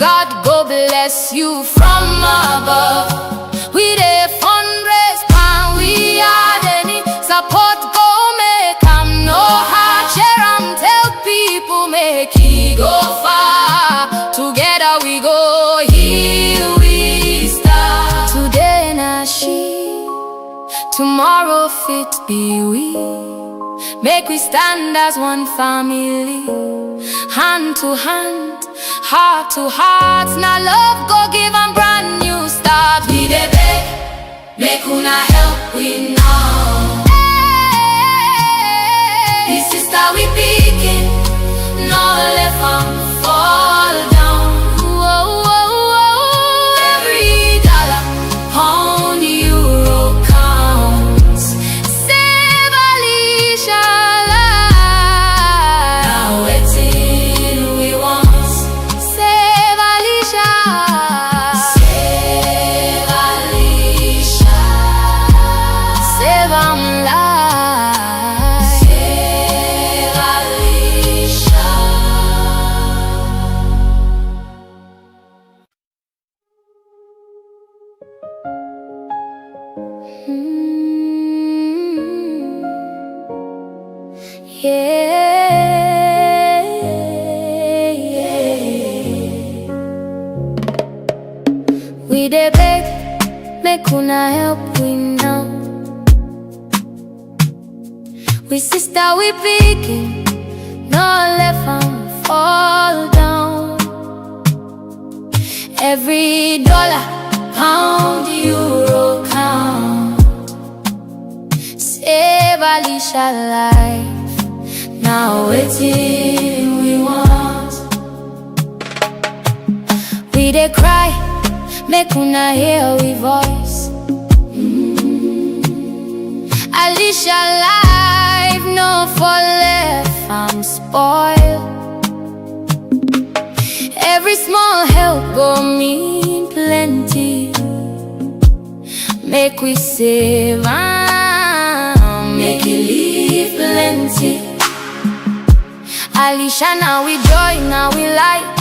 God go bless you from above. We dey fundraise pan, we had any support go make am no hard. Share am, tell people make he go far. Together we go, here we start. Today na she, tomorrow fit be we. Make we stand as one family, hand to hand, heart to heart. Now love go give 'em brand new start. We dey beg, make una help we now. Hey, this sister we picking, no let 'em fall down. Whoa, whoa, whoa. Every dollar, pound, euro counts. Save Alicia life. Now waiting we want. Save Alicia. Save Alicia. Save 'em life. Save Alicia. Yeah, yeah. We dey beg, make una help we now. We sister we picking, no left 'em fall down. Every dollar, pound, euro count. Save Alicia life. Now waiting we want. We dey cry, make una hear we voice. Alicia life no for left, I'm spoiled. Every small help go mean plenty. Make we save am, make it leave plenty. Alicia, now we joy, now we light.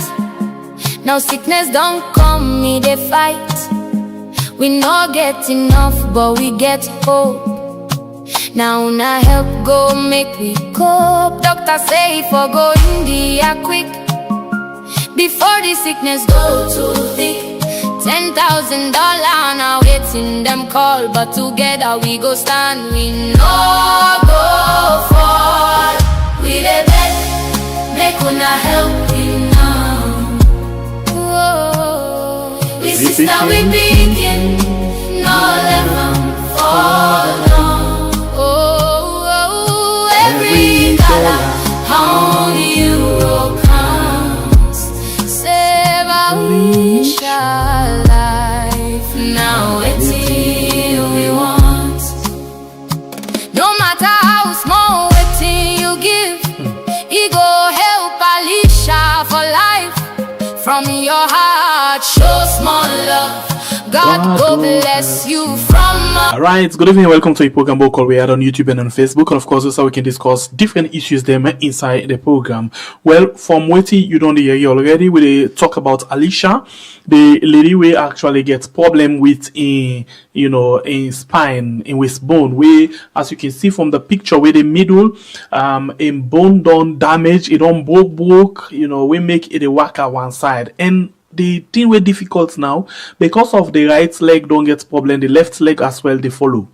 Now sickness don't come, me they fight. We no get enough, but we get hope. Now na help go make we cope. Doctor say for go India quick, before the sickness go too thick. $10,000 now waiting them call, but together we go stand. We no go fall. We dey beg, make una help we now. Whoa. We sister we begin, no let 'em fall down. Oh, every dollar, pound, euro counts. Save Alicia life. Now it's here we want. No matter how small waiting you give, it go help Alicia for life. From your heart, show small love. God go bless you from Alright, good evening, welcome to a program called We Are on YouTube and on Facebook, and of course this is how we can discuss different issues them inside the program. Well, from what you don't hear already, we talk about Alicia, the lady we actually get problem with in spine, in waist bone, where as you can see from the picture where the middle in bone done damage, it don't broke, we make it a waka one side. And the thing we're difficult now because of the right leg don't get problem, the left leg as well they follow.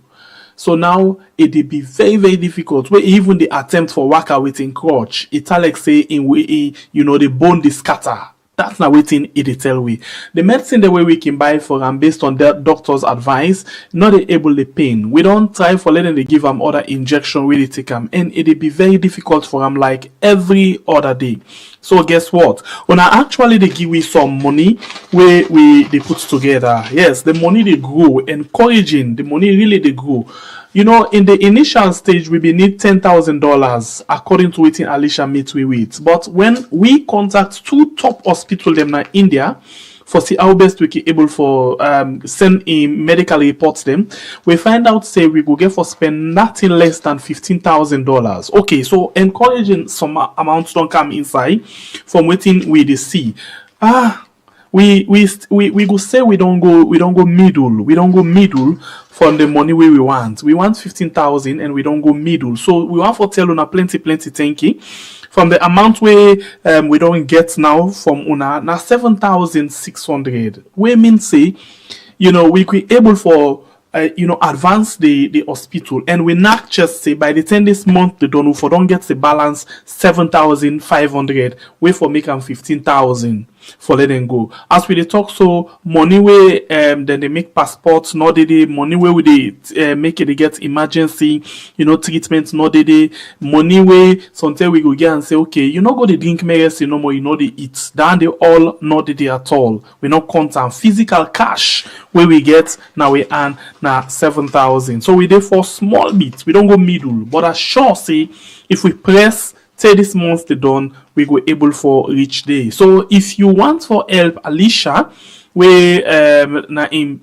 So now it will be very, very difficult. Where even the attempt for waka within crutch, it's like say in the bone they scatter. That's not waiting it tell we. The medicine the way we can buy for them based on the doctor's advice, not able the pain. We don't try for letting they give them other injection where they take them, and it'll be very difficult for them like every other day. So guess what? When I actually they give we some money where they put together. Yes, the money they grow, encouraging the money really they grow. In the initial stage, we need $10,000 according to what Alicia meet we with. But when we contact two top hospitals them in India for see how best we can able for send in medical reports them, we find out say we go get for spend nothing less than $15,000. Okay, so encouraging some amounts don't come inside from waiting we they see. we go say we don't go middle from the money we want. We want 15,000 and we don't go middle. So we want for tell una plenty thank you. From the amount we don't get now from una now 7,600. We mean say, we could able for advance the hospital, and we not just say by the 10 this month they don't get the balance 7,500. We for make them 15,000 for let them go. As we dey talk, so money way then they make passports, not the money way we they make it they get emergency treatment, not the money way sometimes we go get and say okay, go to drink medicine no more, they eat down, they all not the at all. We not count on physical cash where we get now we earn now 7,000. So we dey for small bit, we don't go middle, but I sure say if we press say this month they done, we go able for reach day. So if you want for help, Alicia, we na in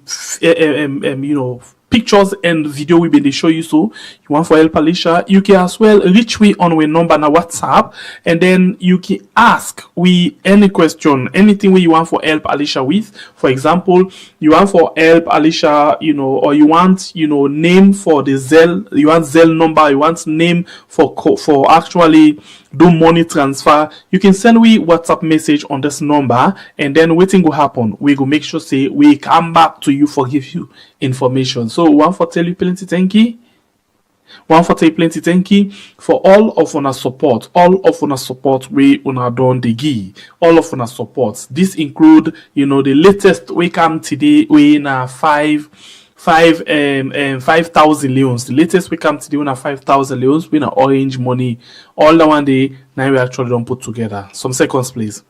pictures and video we been they show you. So you want for help, Alicia, you can as well reach we on our number na WhatsApp, and then you can ask we any question, anything where you want for help Alicia with. For example, you want for help Alicia, or you want name for the Zelle, you want Zelle number, you want name for actually do money transfer. You can send we WhatsApp message on this number, and then waiting will happen. We go make sure say we come back to you for give you information. So one for tell you plenty thank you. One for tell you plenty thank you for all of our support. All of our support we una done the give. All of our support. This include the latest we come today we na 5,000 leons. The latest we come today we na 5,000 leons. We na orange money. All the one day now we actually don't put together. Some seconds please.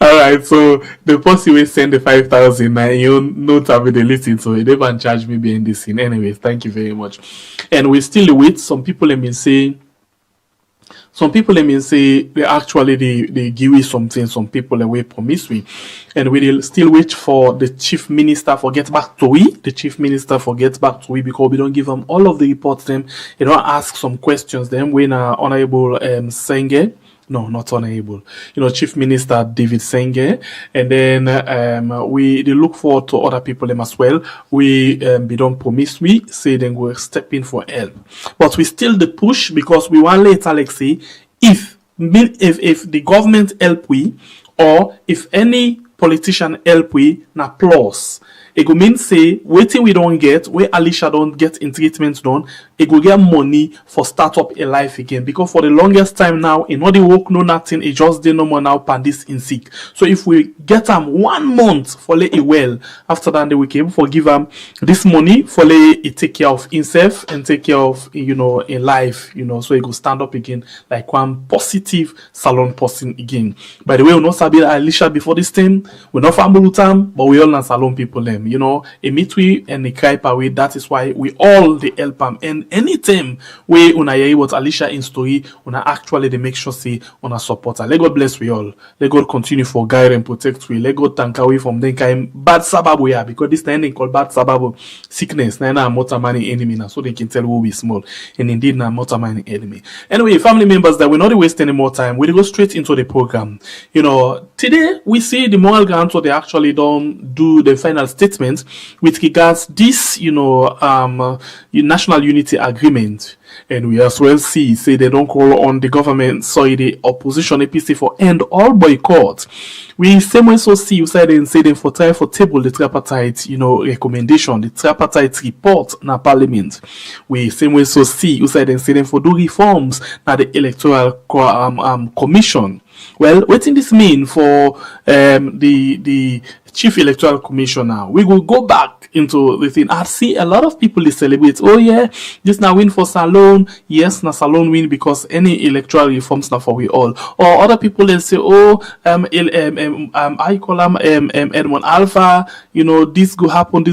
Alright, so the person will send the 5,000 and you not have the listen, so they never charge me behind this scene. Anyways, thank you very much. And we still wait. Some people let me say they actually they give you something, some people away promise we, and we still wait for the chief minister for get back to we. The chief minister for get back to we because we don't give them all of the reports. Them you don't ask some questions. Them when honorable Senge. No, not unable. Chief Minister David Senge, and then they look forward to other people them as well. We don't promise we say then we'll step in for help, but we still the push because we want later Alexei if the government help we or if any politician help we na plus. It go mean say waiting we don't get where Alicia don't get in treatment done, it go get money for start up a life again, because for the longest time now in all the work no nothing, it just dey no more now pan this in sick. So if we get 1 month for lay it well, after that we can forgive this money for lay it take care of himself and take care of a life, so it go stand up again like one positive salon person again. By the way, we not sabi Alicia before this time, we not family time, but we all na salon people them. A meet we and a cry away. That is why we all the help them. And anytime we una hear what Alicia in story, una actually they make sure say una support her. Let God bless we all. Let God continue for guide and protect we. Let God tank away from them kind bad sababu yeah, because this time they call bad sababu sickness. Na mota money enemy now, so they can tell who we small. And indeed na mota money enemy. Anyway, family members, that we're not waste any more time. We go straight into the program. Today we see the moral grant, so they actually don't do the final statement with regards this, national unity agreement, and we as well say they don't call on the government, the opposition APC for end all boycott. We same way so see you said and say them for try for table the tripartite, recommendation, the tripartite report na parliament. We same way so see you said and say them for do reforms na the electoral commission. Well, what does this mean for the Chief Electoral Commissioner? We will go back into the thing. I see a lot of people they celebrate. Oh yeah, this now win for Salone. Yes, na Salone win because any electoral reforms now for we all. Or other people they say, oh, I call them Edmond Alpha. This go happen.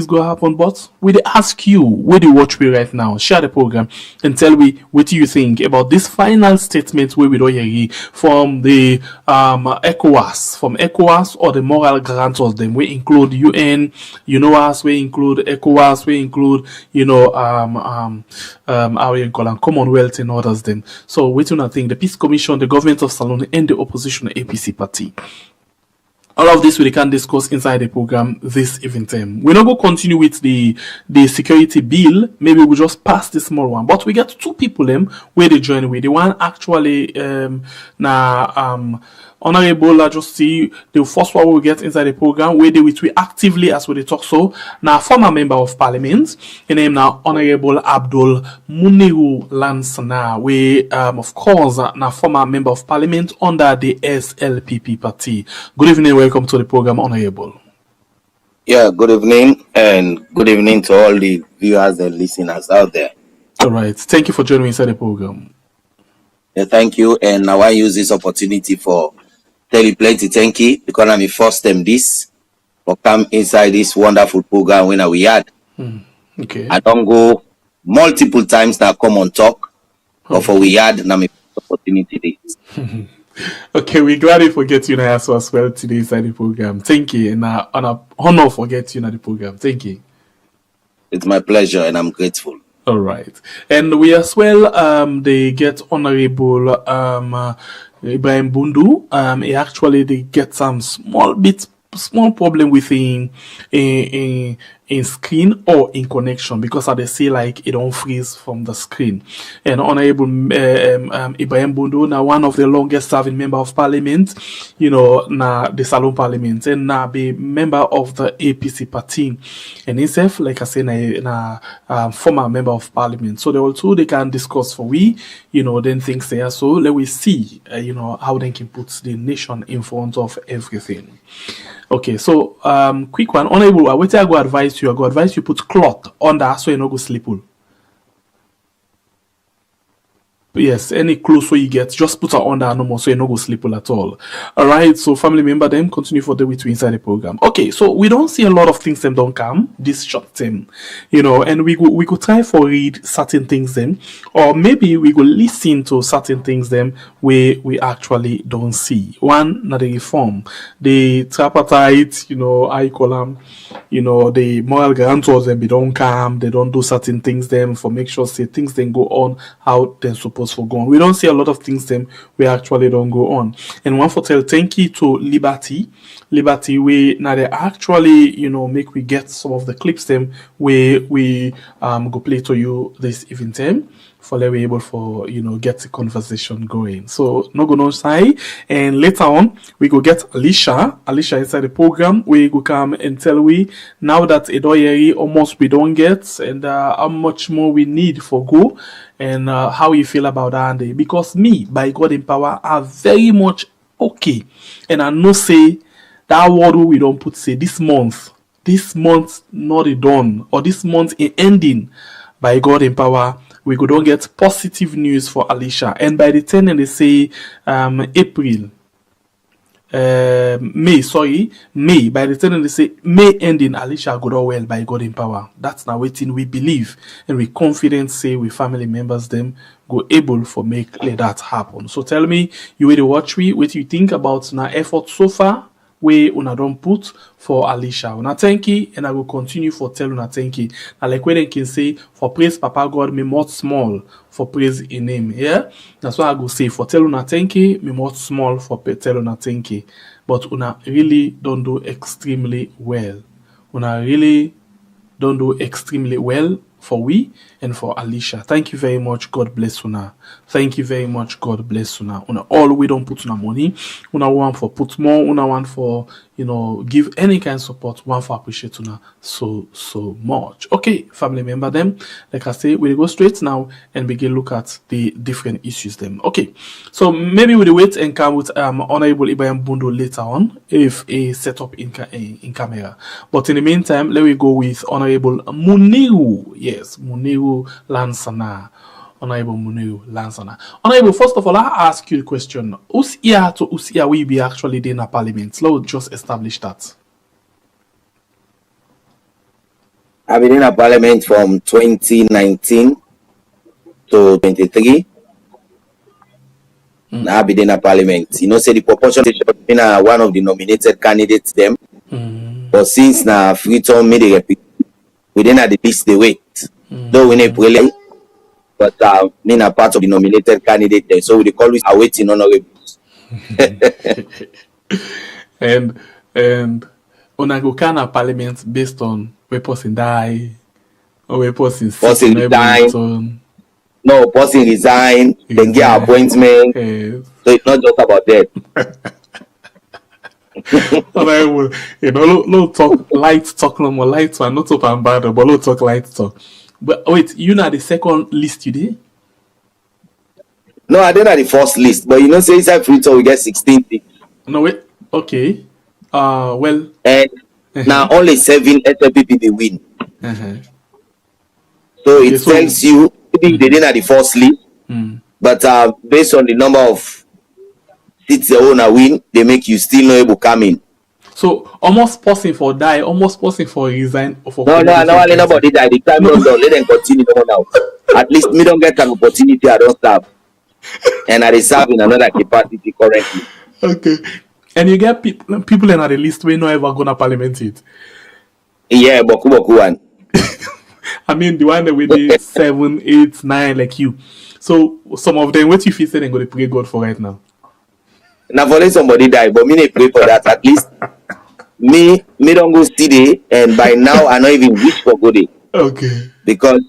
But we they ask you, where do you watch me right now? Share the program and tell me what do you think about this final statement where we don't hear from the ECOWAS, from ECOWAS or the moral guarantors them. We include UN, UNOWAS, we include ECOWAS, we include, how you call them, Commonwealth and others them. So we do not think the Peace Commission, the government of Salone and the opposition APC party. All of this we can discuss inside the program this evening. We're not going to continue with the security bill. Maybe we'll just pass the small one. But we got two people where they join with. The one actually Honorable just see the first one we get inside the program where they which we actively as we talk so now former member of parliament. His name now Honorable Abdul Muniru Lansana, we of course now former member of parliament under the SLPP party. Good evening, welcome to the program, Honorable. Yeah, good evening, and good evening to all the viewers and listeners out there. All right, thank you for joining me inside the program. Yeah, thank you, and now I use this opportunity for tell you plenty thank you because I'm the first time this for come inside this wonderful program when we had. Okay. I don't go multiple times now come on talk, but for we had now me opportunity this. Okay, we're glad you forget you now as well today inside the program. Thank you, and an honor forget you in the program. Thank you. It's my pleasure, and I'm grateful. All right, and we as well they get Honorable Ibrahim Bundu. He actually they get some small problem with in screen or in connection because they say like it don't freeze from the screen. And Honorable Ibrahim Bundu now one of the longest serving member of parliament, na the Salon Parliament, and now be member of the APC party, and himself like I say na former member of parliament. So they also they can discuss for we, then things there. So let we see how they can put the nation in front of everything. Okay, so quick one, Honorable, what I go advise you? I go advise you put cloth under so you no go sleep well. Yes, any clothes so you get, just put it under no more so you no go sleep well at all. Alright, so family member them continue for the way to inside the program. Okay, so we don't see a lot of things them don't come this short term, and we could try for read certain things them, or maybe we go listen to certain things them where we actually don't see. One, not the reform, the tripartite, I call them, the moral guarantors them, they don't come, they don't do certain things them for make sure say things then go on how they're supposed for go on. We don't see a lot of things them we actually don't go on. And one for tell thank you to Liberty we now they actually make we get some of the clips them where we go play to you this evening time for let we able for get the conversation going. So no go no side, and later on we go get Alicia inside the program. We go come and tell we now that Edoyeri almost we don't get, and how much more we need for go, and how you feel about that day. Because me by God in power are very much okay, and I know say that word we don't put say this month not done, or this month in ending by God in power. We could don't get positive news for Alicia, and by the 10 and they say May, by the 10 and they say May ending, Alicia go do well by God in power. That's now waiting we believe, and we confident say we family members them go able for make let that happen. So tell me, you will watch me what you think about now effort so far we una don't put for Alicia. Una thank you, and I will continue for tell una thank you. Now like when they can say for praise Papa God me more small for praise in name. Yeah, that's what I go say for tell una thank you me more small for tell una thank you. But una really don't do extremely well. Una really don't do extremely well for we and for Alicia. Thank you very much. God bless una. Thank you very much. God bless una. Una all we don't put una money. Una want for put more. Una want for give any kind of support. One for appreciate una so much. Okay, family member them. Like I say, we'll go straight now and begin look at the different issues them. Okay, so maybe we'll wait and come with Honorable Ibrahim Bundu later on if a setup in camera. But in the meantime, let me go with Honorable Muniru. Yes, Muniru Lansana. Honorable Muniru Lansana. Honorable, first of all, I ask you a question. Who's here will be actually in a parliament? Let's just establish that. I've been in a parliament from 2019 to 23. Now be in a parliament. You know, say the proportion should be one of the nominated candidates them. But since now Freetown made a repeat, we didn't have the list they wait. Though we need really, but me a part of the nominated candidate there. So we always awaiting honorables. and on go kind of parliament based on where person die or where person resign. No, person resign, then get appointment. Yes. So it's not just about that. Honorable, you know, no talk light talk no more light one, not up and bad, but no talk light talk. But wait, you know the second list you did? No, I didn't have the first list, but you know, say inside Freetown we get 16 seats. No wait, okay. Well, and now only 7 SLPP they win. So it tells you maybe they didn't have the first list, but based on the number of seats the owner win, they make you still not able to come in. So almost passing for die, almost passing for resign. For no, nobody die. The time not done. Let them continue now. At least me don't get an opportunity. I don't serve, and I serve in another capacity currently. Okay. And you get people in the list we not ever gonna parliament it. Yeah, boku one. I mean the one that we did 7, 8, 9 like you. So some of them, what you feel say they go to pray God for right now? Now for let somebody die, but me they pray for that. At least me don't go see day, and by now I not even wish for good day. Okay. Because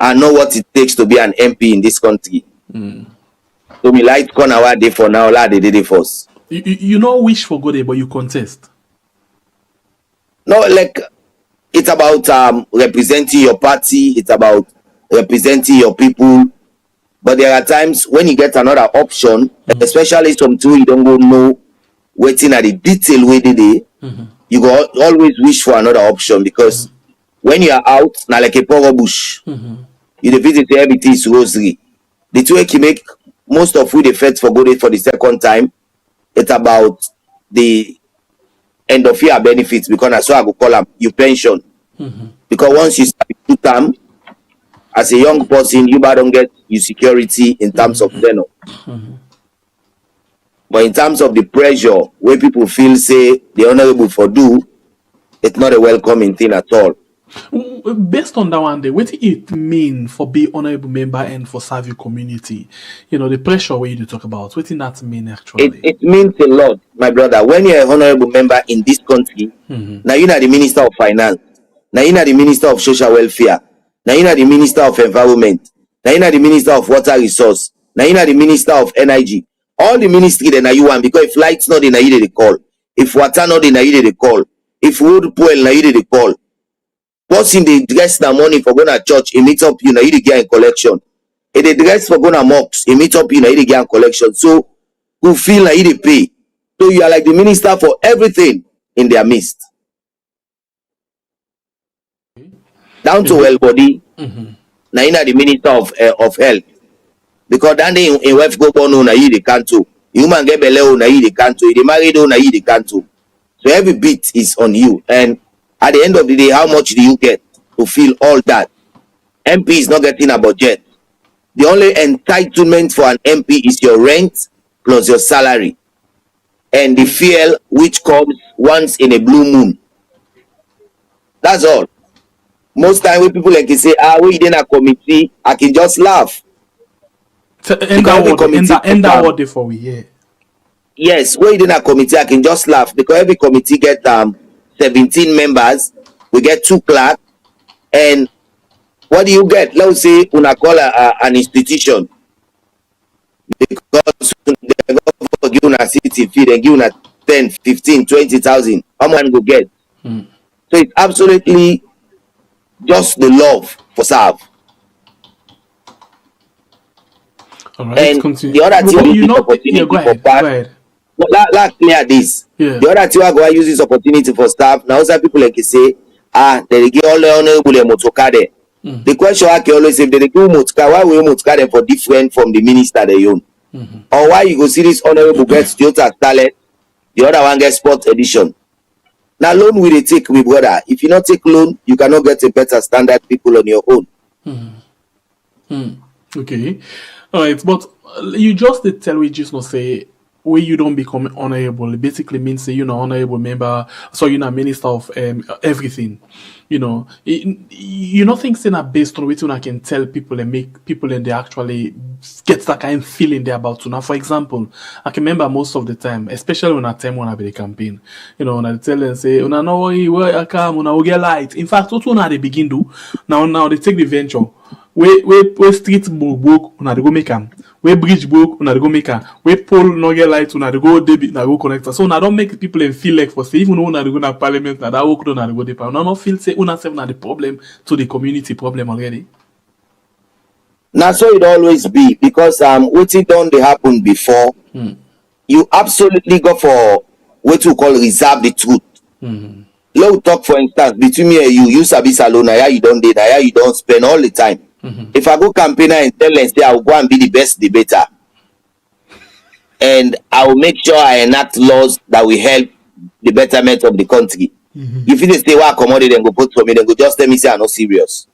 I know what it takes to be an MP in this country. So me like corner what day for now, la they did it first. You know wish for good day, but you contest. No, like it's about representing your party, it's about representing your people. But there are times when you get another option, especially some two you don't go know waiting at the detail way they day, you go always wish for another option because when you are out, now like a power bush, you visit everything is rosary. The two you make most of who they fed for good for the second time, it's about the end of year benefits because that's what I go call them your pension. Because once you start two term, as a young person, you don't get your security in terms of tenure. But in terms of the pressure, where people feel say the honorable for do, it's not a welcoming thing at all. Based on that one day, what it mean for be honorable member and for serve your community? You know, the pressure where you talk about, what did that mean actually? It means a lot, my brother. When you're an honorable member in this country, now you're not the Minister of Finance, now you're not the Minister of Social Welfare, now you're not the Minister of Environment, now you're not the Minister of Water Resource, now you're not the Minister of Energy. All the ministry then are you want because if lights not in, now you they call. If water not in, now you they call. If road pool, now you they call. Person they dress na money for going to church, it meet up you know you get in collection. If they dress for going to mosques, it meet up you know you get in collection. So who feel like they pay. So you are like the minister for everything in their midst. Down to well body. Now you know the minister of health. Because that day in wife go born on you they can't do. Human get belly on you they can't do. They married on you they can't do. So every bit is on you. And at the end of the day, how much do you get to feel all that? MP is not getting a budget. The only entitlement for an MP is your rent plus your salary. And the fuel which comes once in a blue moon. That's all. Most time when people like you say, we in a committee, I can just laugh. End that word for we, yeah. Yes, we in a committee, I can just laugh because every committee get 17 members, we get 2 clerks, and what do you get? Let's say una call an institution because they go give una city fee, they give una 10, 15, 20,000. How much go get? So it's absolutely just the love for serve. All right, and continue. The other thing you know, yeah, go ahead. Let's clear this. Yeah. The other thing I go use this opportunity for staff. Now some people like you say, they give all the honorable motoka there. The question I can always say, if they give motoka, why will you motoka them for different from the minister they own? Or why you go see this honorable gets Toyota talent, the other one gets sport edition. Now loan will they take me, brother. If you not take loan, you cannot get a better standard people on your own. Okay. All right, but you just did tell we just not say where you don't become honorable. It basically means say honorable member, so minister of everything. You know things that based on which I can tell people and make people and they actually get that kind of feeling there about now. For example, I can remember most of the time, especially when I be the campaign, when I tell them say, "Una no worry, where I come, una will get light." In fact, what when they begin do now they take the venture. We street broke, una dey go make am. We bridge broke, una dey go make am. We pole no get light, una dey go debit, una go connect. So una don't make people feel like for say even though una dey go na parliament, na that work una dey go dey power. Una no feel say una self na the problem to the community problem already. Now so it always be because what it done they happen before. You absolutely go for what you call reserve the truth. Low talk for instance between me and you sabi salon, now you don't date, now you don't spend all the time. If I go campaigner and tell them say I will go and be the best debater, and I will make sure I enact laws that will help the betterment of the country. If they say what accommodate and go put for me, then go just tell me say I'm not serious.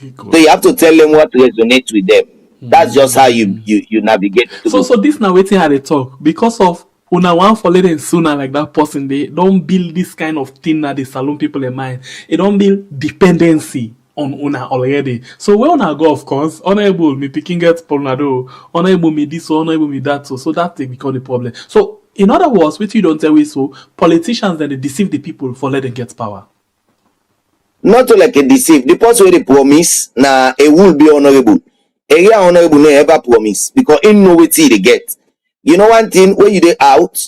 So you have to tell them what resonates with them. That's just how you navigate. So this now waiting how they talk because of una one for letting sooner like that person they don't build this kind of thing that the saloon people in mind. It don't build dependency on una already. So where una go, of course, honorable me picking get polnado, honorable me this, honorable me that, so that they become the problem. So in other words, what you don't tell me so politicians then they deceive the people for letting get power. Not to like a deceive. The person where they promise na it will be honorable. Area honorable no ever promise because in no way they get. You know one thing when you dey out,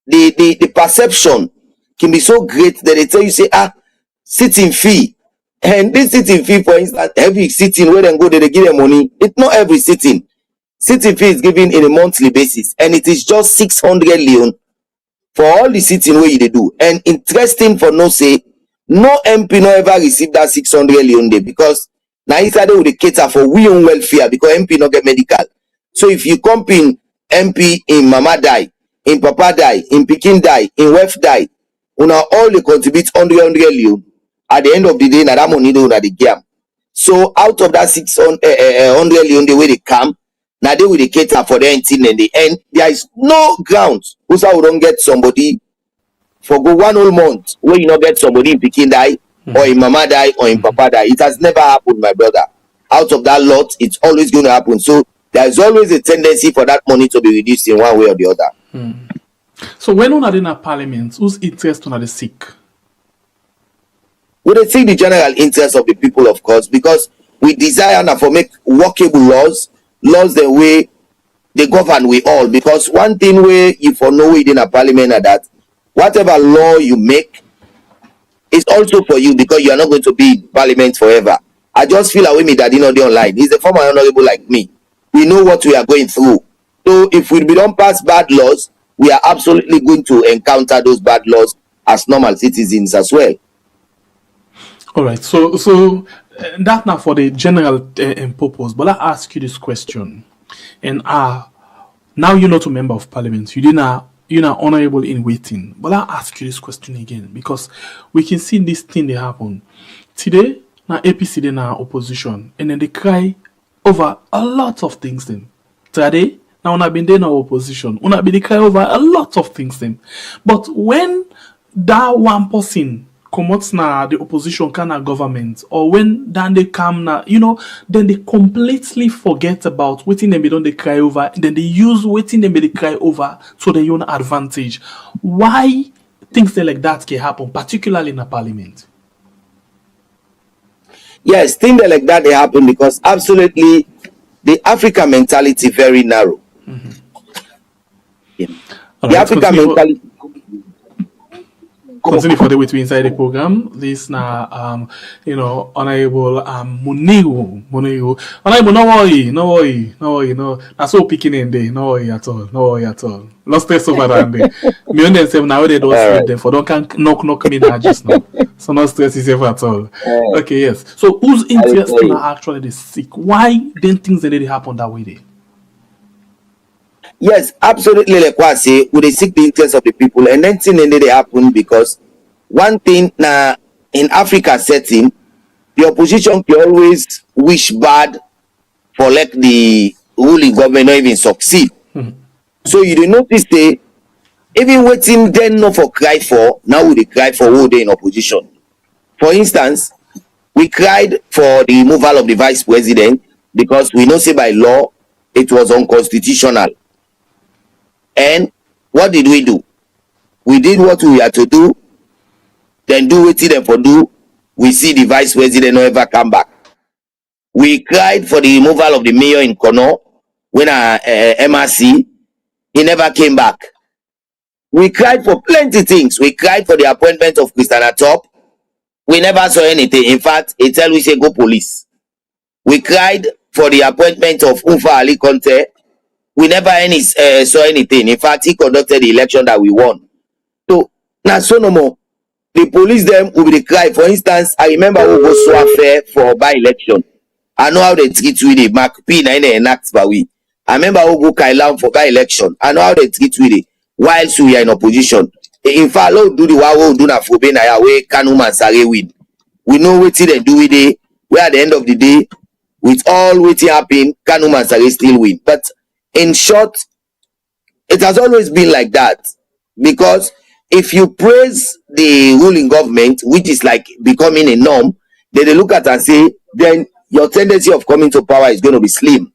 the perception can be so great that they tell you say sitting fee. And this sitting fee, for instance, every sitting where they go, they give them money. It's not every sitting. Sitting fee is given in a monthly basis, and it is just 600 leon for all the sitting where you they do. And interesting for no say, no MP no ever receive that 600 leon day because now inside they will cater for we own welfare because MP no get medical. So if you come in MP in mama die, in papa die, in pikin die, in wife die, una all they contribute 100 leon. At the end of the day, na that money don't the game. So out of that 600 leon, the way they come, now they will cater for their thing in the end. There is no grounds. Who's how we don't get somebody for go 1 whole month where you not get somebody in Peking die or in mama die or in papa die. It has never happened, my brother. Out of that lot, it's always going to happen. So there is always a tendency for that money to be reduced in one way or the other. So when una in a parliament, whose interest una dey seek? We seek the general interest of the people, of course, because we desire now for make workable laws the way they govern we all. Because one thing where you for know within a parliament are that whatever law you make is also for you because you are not going to be in parliament forever. I just feel away me that you know the online. He's a former honorable like me. We know what we are going through. So if we don't pass bad laws, we are absolutely going to encounter those bad laws as normal citizens as well. All right, so that now for the general purpose. But I ask you this question, and now you're not a member of parliament. You're not honorable in waiting. But I ask you this question again because we can see this thing they happen today. Now APC they now opposition, and then they cry over a lot of things. Then today now when I've been there now opposition, when I've been cry over a lot of things. Then, but when that one person come out na the opposition kind of government, or when then they come now, then they completely forget about waiting them don't they cry over, then they use waiting them they cry over to their own advantage. Why things like that can happen, particularly in a parliament? Yes, things like that they happen because absolutely the African mentality very narrow. Yeah. Right, the African mentality. Continue for the way to inside the program. This now, honorable Muniru. Honorable, no worry. That's all picking in there. No worry at all. No stress over that day. Me and them now they don't sleep them for don't can knock me now just now. So no stress is ever at all. Okay, yes. So whose interest are actually the sick? Why then things that happen that way there? Yes, absolutely. Like what I say, we seek the interest of the people, and then things they happen because one thing now in Africa setting, the opposition can always wish bad for like the ruling government not even succeed. So you dey notice say even wetin dem no for cry for, now we dey cry for who dey in opposition. For instance, we cried for the removal of the vice president because we know say by law it was unconstitutional. And what did we do? We did what we had to do, then do wetin dem for do. We see the vice president no ever come back. We cried for the removal of the mayor in Kono when MRC, he never came back. We cried for plenty things. We cried for the appointment of Christiana Top. We never saw anything. In fact, he tell we say go police. We cried for the appointment of Ufa Ali Conte. We never saw anything. In fact, he conducted the election that we won. So now so no more. The police them will be the cry. For instance, I remember we go so fair for by-election. I know how they treat with the Mark P na enact by we. I remember we go Kailan for by-election. I know how they treat with it whilst we are in opposition. In fact, we do the what we do na for na ya we Kanu Mansare win. We know what they do with it. Where at the end of the day, with all what happen, Kanu Mansare still win. But in short, it has always been like that. Because if you praise the ruling government, which is like becoming a norm, then they look at and say, then your tendency of coming to power is going to be slim.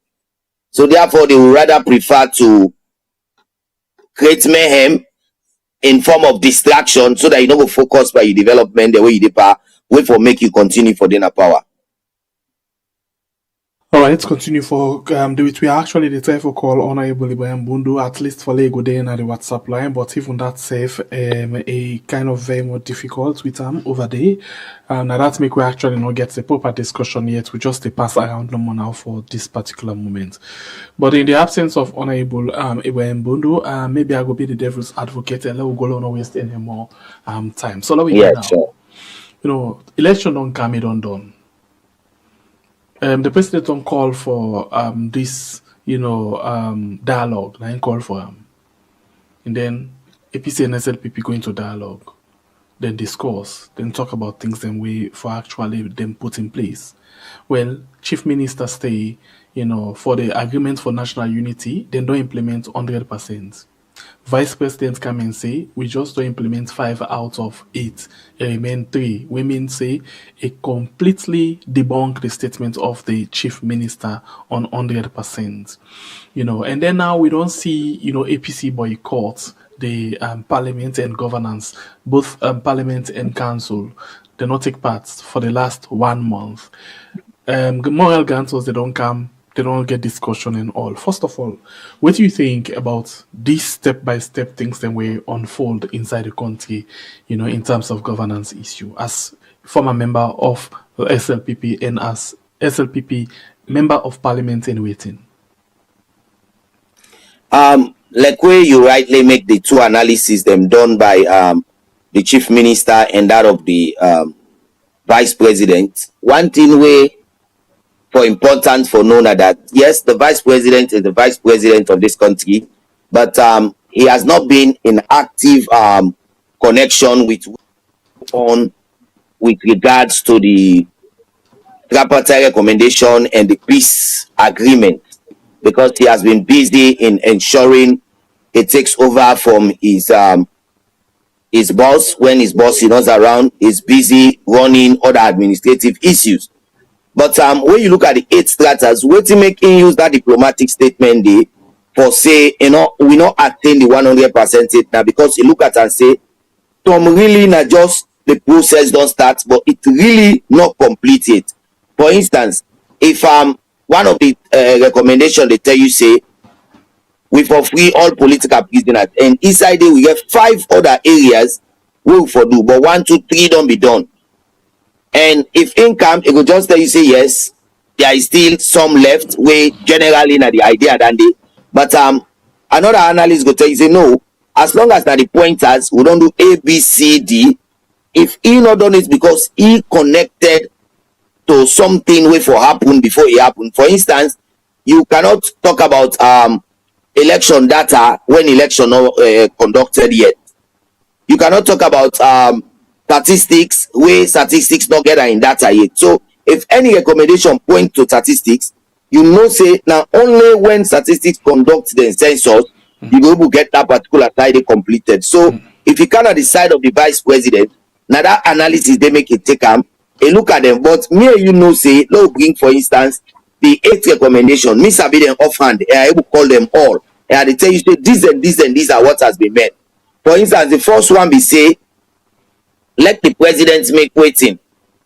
So therefore, they would rather prefer to create mayhem in form of distraction so that you don't go focus by your development the way you did power, wait for make you continue for dinner power. All right, let's continue for the we are actually the time for call Honorable Ibrahim Bundu, at least for Lego day at the WhatsApp line, but even that safe a kind of very more difficult with over there. Now that make we actually not get the proper discussion yet. We just pass around no more now for this particular moment. But in the absence of Honorable Ibrahim Bundu, maybe I will be the devil's advocate and let we go on waste any more time. So let we now. Sure. You know, election don't come, it don't done. The president don't call for this, dialogue. I call for him, and then APC and SLPP go into dialogue, then discuss, then talk about things then we for actually them put in place. Well, chief minister stay, for the agreement for national unity, then don't implement 100%. Vice President come and say, we just don't implement 5 out of 8, remain 3. Women say, a completely debunk the statement of the Chief Minister on 100%. And then now we don't see, APC boycott the Parliament and governance, both Parliament and Council. They not take part for the last 1 month. Moral councils, they don't come. They don't get discussion and all. First of all, what do you think about these step-by-step things that will unfold inside the country, in terms of governance issue? As former member of SLPP and as SLPP member of parliament in waiting. Like where you rightly make the two analyses them done by the chief minister and that of the vice president. One thing where for important for Nona that yes, the vice president is the vice president of this country, but he has not been in active connection with regards to the Tripartite recommendation and the peace agreement, because he has been busy in ensuring it takes over from his boss. When his boss is not around, he's busy running other administrative issues. But when you look at the 8 stratas, waiting making use that diplomatic statement there for say, we not attain the 100% it now, because you look at and say, Tom really not just the process don't start, but it really not complete it. For instance, if one of the recommendation they tell you say, we for free all political prisoners, and inside there we get 5 other areas we for do, but 1, 2, 3 don't be done. And if income, it will just tell you say yes, there is still some left where generally na the idea than they. But another analyst will tell you say no, as long as that the pointers we don't do A, B, C, D. If he not done it because he connected to something way for happen before it happened. For instance, you cannot talk about election data when election not conducted yet. You cannot talk about statistics where statistics not get in data yet. So if any recommendation point to statistics, you know say now only when statistics conduct the census you go able get that particular side completed. So if you cannot decide of the vice president, now that analysis they make it take them a look at them. But me and you know say no bring for instance the 8 recommendation, me sabi them offhand, and I able call them all. And they tell you say this and this and these are what has been met. For instance, the first one be say let the president make waiting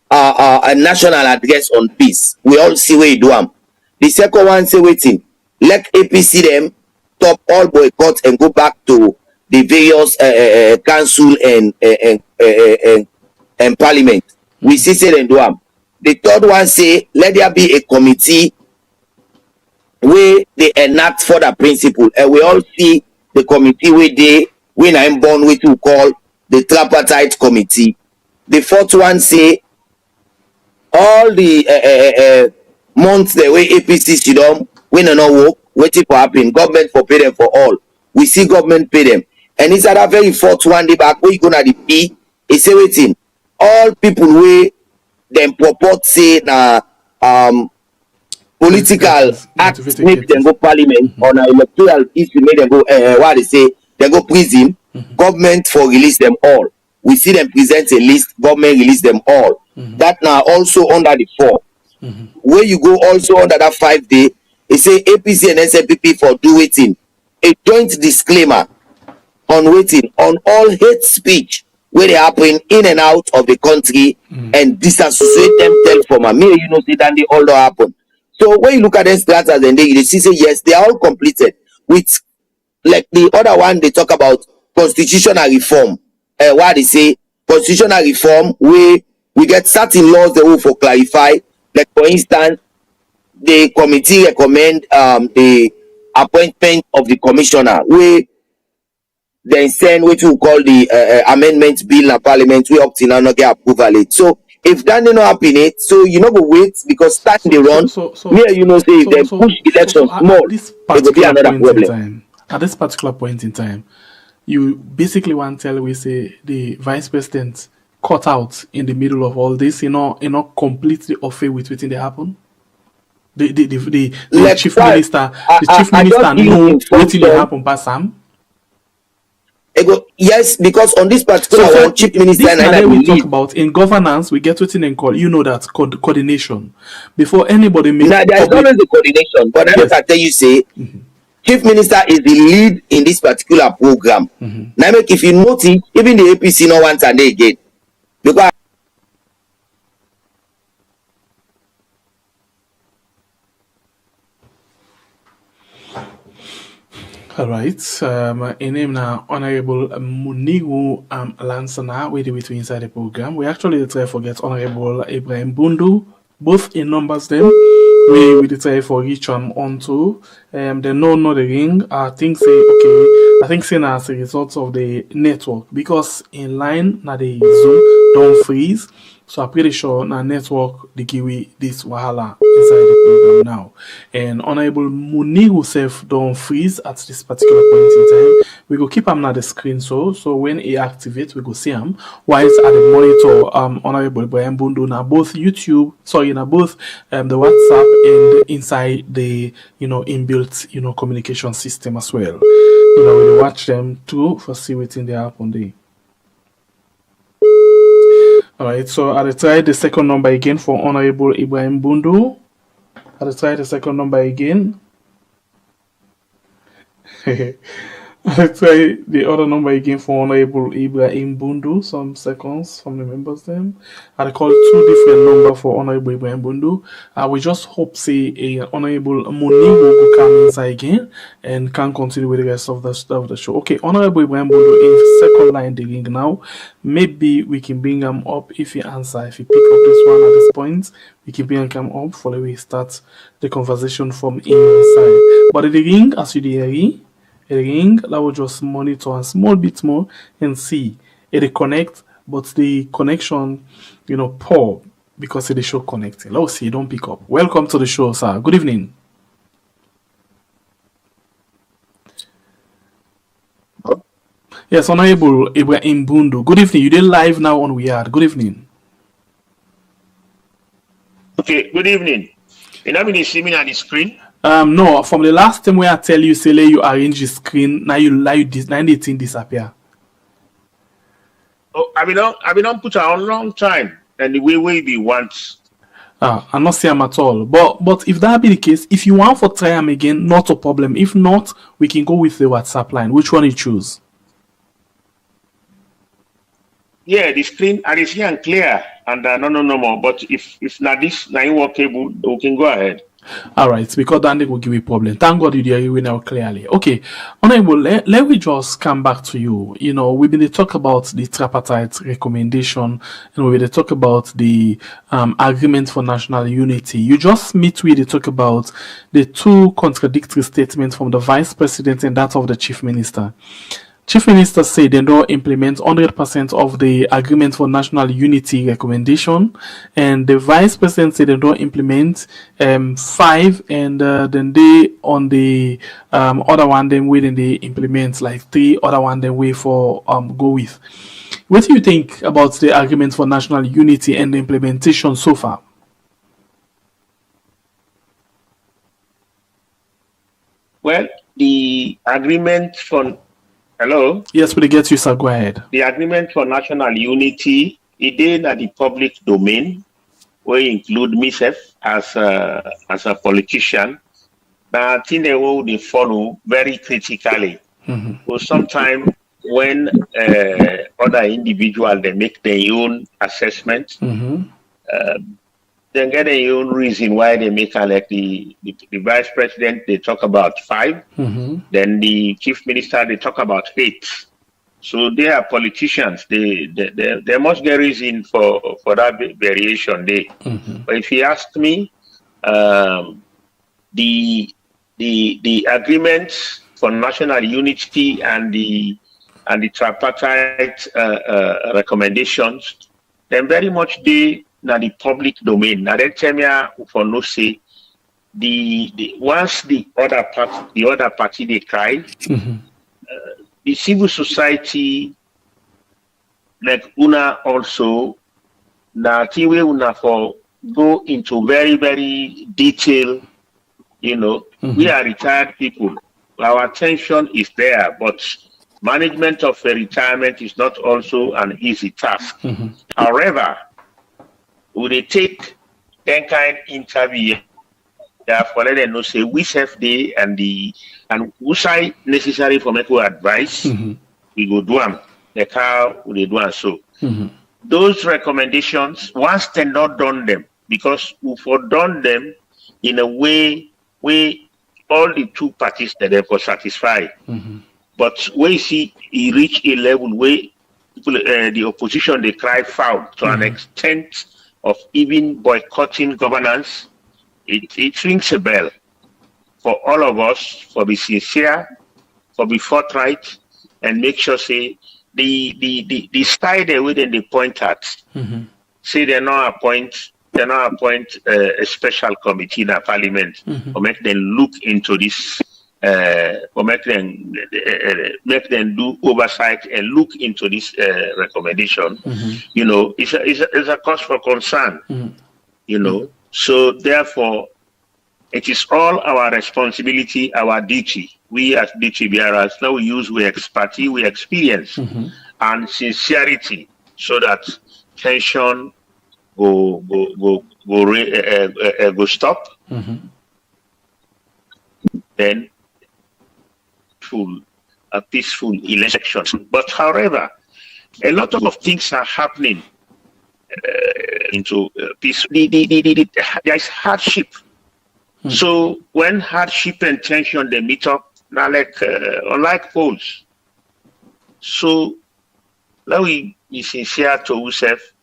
a national address on peace. We all see where you do them. The second one say waiting, let APC them stop all boycott and go back to the various council and parliament. We see say them do them. The third one say let there be a committee where they enact for the principle, and we all see the committee where they when I'm born with you call the Tripartite committee. The fourth one say all the months the way APC sit down when no work waiting for happen, government for pay them for all. We see government pay them, and it's at a very fourth one day back where you gonna the P. It's say waiting all people where them purport say na political act make them go parliament on an electoral issue make them go what they say they go prison. Government for release them all. We see them present a list, government release them all. That now also under the 4. Where you go also under that 5 day, it say APC and SNPP for do waiting. A joint disclaimer on waiting on all hate speech where they happen in and out of the country and disassociate themselves from a mere, you know, see that they all don't happen. So when you look at these data and they see say yes, they are all completed with like the other one they talk about constitutional reform. What they say constitutional reform where we get certain laws that will for clarify. Like for instance, the committee recommend the appointment of the commissioner where then send what you call the amendment bill in parliament we up till now not get approval it. So if that did not happen it, so you know go wait because start the run. Here you know say if they push elections more, it will be another problem. At this particular point in time, you basically want to tell we say the vice president cut out in the middle of all this, you know completely off with waiting they happen. The chief minister, know waiting they happen by Sam. Yes, because on this particular one, chief minister and we talk about in governance, we get waiting and call. You know that coordination before anybody makes. Now there is always the coordination, but yes. I tell you say, chief minister is the lead in this particular program. Now, make if you notice, even the APC no want and they again because. All right. In name now, Honorable Muniru Lansana, we do it inside the program. We actually try to forget Honorable Ibrahim Bundu, both in numbers them. We try for each one onto. They know the ring. I think say now as a result of the network because in line now the Zoom don't freeze. So I'm pretty sure na network the kiwi this wahala inside the program now. And Honorable Muniru self don't freeze at this particular point in time. We go keep him na the screen so when he activate we go see him. Whilst at the monitor Honorable Ibrahim Bundu na both YouTube, na both the WhatsApp and inside the inbuilt communication system as well. We watch them too for see what's in there happen there. Alright, so I'll try the second number again for Honorable Ibrahim Bundu. I'll try the second number again. I'll try the other number again for Honorable Ibrahim Bundu. Some seconds from the members then. I'll call 2 different numbers for Honorable Ibrahim Bundu. We just hope say a Honorable Muniru will come inside again and can continue with the rest of the show. Okay, Honorable Ibrahim Bundu in second line the ring now. Maybe we can bring him up if he answer. If he pick up this one at this point, we can bring him up for the way start the conversation from inside. But the ring, as you hear, a ring that will just monitor a small bit more and see it connect, but the connection, poor because it is show connecting. Let's see, don't pick up. Welcome to the show, sir. Good evening. Yes, Honorable Ibrahim Bundu. Good evening. You did live now on We Are. Good evening. Okay, good evening. You know, they see me on the screen. No, from the last time where I tell you, say you arrange the screen, now the thing disappear. Oh, I've been on put on long time, and the way be once. I'm not saying at all. But if that be the case, if you want for try them again, not a problem. If not, we can go with the WhatsApp line. Which one you choose? Yeah, the screen and it's here and clear, and no more. But if not this, now you workable, we can go ahead. All right, because that will give you a problem. Thank God you hear now clearly. Okay, Honorable, let me just come back to you. You know, we've been to talk about the tripartite recommendation, and we've been to talk about the agreement for national unity. You just midway to talk about the two contradictory statements from the vice president and that of the chief minister. Chief Minister said they don't implement 100% of the agreement for national unity recommendation, and the Vice President said they don't implement 5, and then they on the other one then wait and they implement like 3 other one then wait for go with. What do you think about the agreement for national unity and the implementation so far? Well, the agreement for hello? Yes, we get you, sir. Go ahead. The agreement for national unity, it is at the public domain, where include myself as a politician. But I think they follow very critically. So sometimes when other individuals they make their own assessment, they get their own reason why they make like the vice president they talk about 5, then the chief minister they talk about 8. So they are politicians. They must get reason for that variation there. But if you ask me, the agreements for national unity and the tripartite recommendations, then very much they na the public domain. Now then tell me for no say the once the other party they cry, the civil society like una also na tiwe una for go into very, very detailed, you know, we are retired people. Our attention is there, but management of a retirement is not also an easy task. However, would they take that kind of interview? Therefore, let them know say which FD and which I necessary for medical advice, we go do them. The car would they do and so. Those recommendations, once they not done them, because we've done them in a way where all the two parties that they were satisfied. But where you see he reach a level where people, the opposition they cry foul to an extent of even boycotting governance, it rings a bell for all of us for be sincere, for be forthright, and make sure say the style the way they point at, say they not appoint a special committee in a parliament or make them look into this. Or make them do oversight and look into this recommendation. You know, it's a cause for concern. You know, so therefore, it is all our responsibility, our duty. We as duty bearers now we use we expertise, we experience, and sincerity, so that tension go stop. Then a peaceful election. But however, a lot of things are happening into peace. There is hardship. So when hardship and tension they meet up, now like unlike poles. So now we be sincere to ourselves.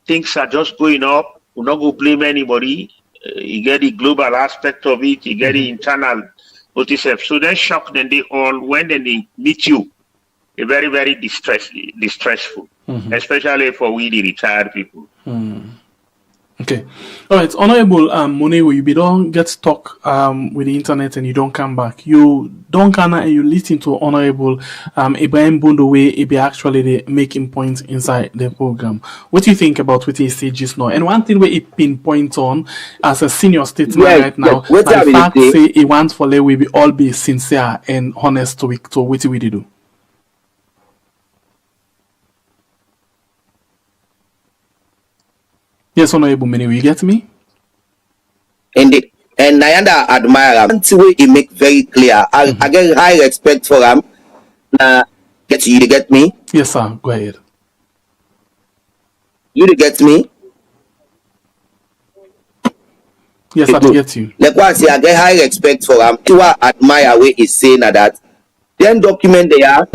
Things are just going up. We're not going to blame anybody. You get the global aspect of it. You get the internal. So then shock then they all when then they meet you, a very, very distressful, especially for we the retired people. Okay. All right. Honorable Monewo, you be don't get stuck with the internet and you don't come back. You don't come and you listen to Honorable Ibrahim Bondo way he be actually making points inside the program. What do you think about what he says just now? And one thing where he pinpoint on as a senior statesman right now, the fact say he wants for we be all be sincere and honest to it. So what do we do? Yes, Honorable Monewo, you get me? Indeed. And I admire him. One way he make very clear. I get high respect for him. Get you to get me? Yes, sir. Go ahead. You to get me? Yes, I get you. Like what I say, I get high respect for him. I admire way he's saying that. Then document they are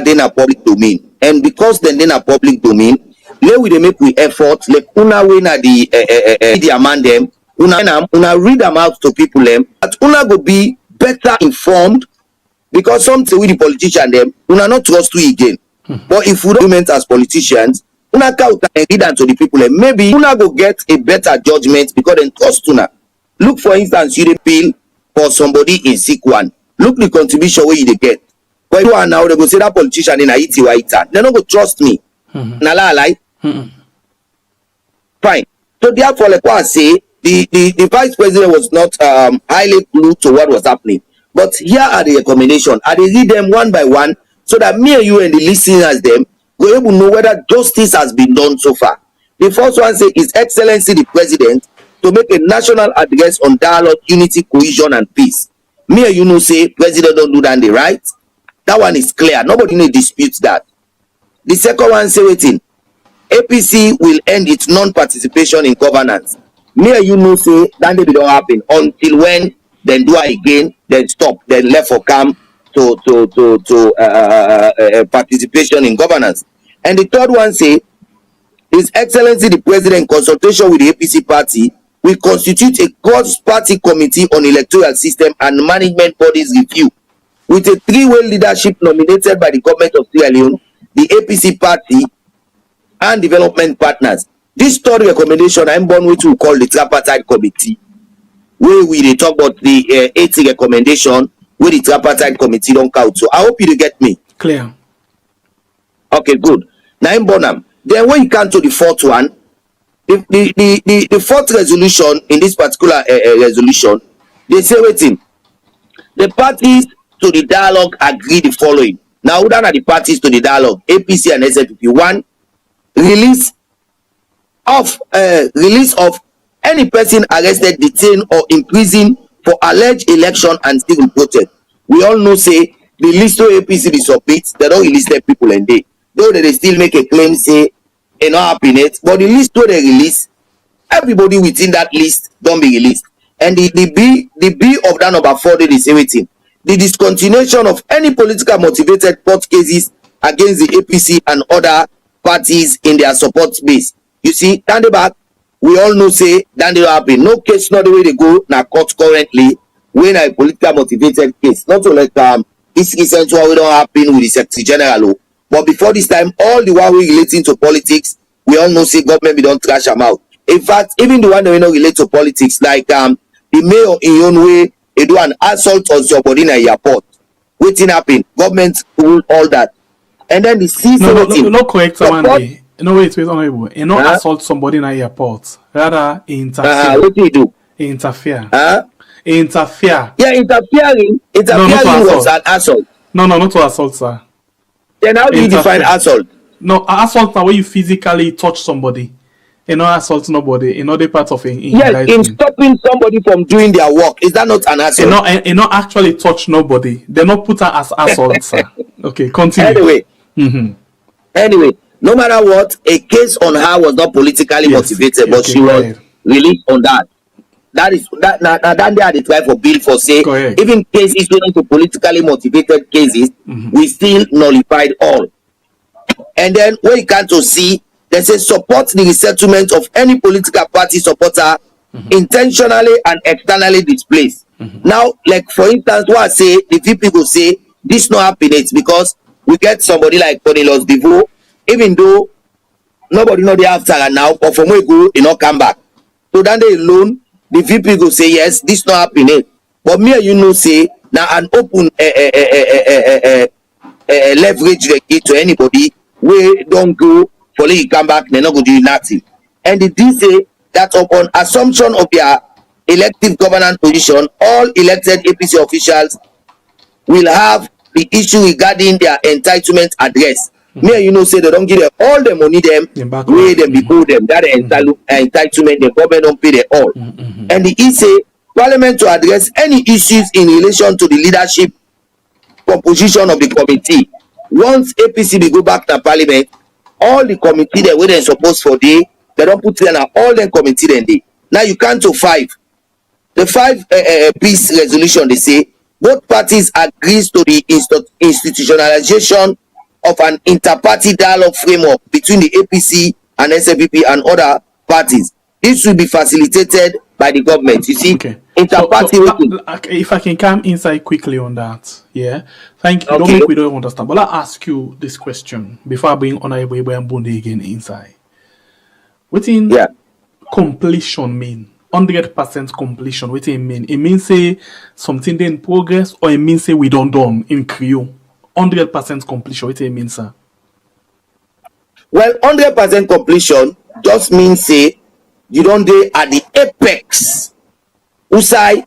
then a public domain. And because then a public domain, let we make we effort. Like una win at the among them. Una read them out to people them. But una go be better informed because something with the politician them. Una not trust we again. But if we don't as politicians, una count and read them to the people them. Maybe una go get a better judgment because then trust una. Look for instance, you dey bill for somebody in sick one. Look the contribution where you dey get. But you are now they go say that politician in a iti wa ita. They don't go trust me. Na lie. Fine. So therefore, like what I say, the vice president was not highly glued to what was happening. But here are the recommendations. I read them one by one so that me and you and the listeners them go able to know whether justice has been done so far. The first one says, His Excellency the President to make a national address on dialogue, unity, cohesion, and peace. Me and you know say President don't do that in the right. That one is clear. Nobody need dispute that. The second one say waiting. APC will end its non-participation in governance. Me and you know say that they don't happen until when then do I again, then stop, then left for come to participation in governance. And the third one say, His Excellency the President, in consultation with the APC party, will constitute a cross-party committee on electoral system and management bodies review with a three-way leadership nominated by the government of Sierra Leone, the APC party, and development partners. This third recommendation I'm born with we call the Tripartite Committee, where we talk about the 80 recommendation where the Tripartite Committee don't count. So I hope you get me. Clear. Okay, good. Now I'm born them. Then when you come to the fourth one, the fourth resolution in this particular resolution, they say waiting. The parties to the dialogue agree the following. Now, who are the parties to the dialogue? APC and SFP. One, release of any person arrested, detained, or imprisoned for alleged election and civil protest. We all know say the list of APC they submit, they don't release their people and though they still make a claim say they not happy it, but the list they release, everybody within that list don't be released. And the B of that number 4 they say waiting. The discontinuation of any political motivated court cases against the APC and other parties in their support base. You see, down the back, we all know say that they don't happen. No case, not the way they go now court currently when a political motivated case. Not so like this recent one we don't happen with the Secretary General. But before this time, all the one we relating to politics, we all know say government we don't trash them out. In fact, even the one that we don't relate to politics, like the mayor in your own way, they do an assault on somebody in a airport. Waiting happen. Government rule all that. And then the C-17. No, correct someone. No, wait, honorable. You not assault somebody in an airport. Rather, interfere. What do you do? Interfere. Interfere. Yeah, interfering was an assault. No, not to assault, sir. Then how do you define assault? No, assault is where you physically touch somebody. You not assault nobody in other parts of it. Yes, in stopping somebody from doing their work. Is that not an assault? You not actually touch nobody. They not put her as assault, sir. Okay, continue. Anyway, no matter what, a case on her was not politically motivated, but she was released on that. That is that they are the try for bill for say even cases related to politically motivated cases, we still nullified all. And then when you come to see, they say support the resettlement of any political party supporter intentionally and externally displaced. Now, like for instance, what I say, the VP go say this not happening because we get somebody like Cornelius Devo, even though nobody know the after and now, but from where go, he not come back. So then they alone, the VP go say yes, this not happening. But me and you know say now an open leverage they give to anybody we don't go for you come back, they not go do nothing. And it did say that upon assumption of their elective governance position, all elected APC officials will have the issue regarding their entitlement address. Me and you know say they don't give them all the money them, way them before them, that entitlement, the government don't pay them all. And the EC Parliament to address any issues in relation to the leadership composition of the committee. Once APC will go back to Parliament, all the committee that were supposed for day, they don't put them on all the committee then day. Now you count to 5. The 5 peace resolution, they say both parties agrees to the institutionalization of an inter-party dialogue framework between the APC and SFPP and other parties. This will be facilitated by the government. You see, okay. Inter-party. If I can come inside quickly on that, yeah. Thank you. Okay. We don't understand, but I'll ask you this question before I bring Honorable Ibrahim Bunde again inside. What in completion mean? 100% completion. What it mean? It means say something in progress, or it means say we don't done in Creole. 100% completion. What it mean, sir? Well, 100% completion just means say you don't do at the apex. Usai,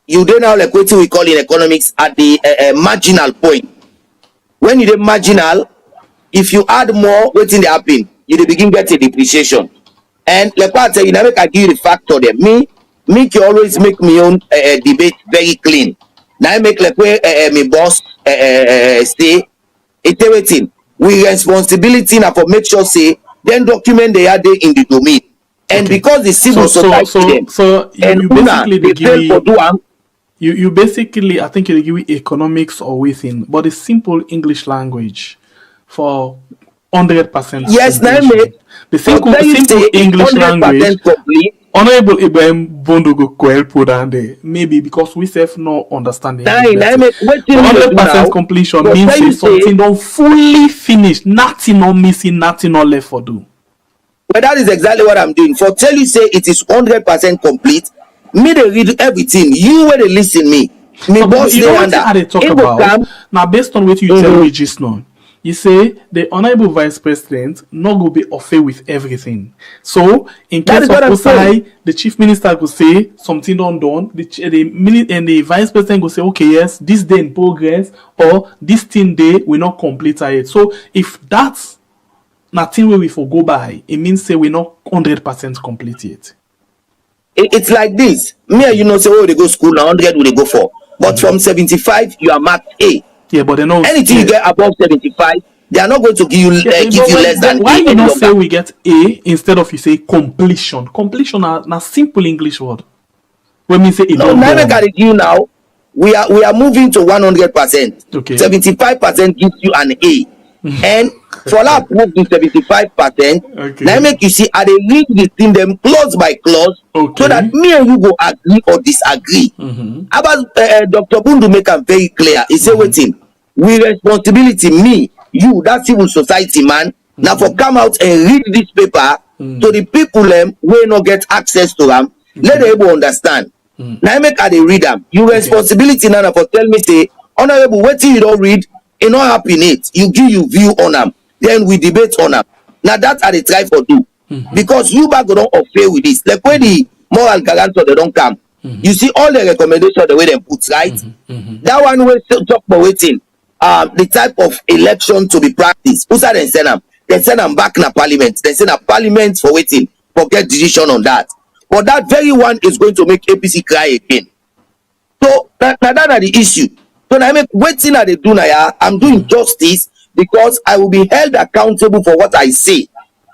you don't now like what we call in economics at the marginal point. When you do marginal, if you add more, what's in the happen? You dey begin get a depreciation. And like what I tell you, now make I give you the factor there. Me you always make my own debate very clean. Now I make like where my boss stay iterating. We responsibility now for make sure say then document they are there in the domain. And okay. Because the civil society you basically I think you give economics or within, but it's simple English language for 100%. Yes, the simple English language. Honorable Ibrahim Bondogo Koel put down there. Maybe because we self no understanding. 100% completion means something don't fully finished, nothing not missing, nothing not left for do. But that is exactly what I'm doing. For tell you say it is 100% complete. Me they read everything. You where they listen me. Me so, boss you know what I talk about now based on what you tell me just now. You say the Honorable Vice President not go be offered with everything. So in case of Osai, the Chief Minister go say something done. The Vice President go say, okay, yes, this day in progress, or this thing day we not complete it. So if that's nothing where we for go by, it means say we not 100% complete it. It's like this. Me and you know say oh they go school now 100 will they go for, but from 75 you are marked A. Yeah, but they know anything you get above 75, they are not going to give you less than why A. Why you not say we get A instead of you say completion? Completion na simple English word. When we say it no, now I can you now. We are moving to 100%. Okay. 75% gives you an A. And for that move to 75%, okay. Now make you see I they read the thing them clause by clause, okay. So that me and you go agree or disagree. About Dr. Bundu make am very clear. He say waiting, we responsibility me, you, that civil society man. Now for come out and read this paper to the people them will not get access to them. Let them able understand. Now make I they read them. You responsibility now for tell me say honorable waiting you don't read. You not happy in it. You give you view on them. Then we debate on them. Now that's how they try for do. Because you back don't affair with this. Like when the moral guarantor they don't come. You see all the recommendations the way they put right. That one will talk about waiting. The type of election to be practiced. Who said they send them? They send them back in a parliament. They send a parliament for waiting for get decision on that. But that very one is going to make APC cry again. So that's the issue. So I make waiting that they do now. I'm doing justice because I will be held accountable for what I say.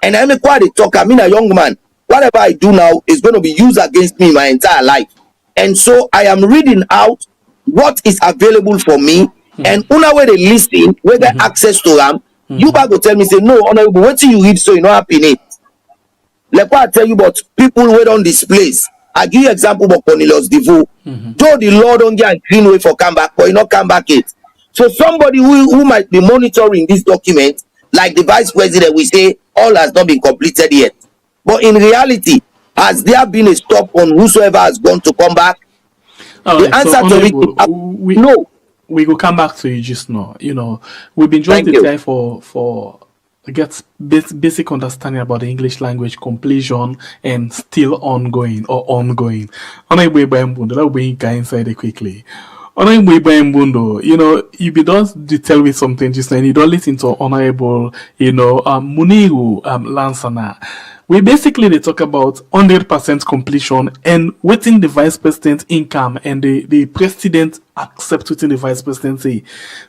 And I make why they talk. I mean a young man. Whatever I do now is going to be used against me my entire life. And so I am reading out what is available for me. And una way they listen, where they access to them, you back go tell me say no, honorable, what you read so you not happy in it. Like what I tell you about people who don't displace. I give you example about Cornelius Devoe. Though the Lord don't get a green way for come back, but you not come back it. So somebody who might be monitoring this document, like the vice president, we say all has not been completed yet. But in reality, Has there been a stop on whosoever has gone to come back? The answer to it is no. We will come back to you just now. You know, we've been joined today for get basic understanding about the English language completion and still ongoing. Honorable Ibrahim Bundo, that will bring you inside it quickly. Honorable Ibrahim Bundo, you know, you be done to tell me something just now, and you don't listen to Honorable, Muniru Lansana. We basically they talk about 100% completion and within the vice president's income, and the president accept within the vice president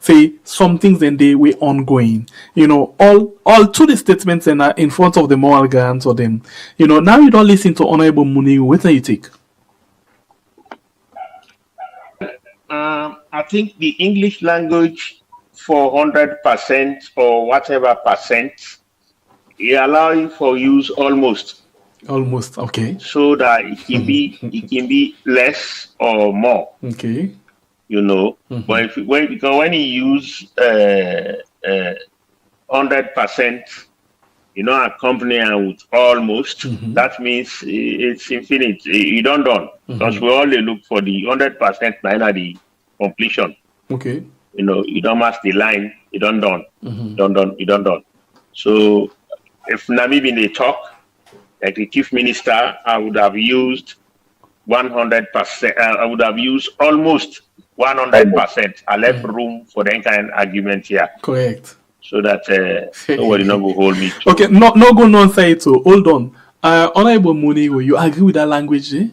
say some things and they were ongoing. You know, all to the statements and in front of the moral guarantee or them. You know, now you don't listen to Honorable Muniru. What do you take? I think the English language for 100% or whatever percent, it allows you for use almost, okay, so that it can be less or more, okay, you know. But when you use 100%, you know, accompanying with almost, that means it's infinite. You don't done, because we only look for the 100% binary completion. Okay. You know, you don't match the line, you don't done. You don't done. So if Namibia they talk, like the chief minister, I would have used 100%. I would have used almost 100%. I left room for that kind of argument here. Correct. So that nobody not go hold me to. Okay, no go non say it. Hold on. Honorable Muniru, you agree with that language, eh?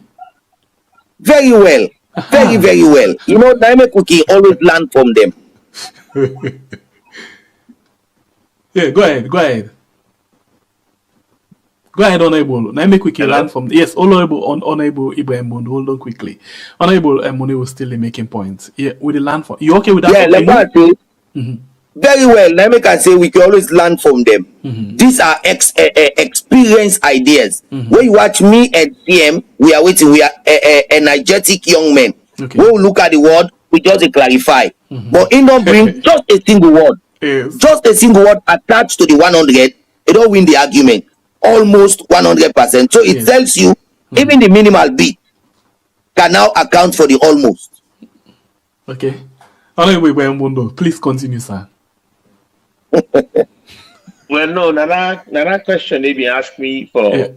Very well. Very, very well. You know, Naime Cookie always learn from them. Yeah, go ahead. Go ahead, Honorable. Naime Cookie learn from. Yes, Honorable Ibrahim Bundo. Hold on quickly. Honorable Muniru still making points. Yeah, with the learn from. You okay with that? Yeah, like what I say. Very well. Naime can say we can always learn from them. These are experienced ideas. When you watch me and CM, we are waiting. We are energetic young men. Okay. When we look at the word, we just clarify. But it don't bring just a single word. Yes. Just a single word attached to the 100. It don't win the argument. Almost 100%. So it tells you even the minimal bit can now account for the almost. Okay. Honorable Ibrahim Bundo, please continue, sir. Well, no, another question they be asked me for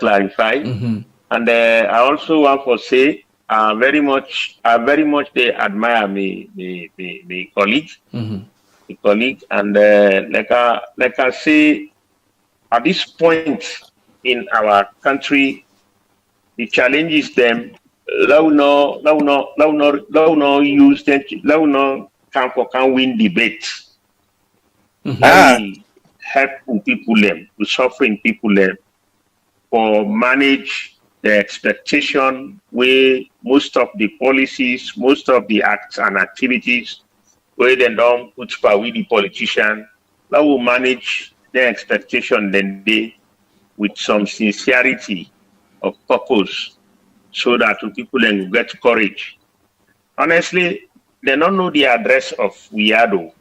clarify, and I also want to say very much they admire me colleague, and like I say, at this point in our country, the challenges them. Can win debates. Helping people them, to suffering people them, or manage the expectation where most of the policies, most of the acts and activities where they don't put by with the politician, that will manage their expectation then they with some sincerity of purpose, so that people then get courage. Honestly, they don't know the address of Weirdo.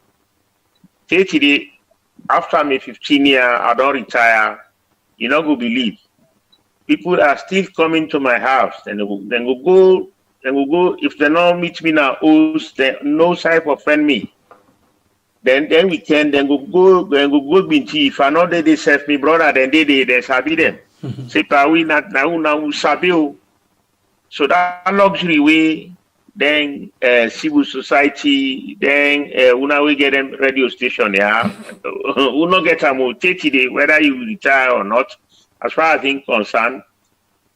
Today, after me 15 years, I don't retire. You not go believe. People are still coming to my house. Then go go. If they don't meet me now, they no side for friend me. Then we can go binti. If I know they serve me brother, then they sabi them. Say we not now sabi. So that luxury way. Then civil society, then we get them radio station, yeah. We not get them today, whether you retire or not. As far as I'm concerned,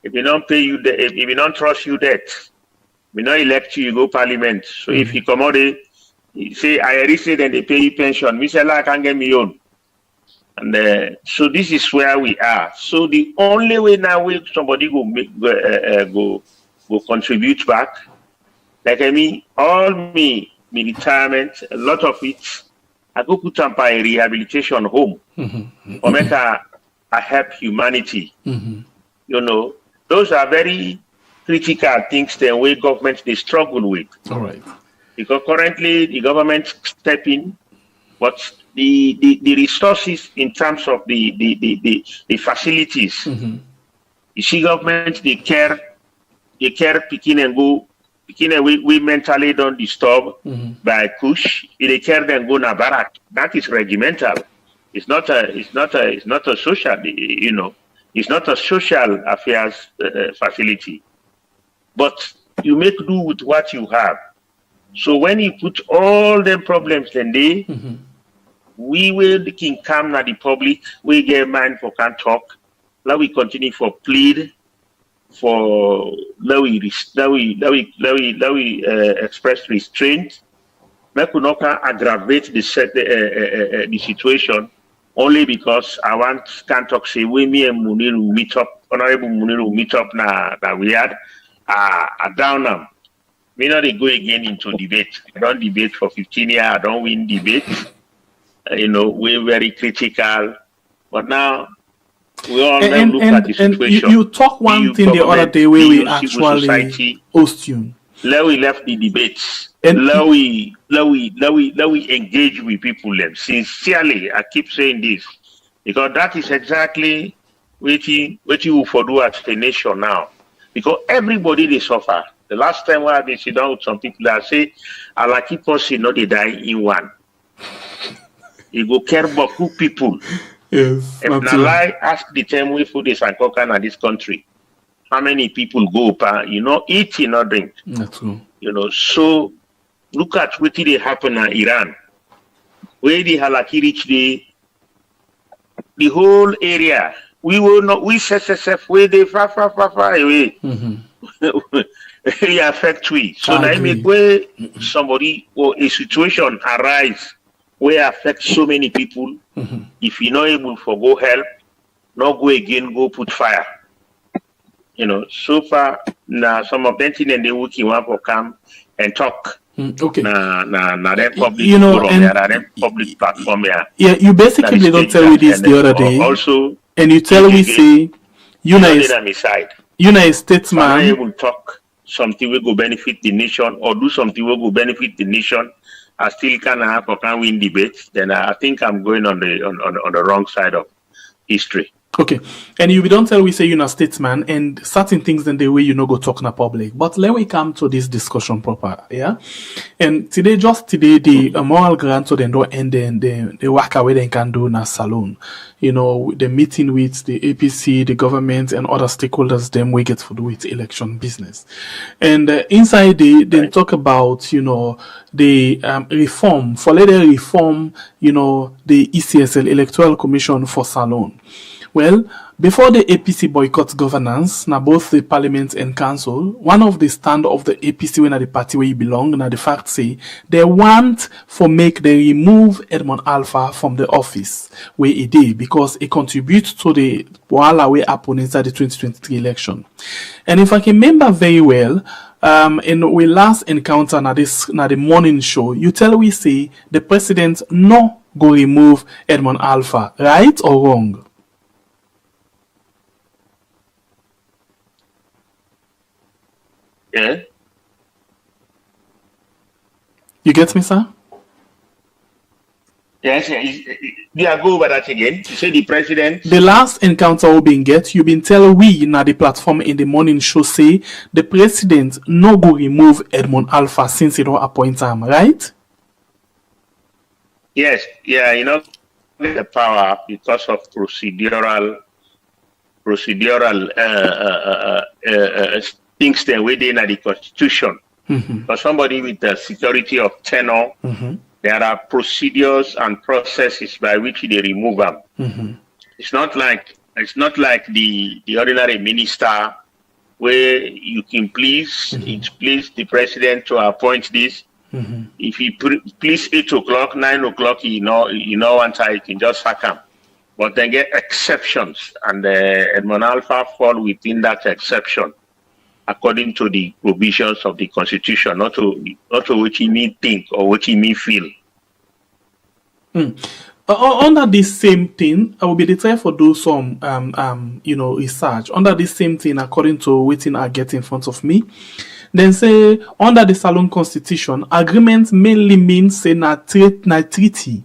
if we don't pay you, if we don't trust you, that we not elect you go parliament. So if you come out, you say I already say then they pay you pension. Me say I can't get me own. And so this is where we are. So the only way now will somebody go contribute back. Like all me retirement, a lot of it, I go put up a rehabilitation home, or make a help humanity. You know, those are very critical things the way government they struggle with. All right. Because currently the government step in, but the resources in terms of the facilities, You see, government they care picking and go. We mentally don't disturb by push. They care then go na barak. That is regimental. It's not a social, it's not a social affairs facility. But you make do with what you have. So when you put all them problems then we will can come na the public, we get mind for can talk. Now we continue for plead. For express restraint, we could not aggravate the situation only because I can't talk say we me and Muniru meet up, Honorable Muniru meet up na we had down them. We not go again into debate. I don't debate for 15 years. I don't win debate. We're very critical, but now. We all look at the situation. You talk one thing the other day where we actually host you. Let we left the debates. Let we engage with people. Sincerely, I keep saying this because that is exactly what you for do as a nation now. Because everybody they suffer. The last time I had sit down with some people that say, "I like keep person not they die in one." You go care about who people. Yes, if now I ask the time we food is and coca in this country, how many people go up, eat, drink. That's true. So look at what did happen in Iran. Where the halaki reach the whole area. We will not where they far away. It affect we. So now make where somebody or a situation arise where affect so many people. If you're not able to go help, not go again, go put fire. So far, now some of them things they working want to come and talk. Okay. Na public forum, and public platform here. Yeah, you basically don't tell me this the other day. Also, and you tell me say United States man able to talk something will go benefit the nation or do something will go benefit the nation. I still can win debates, then I think I'm going on the wrong side of history. Okay, and you don't tell we say you're a statesman and certain things then the way go talk in a public. But let we come to this discussion proper, yeah. And today the moral grant so they don't end then they work away they can do in a salon. The meeting with the APC, the government and other stakeholders them we get to do with election business. And inside they talk about the reform for later reform the ECSL Electoral Commission for Salon. Well, before the APC boycotts governance, now both the Parliament and Council, one of the stand of the APC when at the party where you belong, now the fact say they want for make they remove Edmond Alpha from the office where he did because it contributes to the wala way happen inside the 2023 election. And if I can remember very well, in we last encounter na the morning show, you tell we say the president no go remove Edmond Alpha, right or wrong? Yeah. You get me, sir? Yes, yeah. Go over that again. You say the president. The last encounter we been get, you been tell we na the platform in the morning show say the president no go remove Edmond Alpha since he don't appoint him, right? Yes, yeah, the power because of procedural things that within the Constitution. For somebody with the security of tenure, there are procedures and processes by which they remove them. It's not like the ordinary minister where you can please the president to appoint this. If he please 8 o'clock, 9 o'clock, one time you can just sack him. But then get exceptions, and Edmond Alpha fall within that exception, according to the provisions of the Constitution, not to what he may think or what he may feel. Under this same thing, I will be trying to do some research. Under this same thing, according to what I get in front of me, then say under the Salon Constitution, agreement mainly means say na treaty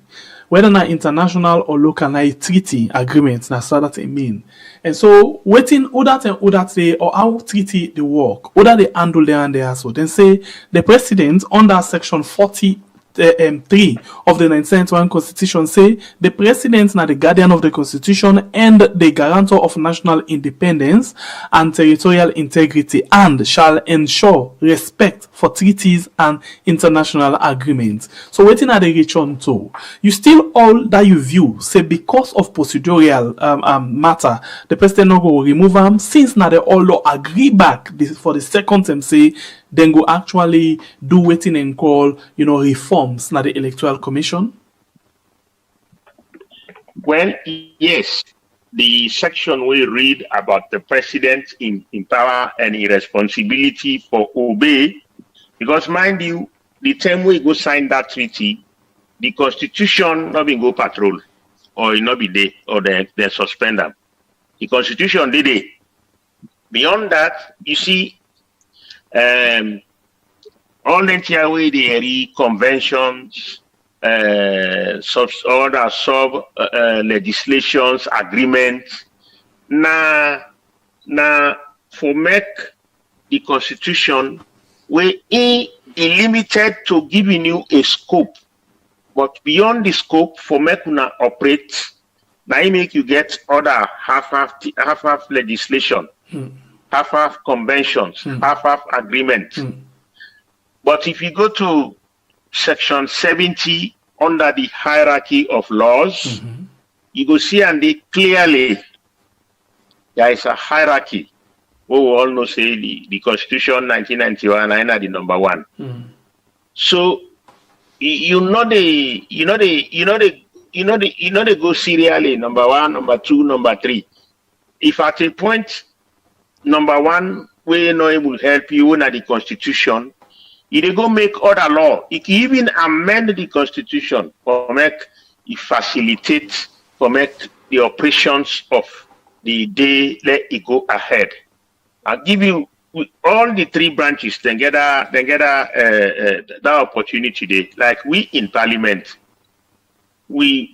whether na international or local na a treaty agreement na so that it mean. And so waiting other say or how treaty the work, other they handle there and there. So then say the president under section 43 of the 1991 Constitution say the president na the guardian of the Constitution and the guarantor of national independence and territorial integrity and shall ensure respect for treaties and international agreements. So waiting at the return to you still all that you view say because of procedural matter the president no go remove them since now they all agree back for the second time say then go actually do waiting and call reforms na the Electoral Commission? Well, yes, the section we read about the president in power and irresponsibility for obey, because mind you, the time we go sign that treaty, the Constitution not be go patrol or it not be there or they suspend them. The Constitution did it. Beyond that, you see, all the entire way the conventions, legislations, agreements, for make the Constitution where limited to giving you a scope, but beyond the scope for make una operate, now it make you get other half legislation. Half conventions, half agreements. But if you go to section 70 under the hierarchy of laws, you go see and they clearly there is a hierarchy. We all know say the Constitution 1991 and the number one. So they go serially number one, number two, number three. If at a point number one, we know it will help you at the Constitution. It go make other law. It can even amend the Constitution for make it facilitate for make the operations of the day let it go ahead. I'll give you all the three branches. Then get that opportunity there. Like we in Parliament, we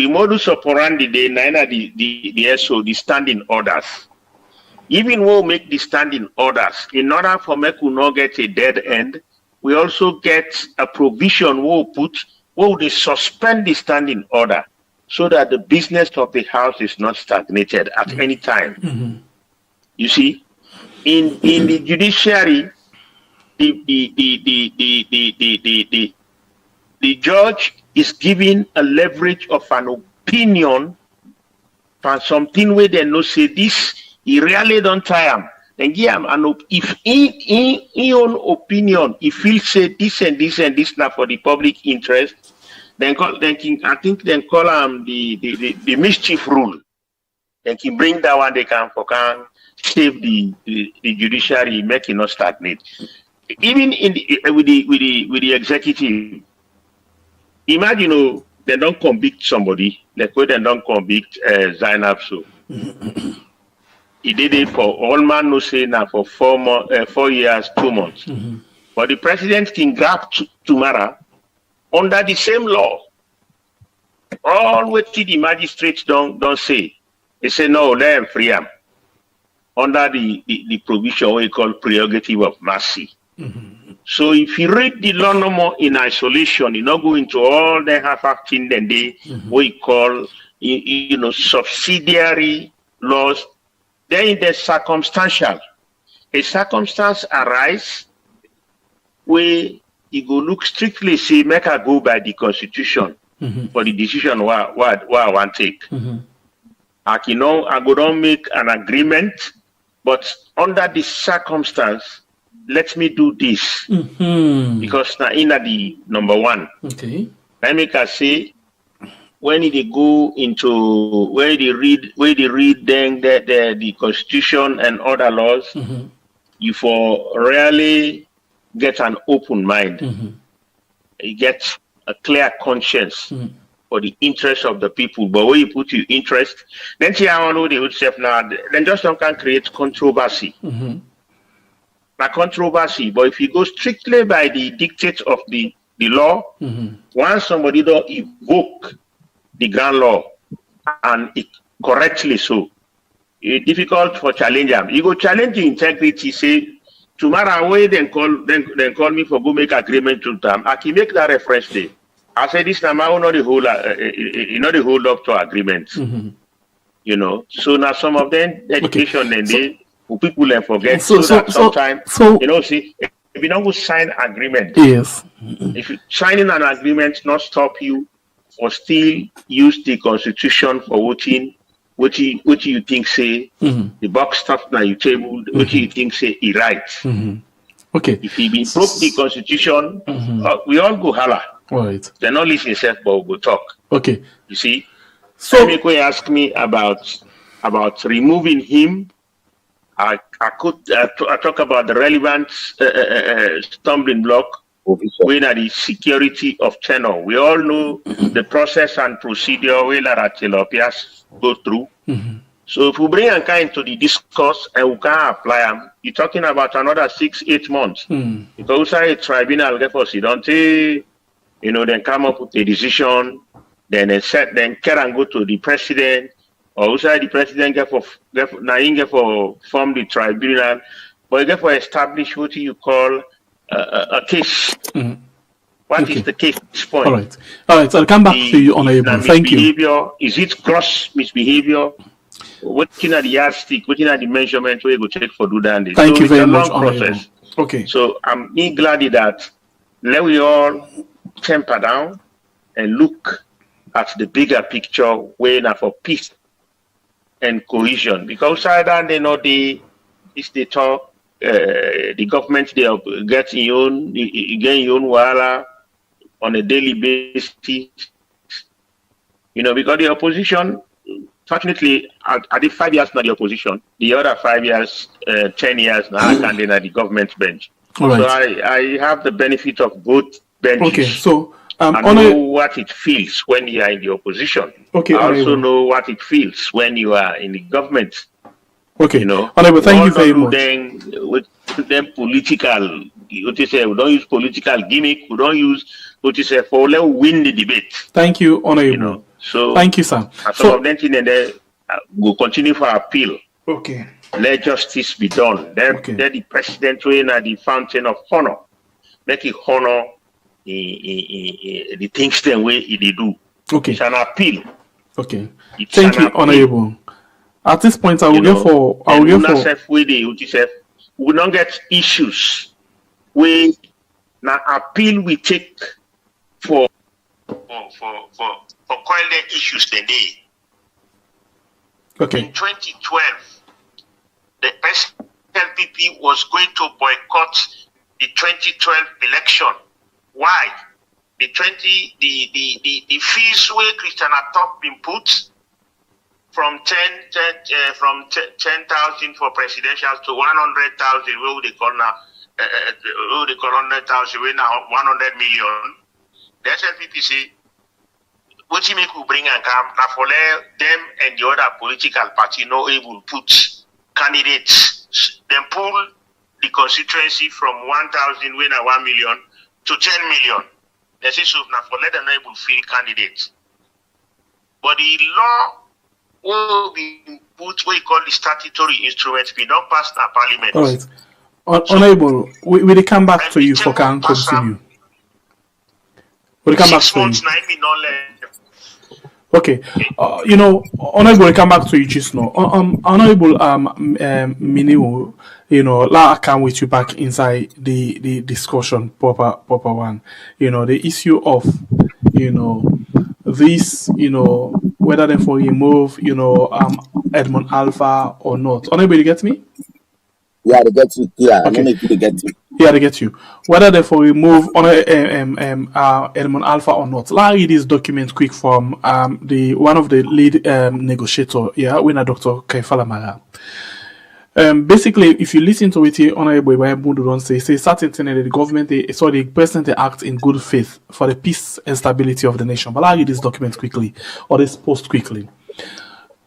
modus operandi the SO the standing orders. Even we'll make the standing orders in order for make we not get a dead end. We also get a provision we'll they suspend the standing order so that the business of the house is not stagnated at any time. You see, in the judiciary, the judge is giving a leverage of an opinion for something where they know say this. He really don't try him. Then give him if in own opinion he feels say this and this and this now for the public interest, then call him the mischief rule. Then can bring that one they can save the judiciary, make it not stagnate. Even in with the executive, imagine they don't convict somebody, like when they don't convict Zainab so. He did it for all man no say now for 4 years, 2 months. But the president can grab tomorrow under the same law. All what the magistrates don't say. They say no, let them free him. Under the provision we call prerogative of mercy. So if you read the law no more in isolation, you not go into all the half-acting then we call subsidiary laws. Then the circumstantial. A circumstance arise where you go look strictly say make I go by the Constitution for the decision what I want to take. I go don't make an agreement, but under this circumstance, let me do this. Because now in the number one. Okay. I make I say when they go into where they read then the Constitution and other laws, you for really get an open mind. You get a clear conscience for the interest of the people. But when you put your interest, then see how I know they would say now then just don't can create controversy. Controversy, but if you go strictly by the dictates of the the law. Once somebody don't evoke the ground law, and it correctly so, it's difficult for challenge them. You go challenge the integrity, say, tomorrow away, then call me for go make agreement to them. I can make that reference day. I say this time I will not the whole, not the hold up to agreement. You know, so now some of them education and they people and forget. So sometimes you know, see, if you don't sign agreement, yes, if you signing an agreement not stop you or still use the constitution for voting. What you think say the box stuff now you table? What you think say he right? Okay. If he been broke the constitution, we all go holla. Right. They're not listening, self, but we'll talk. Okay. You see. So Emekwe asked me about removing him. I talk about the relevant stumbling block. When are the security of tenor? We all know the process and procedure where Tilopias go through. So if we bring a kind to the discourse and we can apply them, you're talking about another 6-8 months. Because a tribunal get for don't you know, then come up with a decision, then care and go to the president, or also the president get for form the tribunal, but get for establish what you call a case. What is the case point? All right. I'll come back to you, Honorable. Thank you. Is it gross misbehavior? What kind of the yardstick? What kind of the measurement where you go check for do that? Thank you very much, Honorable. Okay. So I'm glad that let we all temper down and look at the bigger picture way now for peace and cohesion. Because either they know they talk. The government they are getting your own wala on a daily basis, you know, because the opposition, fortunately, I did 5 years not the opposition. The other 5 years, 10 years now, I can at the government bench. All right. So I have the benefit of both benches. Okay, so I know what it feels when you are in the opposition. Okay, I also know what it feels when you are in the government. Okay, you know, Honorable, thank you very much. With them political, what you say, we don't use political gimmick, we don't use what you say for let's win the debate. Thank you, Honorable. You know, so thank you, sir. Some of them things and they will continue for appeal. Okay. Let justice be done. Then the president will at the fountain of honor. Make it honor the things the way they do. Okay. It's an appeal. Okay. Thank you, Honorable. At this point, I will get for. We don't get issues. We now appeal we take for coil the issues today. Okay. In 2012, the SLPP was going to boycott the 2012 election. Why? The fees where Christian Atop been put from 10,000 for presidential to 100,000. Where would they call now? 100,000. We now 100 million. The SLPP say, what you make will bring and come now for them and the other political party no able put candidates. Then pull the constituency from 1,000 we now 1 million to 10 million. They say so now for let them able field candidates. But the law will be put what you call the statutory instruments be not passed in parliament. All right. Honorable, we will come back to you for can continue. We'll come back to you. Okay. You know, Honorable, we'll come back to you just now. Honorable Miniwo, you know, I come with you back inside the discussion, proper one. You know, the issue of, you know, this, you know, whether they for remove, you know, Edmond Alpha or not. Honorable, you get me? Yeah, they get you. Yeah, okay. They get you. Yeah, they get you. Whether they for remove Edmond Alpha or not. Let me read this document quick from the one of the lead negotiator. Yeah, winner Dr. Kaifala Mara. Basically, if you listen to it here, Honorable Edmond say certain thing that the government, the president, they act in good faith for the peace and stability of the nation. But I'll read this document quickly, or this post quickly.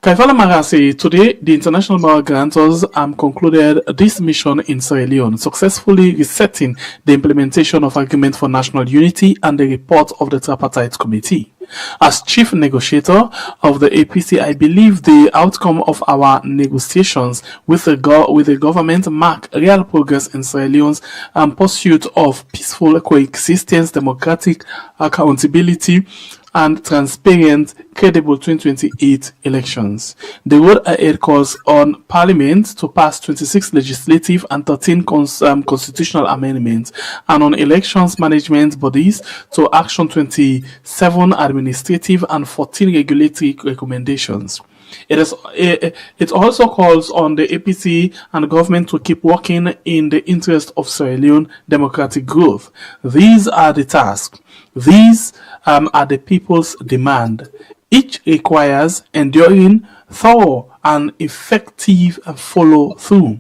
Kaifala Marase, today the international moral guarantors concluded this mission in Sierra Leone, successfully resetting the implementation of Agreement for National Unity and the report of the Tripartite Committee. As chief negotiator of the APC, I believe the outcome of our negotiations with the government mark real progress in Sierra Leone's pursuit of peaceful coexistence, democratic accountability, and transparent, credible 2028 elections. The road ahead calls on Parliament to pass 26 legislative and 13 constitutional amendments, and on elections management bodies to action 27 administrative and 14 regulatory recommendations. It also calls on the APC and government to keep working in the interest of Sierra Leone democratic growth. These are the tasks. These are the people's demand. Each requires enduring, thorough, and effective follow-through.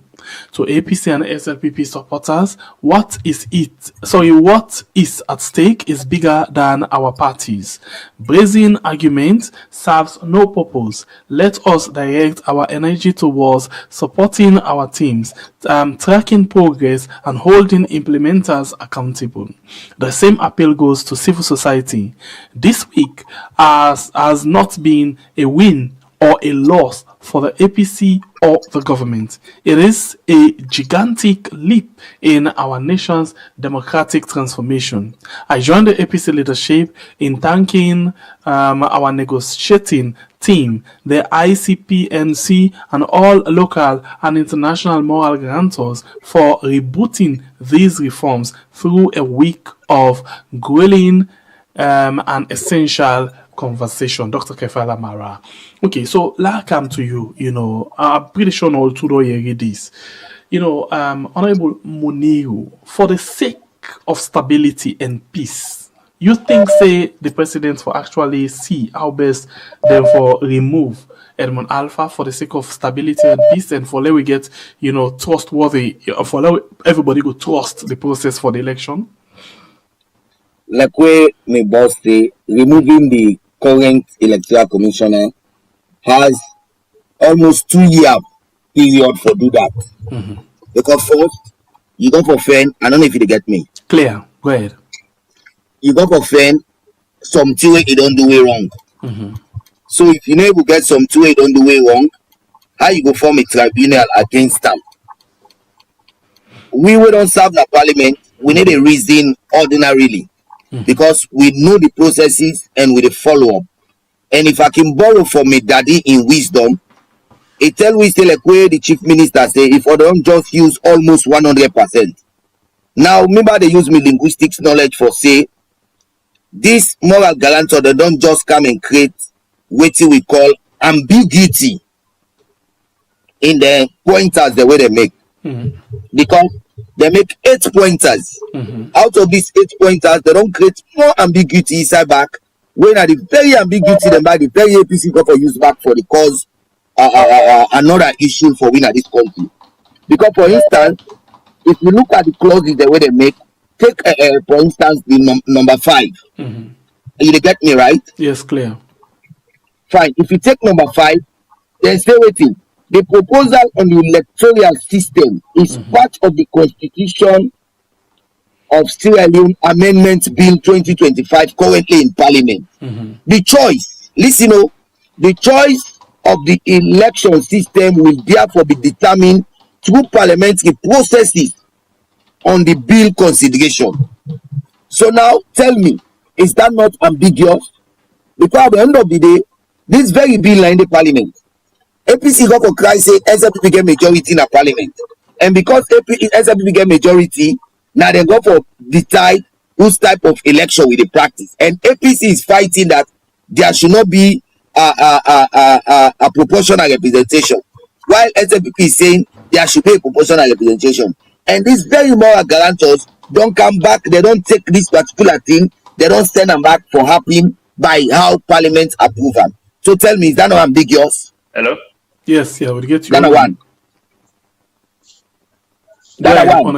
So APC and SLPP supporters, what is at stake is bigger than our parties. Brazen argument serves no purpose. Let us direct our energy towards supporting our teams, tracking progress, and holding implementers accountable. The same appeal goes to civil society. This week has not been a win or a loss for the APC or the government. It is a gigantic leap in our nation's democratic transformation. I join the APC leadership in thanking our negotiating team, the ICPNC, and all local and international moral guarantors for rebooting these reforms through a week of grueling and essential conversation. Dr. Kefala Mara. Okay, so I come to you. I'm pretty sure all two read this. Honorable Muniru, for the sake of stability and peace, you think say the president for actually see how best therefore remove Edmond Alpha for the sake of stability and peace, and for let we get trustworthy, for let everybody go trust the process for the election? Like where my boss say, removing the current electoral commissioner has almost 2-year period for do that. Mm-hmm. Because first, you go for friend, I don't know if you get me. Clear, go ahead. You go for friend, something you don't do it wrong. Mm-hmm. So if you never get something you don't do it wrong, how you go form a tribunal against them? We don't serve the parliament, we need a reason ordinarily. Because we know the processes and with the follow-up. And if I can borrow from my daddy in wisdom, it tell we still like where the chief minister say, if I don't just use almost 100%. Now, remember they use me linguistics knowledge for say, this moral guarantor, they don't just come and create what we call ambiguity in the pointers the way they make. Mm-hmm. Because they make 8 pointers. Mm-hmm. Out of these 8 pointers, they don't create more ambiguity inside back. When at the very ambiguity, they back the very APC go for use back for the cause another issue for win at this country. Because for instance, if you look at the clauses the way they make, take for instance the number 5. Mm-hmm. You get me right? Yes, clear. Fine. If you take number 5, then say waiting. The proposal on the electoral system is part of the Constitution of Sierra Leone Amendment Bill 2025 currently in Parliament. Mm-hmm. The choice, the choice of the election system will therefore be determined through parliamentary processes on the bill consideration. So now tell me, is that not ambiguous? Because at the end of the day, this very bill in the Parliament, APC go for cry say SLPP get majority in a parliament, and because SLPP get majority, now they go for decide whose type of election will they practice, and APC is fighting that there should not be a proportional representation, while SLPP is saying there should be a proportional representation, and these very moral guarantors don't come back, they don't take this particular thing, they don't send them back for happening by how Parliament approve them. So tell me, is that not ambiguous? Hello. Yes, yeah, we'll get you. That's one. That's one.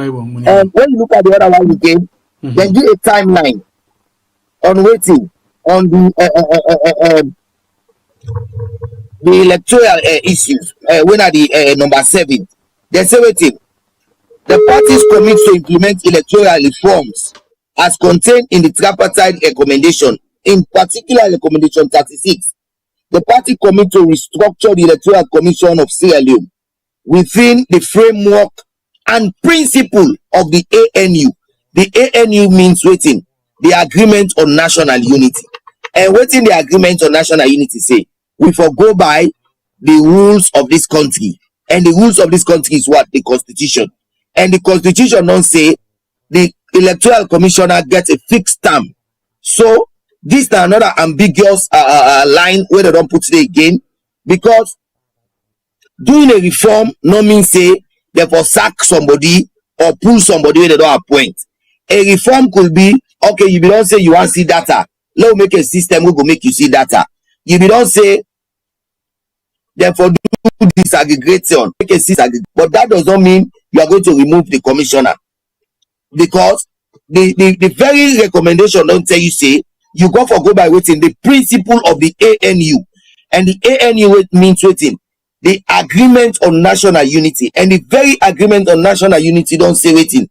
And when you look at the other one again, then give a timeline on waiting on the the electoral issues when are the number 7, they say wetin the parties commit to implement electoral reforms as contained in the tripartite recommendation, in particular recommendation 36. The party commit to restructure the Electoral Commission of Sierra Leone within the framework and principle of the ANU. The ANU means waiting the Agreement on National Unity. And waiting the Agreement on National Unity say, we forgo by the rules of this country. And the rules of this country is what? The Constitution. And the Constitution don't say the Electoral Commissioner gets a fixed term. So this is another ambiguous line where they don't put it again, because doing a reform no mean say they for sack somebody or pull somebody where they don't appoint. A reform could be, okay, you don't say you want to see data, let me make a system we go make you see data. You don't say therefore do disaggregation, make a system, but that does not mean you are going to remove the commissioner, because the very recommendation don't tell you say you go by waiting the principle of the ANU, and the ANU means waiting the Agreement on National Unity, and the very Agreement on National Unity don't say waiting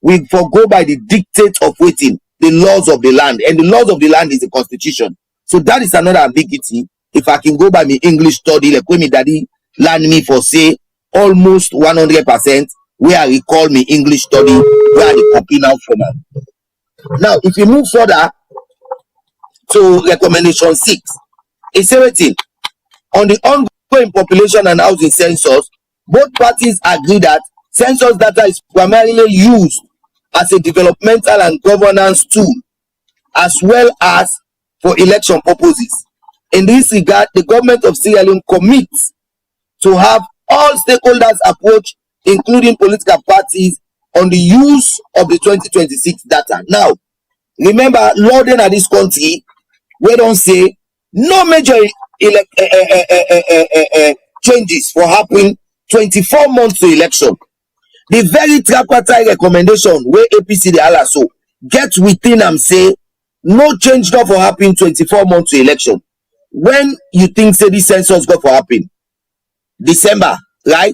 we forgo by the dictate of waiting the laws of the land, and the laws of the land is the Constitution. So that is another ambiguity. If I can go by my English study, like when me daddy land me for say almost 100%, where I recall me English study, where I copy now from. Now, if you move further to recommendation 6, it's 17. On the ongoing population and housing census, both parties agree that census data is primarily used as a developmental and governance tool, as well as for election purposes. In this regard, the government of Sierra Leone commits to have all stakeholders approach, including political parties, on the use of the 2026 data. Now, remember, law then at this country, we don't say no major changes for happening 24 months to election. The very tripartite recommendation where APC the also get within them say no change not for happening 24 months to election. When you think say this census go for happen December, right?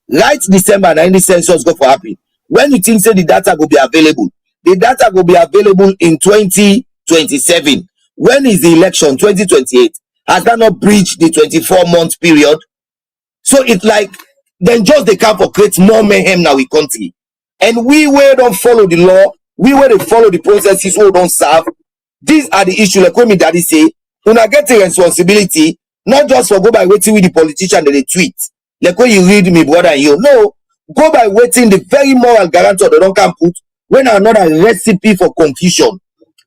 Right December and the census go for happen. When you think say the data will be available, the data will be available in 2027. When is the election? 2028. Has that not breached the 24-month period? So it's like then just they come for create more mayhem now in country. And we will don't follow the law, we will follow the processes we don't serve. These are the issues like when me daddy say, when I get a responsibility, not just for go by waiting with the politician that they tweet. Like when you read me, brother, and you no, go by waiting the very moral guarantor they don't can put when another recipe for confusion.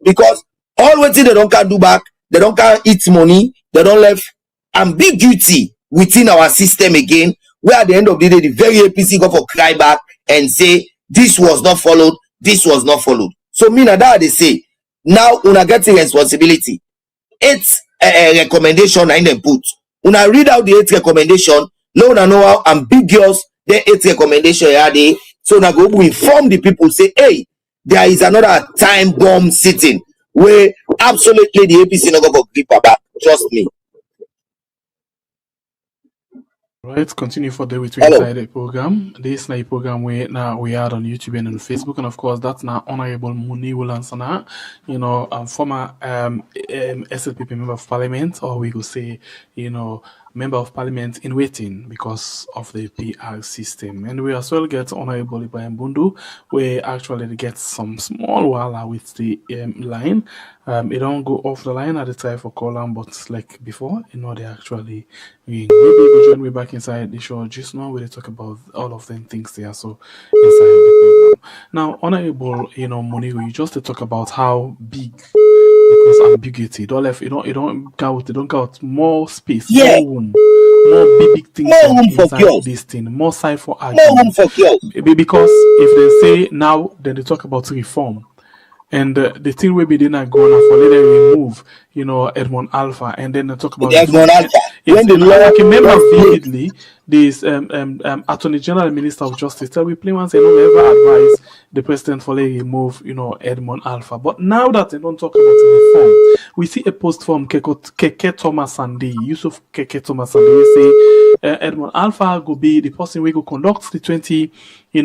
Because all waiting they don't can do back, they don't can eat money, they don't left ambiguity within our system again, where at the end of the day, the very APC go for cry back and say, this was not followed, this was not followed. So me na that they say, now una get a responsibility. 8 recommendation in them put. Una read out the 8 recommendation, now una know how ambiguous the 8 recommendation are they. So una go inform the people, say, hey, there is another time bomb sitting where absolutely the APC not go for grip back. Trust me. Right, continue for the with inside the program. This is a program where now we are on YouTube and on Facebook, and of course that's now Honorable Muni Wulansana, former SLPP member of Parliament, or we could say, member of Parliament in waiting because of the PR system. And we as well get Honorable Ibrahim Bundu, where actually get some small wala with the line. It don't go off the line at the time for column, but like before, they actually ring. Maybe you join me back inside the show just now where they talk about all of them things there. So inside the program. Now, Honorable, Monigo, you just talk about how big because ambiguity. Don't left, you don't count more space, more room, more big things more room for inside this thing, more side for more room for chaos. Because if they say now, then they talk about reform. And the thing will be then I go on for later remove, Edmond Alpha, and then they talk about Edmond Alpha. When the law, I can remember vividly this Attorney General Minister of Justice tell we play once and don't ever advise the president for remove, Edmond Alpha. But now that they don't talk about reform, we see a post from Keke Thomas Sandy, Yusuf Keke Thomas Sandy. We say Edmond Alpha go be the person we go conduct the 2028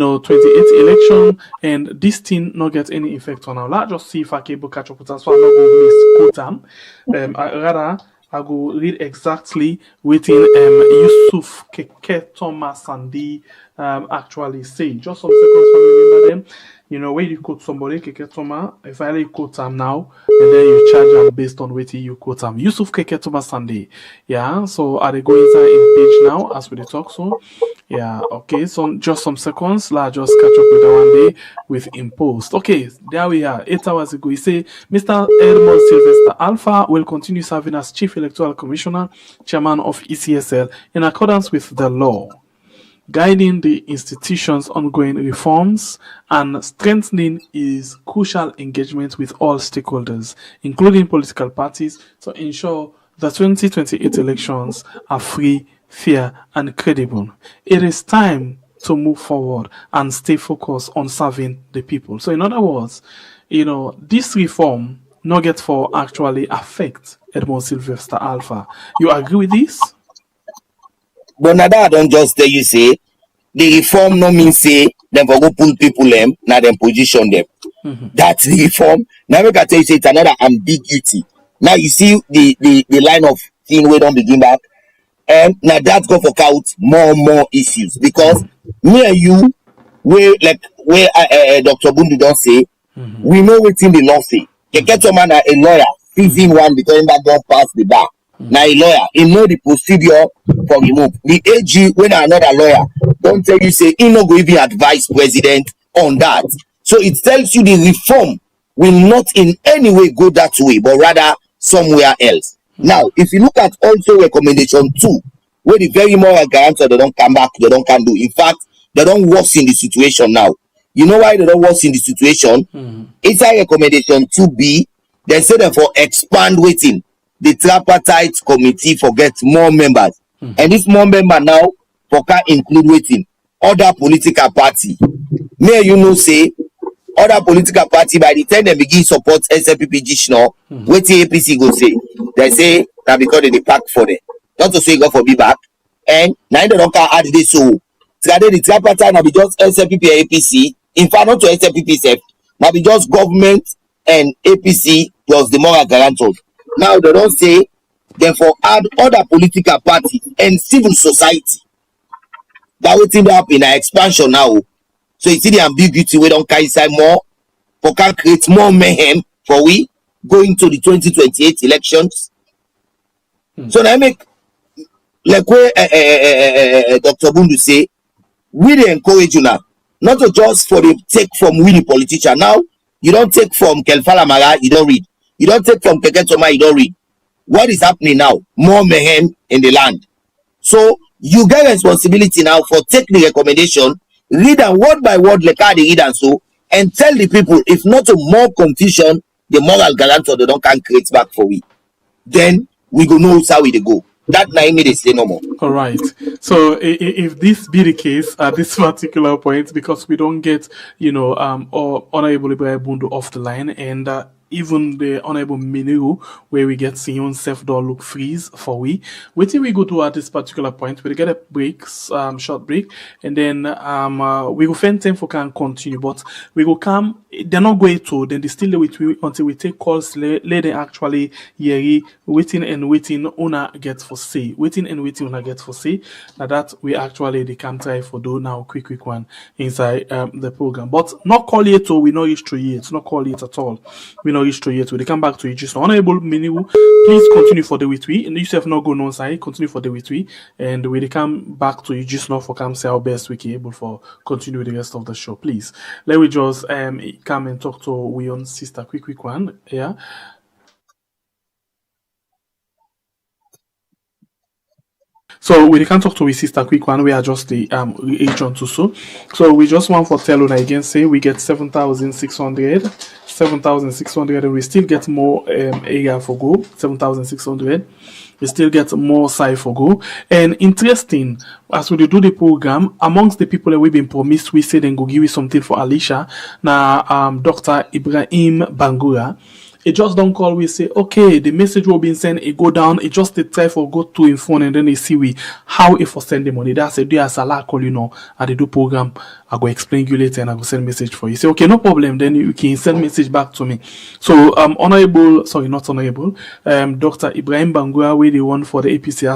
election, and this thing not get any effect on our. Let's just see if I can able catch up with us. So I'm not going to misquote them. Rather, I go read exactly within Yusuf Keke Thomas Sandy actually say. Just some seconds for me to remember them. When you quote somebody, Keke Thomas, if I like quote them now, and then you charge them based on what you quote them. Yusuf Keke Thomas Sandy. Yeah, so are they going inside in page now as we talk so? Yeah, okay, so just some seconds, let's just catch up with that one day with Impost. Okay, there we are. 8 hours ago, he say Mr. Edmond Sylvester Alpha will continue serving as Chief Electoral Commissioner, Chairman of ECSL, in accordance with the law, guiding the institution's ongoing reforms and strengthening his crucial engagement with all stakeholders, including political parties, to ensure the 2028 elections are free, fair, and credible. It is time to move forward and stay focused on serving the people. So in other words, this reform not get for actually affect Edmond Sylvester Alpha. You agree with this? But now that I don't just tell you say the reform no mean say them for go pull people them, now them position them. That's the reform. Now make I tell you say it's another ambiguity. Now you see the line of thing we don't begin back. And now that's go for out more and more issues, because me and you, where Dr. Bundu don't say, we know what's in the law say. You get someone a lawyer, season one because that don't pass the bar. Now a lawyer, he know the procedure for remove. The AG, when another lawyer, don't tell you say he no go even advise president on that. So it tells you the reform will not in any way go that way, but rather somewhere else. Now, if you look at also recommendation 2, where the very moral guarantor they don't come back, they don't can do. In fact, they don't worsen the situation now. You know why they don't worsen the situation? Inside recommendation 2B, they say that for expand waiting, the tripartite committee for get more members. And this more member now for can include waiting other political party. May say other political party by the time they begin support SLPP Gishno, waiting APC go say. They say that because they pack for them. Not to say go for be back. And now they don't add this so. Today the tripartite now be just SLPP and APC. In fact, not to SLPP itself. Now be just government and APC plus the moral guarantor. Now they don't say therefore add other political parties and civil society. That waiting to happen in an expansion now. So you see the ambiguity we don't carry inside more for can create more mayhem for we going to the 2028 elections. So now I make like where Dr. Bundu say, we dey encourage you now, not to just for the take from we the politician. Now you don't take from Kelfala Mara, you don't read. You don't take from Keke Toma, you don't read. What is happening now? More mayhem in the land. So you get responsibility now for take the recommendation, read them word by word like how they read and so, and tell the people if not to more confusion, the moral guarantor they don't can create back for we. Then we go know how we go. That night made it say no more. All right. So if this be the case at this particular point, because we don't get, or Honorable Ibrahim Bundu off the line, and even the Honorable Miniru, where we get Sion self-door look freeze for we. Wait till we go to at this particular point, we get a break, short break, and then we will find time for can continue, but we will come, they're not going to, then they still wait until we take calls, let them actually hear waiting and waiting, una get for say. Waiting and waiting, una get for say. Now that we actually, they can try for do now, quick one inside the program. But not call it, we not reach to it, not call it at all. We not reach to yet. They come back to you. Just Honorable Miniwu, please continue for the weekly. And you have not go on side, continue for the weekly. And we they come back to you just now for come say our best we can able for continue the rest of the show. Please. Let me just come and talk to we on sister quick one. Yeah. So we can talk to we sister quick one. We are just the agent to so we just want for tell again say we get 7,600 and we still get more area for go 7,600. We still get more side for go. And interesting, as we do the program, amongst the people that we've been promised, we said then go give you something for Alicia. Now Dr. Ibrahim Bangura. It just don't call. We say, okay, the message will be sent. It go down. It just they try for go to in phone and then they see we how if for send the money. That's a do as a call, I do program. I go explain you later and I go send message for you. Say, okay, no problem. Then you can send message back to me. So, not honorable, Dr. Ibrahim Bangura, we the one for the APC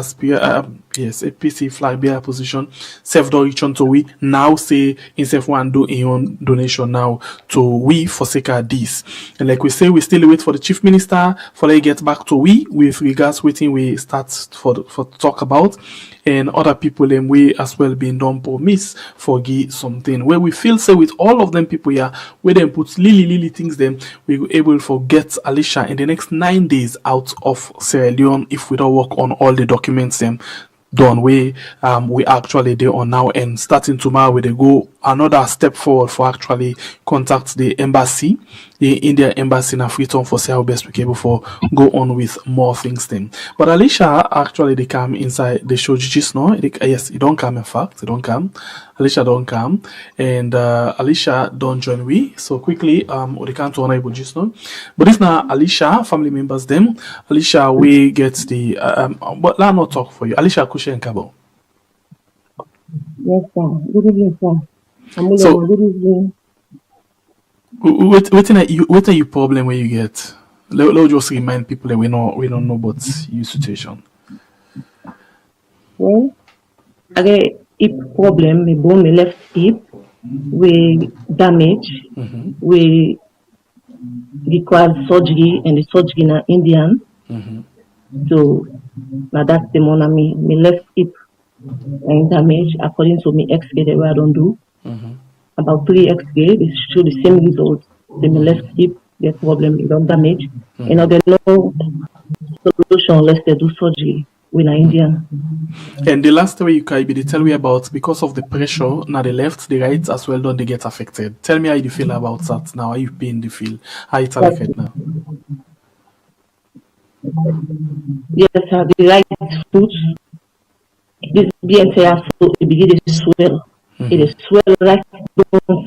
APC flag bearer position, self-donation to we now say instead one do in own donation now to we for sake of this. And like we say, we still wait for the chief minister for they get back to we with regards waiting we start for talk about, and other people them we as well being done promise for give something where we feel say with all of them people here where them put lily things them we were able to get Alicia in the next 9 days out of Sierra Leone if we don't work on all the documents them done. We actually they are now, and starting tomorrow we they go another step forward for actually contact the embassy, the India embassy in Freetown for see how best we can before go on with more things then. But Alicia actually they come inside the show just now. Yes, it don't come, in fact, it don't come. Alicia don't come, and Alicia don't join we. So quickly we can't honorable just now. But if now Alicia family members them, Alicia we get the but let not talk for you. Alicia Kushe and Kabo. Yes, sir. Good evening, sir. So- Good evening. What are you problem where you get? Let just remind people that we don't know about your situation. Well, I get hip problem, my bone, my left hip, we damage, we require surgery, and the surgery na Indian. So now that's the one of me. My left hip and damage according to me X-ray that I don't do. About 3 X-ray, they show the same results. The my left hip get problem, it don't damage. You know, there's no solution unless they do surgery with an Indian. And the last way you can be tell me about because of the pressure now the left, the right as well don't they get affected. Tell me how you feel about that now. How you pain the feel? How it's affected now? Yes, sir, the right foot, this the entire foot, it begin to swell. It is swell right down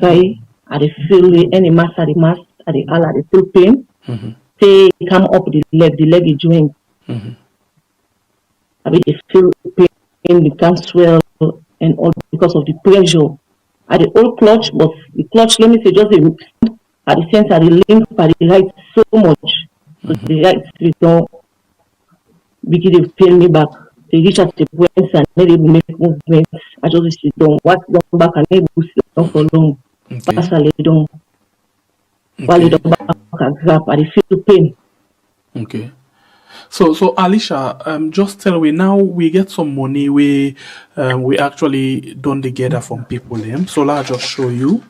side, and they feel any mass at the mass, at the all, they feel pain. They come up the leg is joint. I mean, they feel pain, they can swell, and all because of the pressure. At the old clutch, but the clutch, let me say, just at the center, the link by the right so much. So the right feet don't begin to pain me back. They reach at the point and they able make movements. I just sit down, walk down back and able to sit down for long. Pass a lay down. While you don't back and grab, and they feel pain. Okay. So Alicia, just tell me now we get some money we actually done together from people them. So I'll just show you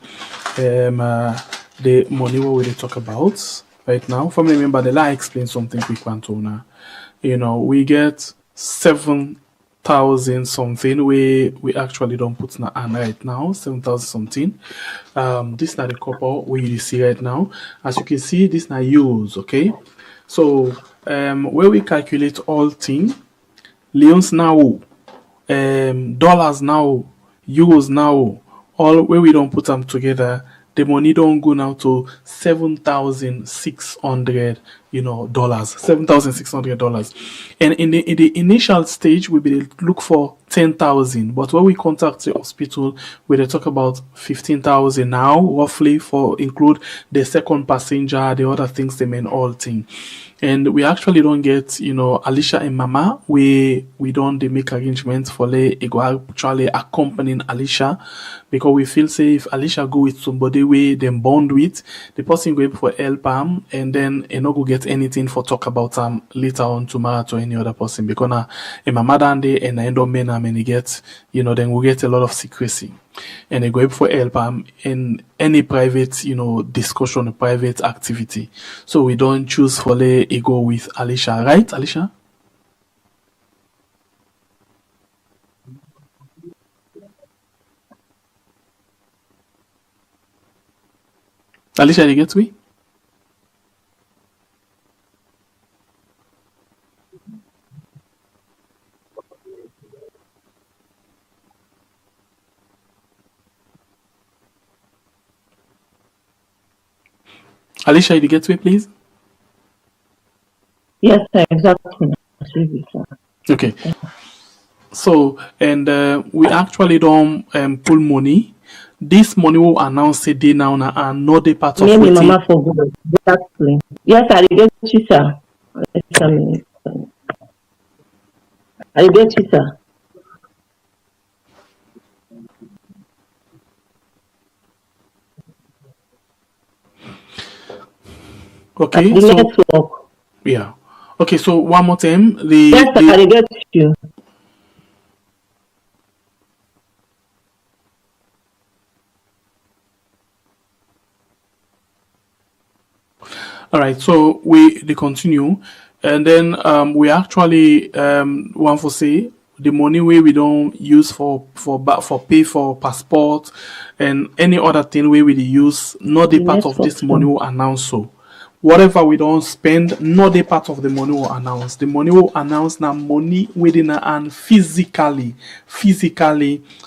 the money what we talk about right now. Family member, the I explain something quick one to now. You know, we get 7,000 something we actually don't put in hand right now, 7,000 something. This now the couple we see right now. As you can see, this now euros, okay? So where we calculate all thing, leons now, dollars now, euros now, all where we don't put them together, the money don't go now to $7,600, dollars, $7,600. And in the initial stage, we will look for 10,000. But when we contact the hospital, we they talk about 15,000 now, roughly for include the second passenger, the other things, the main all thing. And we actually don't get, Alicia and Mama. We don't they make arrangements for go actually accompanying Alicia because we feel say if Alicia go with somebody we them bond with, the person go for help and then not go get anything for talk about later on tomorrow to any other person because a Mama down there and I end up men and he get then we get a lot of secrecy. And they go for help in any private, discussion, private activity. So we don't choose for go with Alicia, right, Alicia? Alicia, you get me? Alicia, you get me, please? Yes, sir, exactly. Sir. Okay. So, and we actually don't pull money. This money will announce a day now and not the part of Maybe waiting. Mama for good. Exactly. Yes, I get you, sir. I get you, sir. Okay, The so network. yeah. Okay, so one more time. Yes, sir, I get you. All right, so they continue, and then we actually want to say the money we don't use for pay for passport and any other thing we use, not the part of this money will announce. So whatever we don't spend, not the part of the money will announce. The money will announce now money within and physically.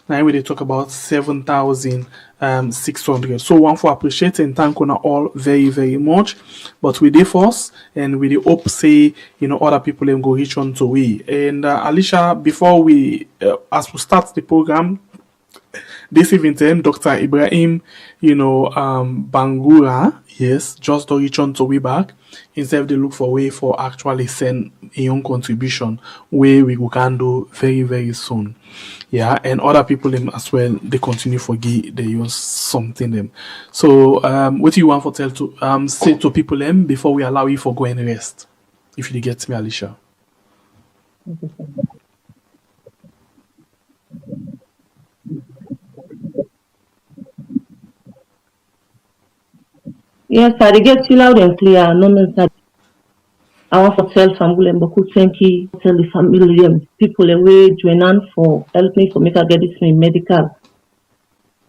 Now we they talk about 7,600. So one for appreciate and thank you all very very much. But we did force and we hope say other people then go reach on to we. And Alicia, before we as we start the program, this evening, Dr. Ibrahim, Bangura, yes, just to reach on to we back. Instead, they look for a way for actually send a young contribution where we can do very, very soon. Yeah, and other people them as well, they continue for they use something them. So, what do you want to tell to say to people them before we allow you for go and rest? If you get me, Alicia. Yes, I get you loud and clear. No, that I want to tell family and Boku thank you, tell the family and people away join for help me for make I get this medical.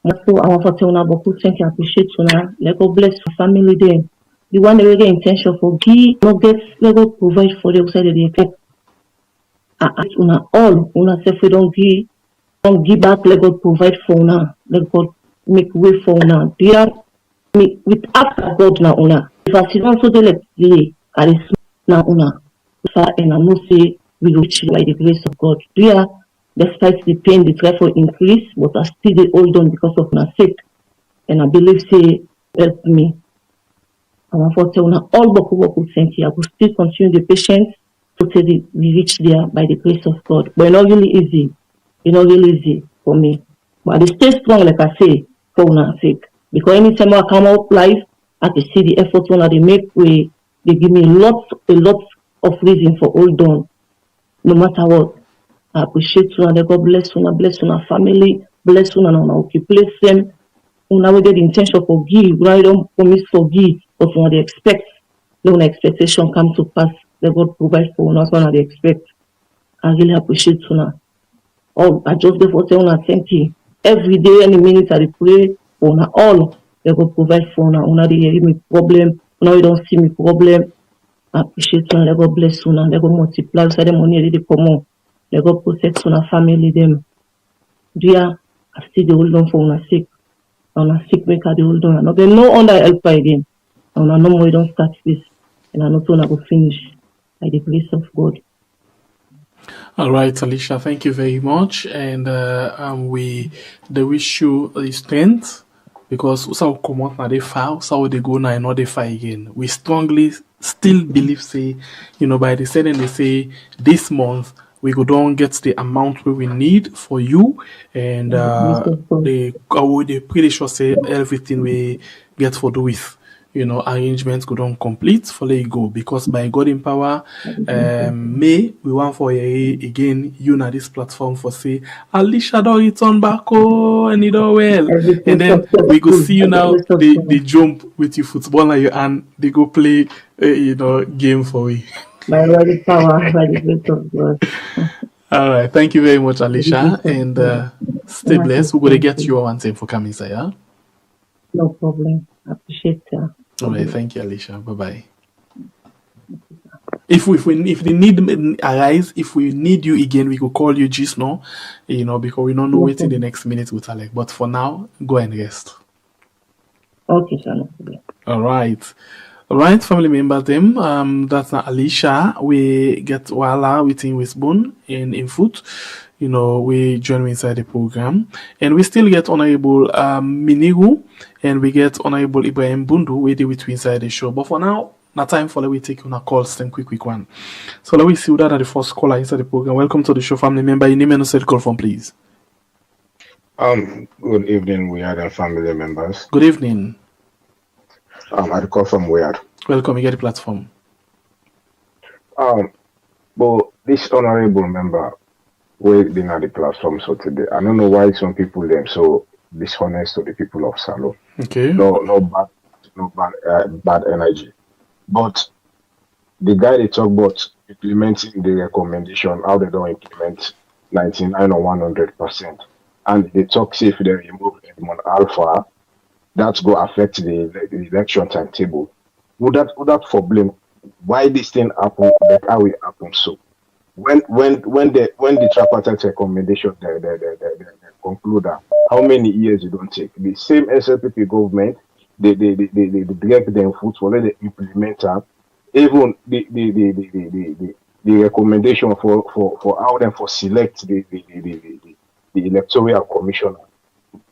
So I want to tell una Boku thank you, appreciate una. Let God bless your family then. The one that we get intention for give, not get let God provide for the outside of the effect. Una all una say if we don't give back, let God provide for una. Let God make way for una. Dear with after God na una. If I sit down so they let the na una. And I know say we reach by the grace of God. Dear, despite the pain, the try for increase, but I still they hold on because of my sake. And I believe say help me. I want to tell una all boku thank you. I will still continue the patience till we reach there by the grace of God. But it's not really easy. It's not really easy for me. But I stay strong, like I say, for una sake. Because anytime I come out live, I can see the effort when they make, they give me a lot of reason for hold on. No matter what. I appreciate you and God bless una family, bless una and okay, bless them. Una we get the intention for give, I don't promise for give, but when they expect, when expectation come to pass, let God provide for us when they expect. I really appreciate una. Oh, I just therefore tell una thank you. Every day, any minute I pray for una all. They go provide for una. Una they hear me problem. Una you don't see me problem. I appreciate una. They go bless una. They go multiply. So the money they come on. They go protect una family them. Dear, I still the hold on for una sick. Una sick make her the hold on. No, they no under help again. And I no more don't start this. And I know una go finish by the grace of God. All right, Alicia, thank you very much, and we wish you the strength because also come out now they file, so they go now and not they fight again. We strongly still believe say, by the setting they say this month we go down get the amount we need for you, and they pretty sure say everything we get for do with. Arrangements go down complete for let go because by God in power, May we want for again na this platform for say Alicia don't return back and it all well, and then we go see you now the jump with your football and your hand they go play game for you. By the power, by the grace of God. All right, thank you very much, Alicia, and stay blessed. We're gonna get you one time for coming, sir. Yeah? No problem. I appreciate that. All right, thank you, Alicia. Bye bye. If the need arise, if we need you again, we will call you just now, because we don't know waiting the next minute with Alec. But for now, go and rest. Okay, sir. No problem. All right. Right, family member them. That's not Alicia. We get Wala within Westbone in foot. You know, we join inside the program, and we still get Honorable Minigu, and we get Honorable Ibrahim Bundu. We do it inside the show. But for now, not time for let we take on a call. Then quick one. So let me see who that are the first caller inside the program. Welcome to the show, family member. Your name and set call from, please. Good evening, we are family members. Good evening. I call from Weird. Welcome, you get the platform. But this honorable member will be on the platform so today. I don't know why some people them so dishonest to the people of Salone. Okay. No bad energy. But the guy they talk about implementing the recommendation, how they don't implement 99 or 100%. And they talk say if they remove Edmond Alpha, that's go affect the election timetable. Would that for blame? Why this thing happen? Like how it happen so? When the tripartite recommendation they conclude that, how many years you don't take? The same SLPP government they drag them foot for let they implement that. Even the recommendation for how them for select the electoral commissioner.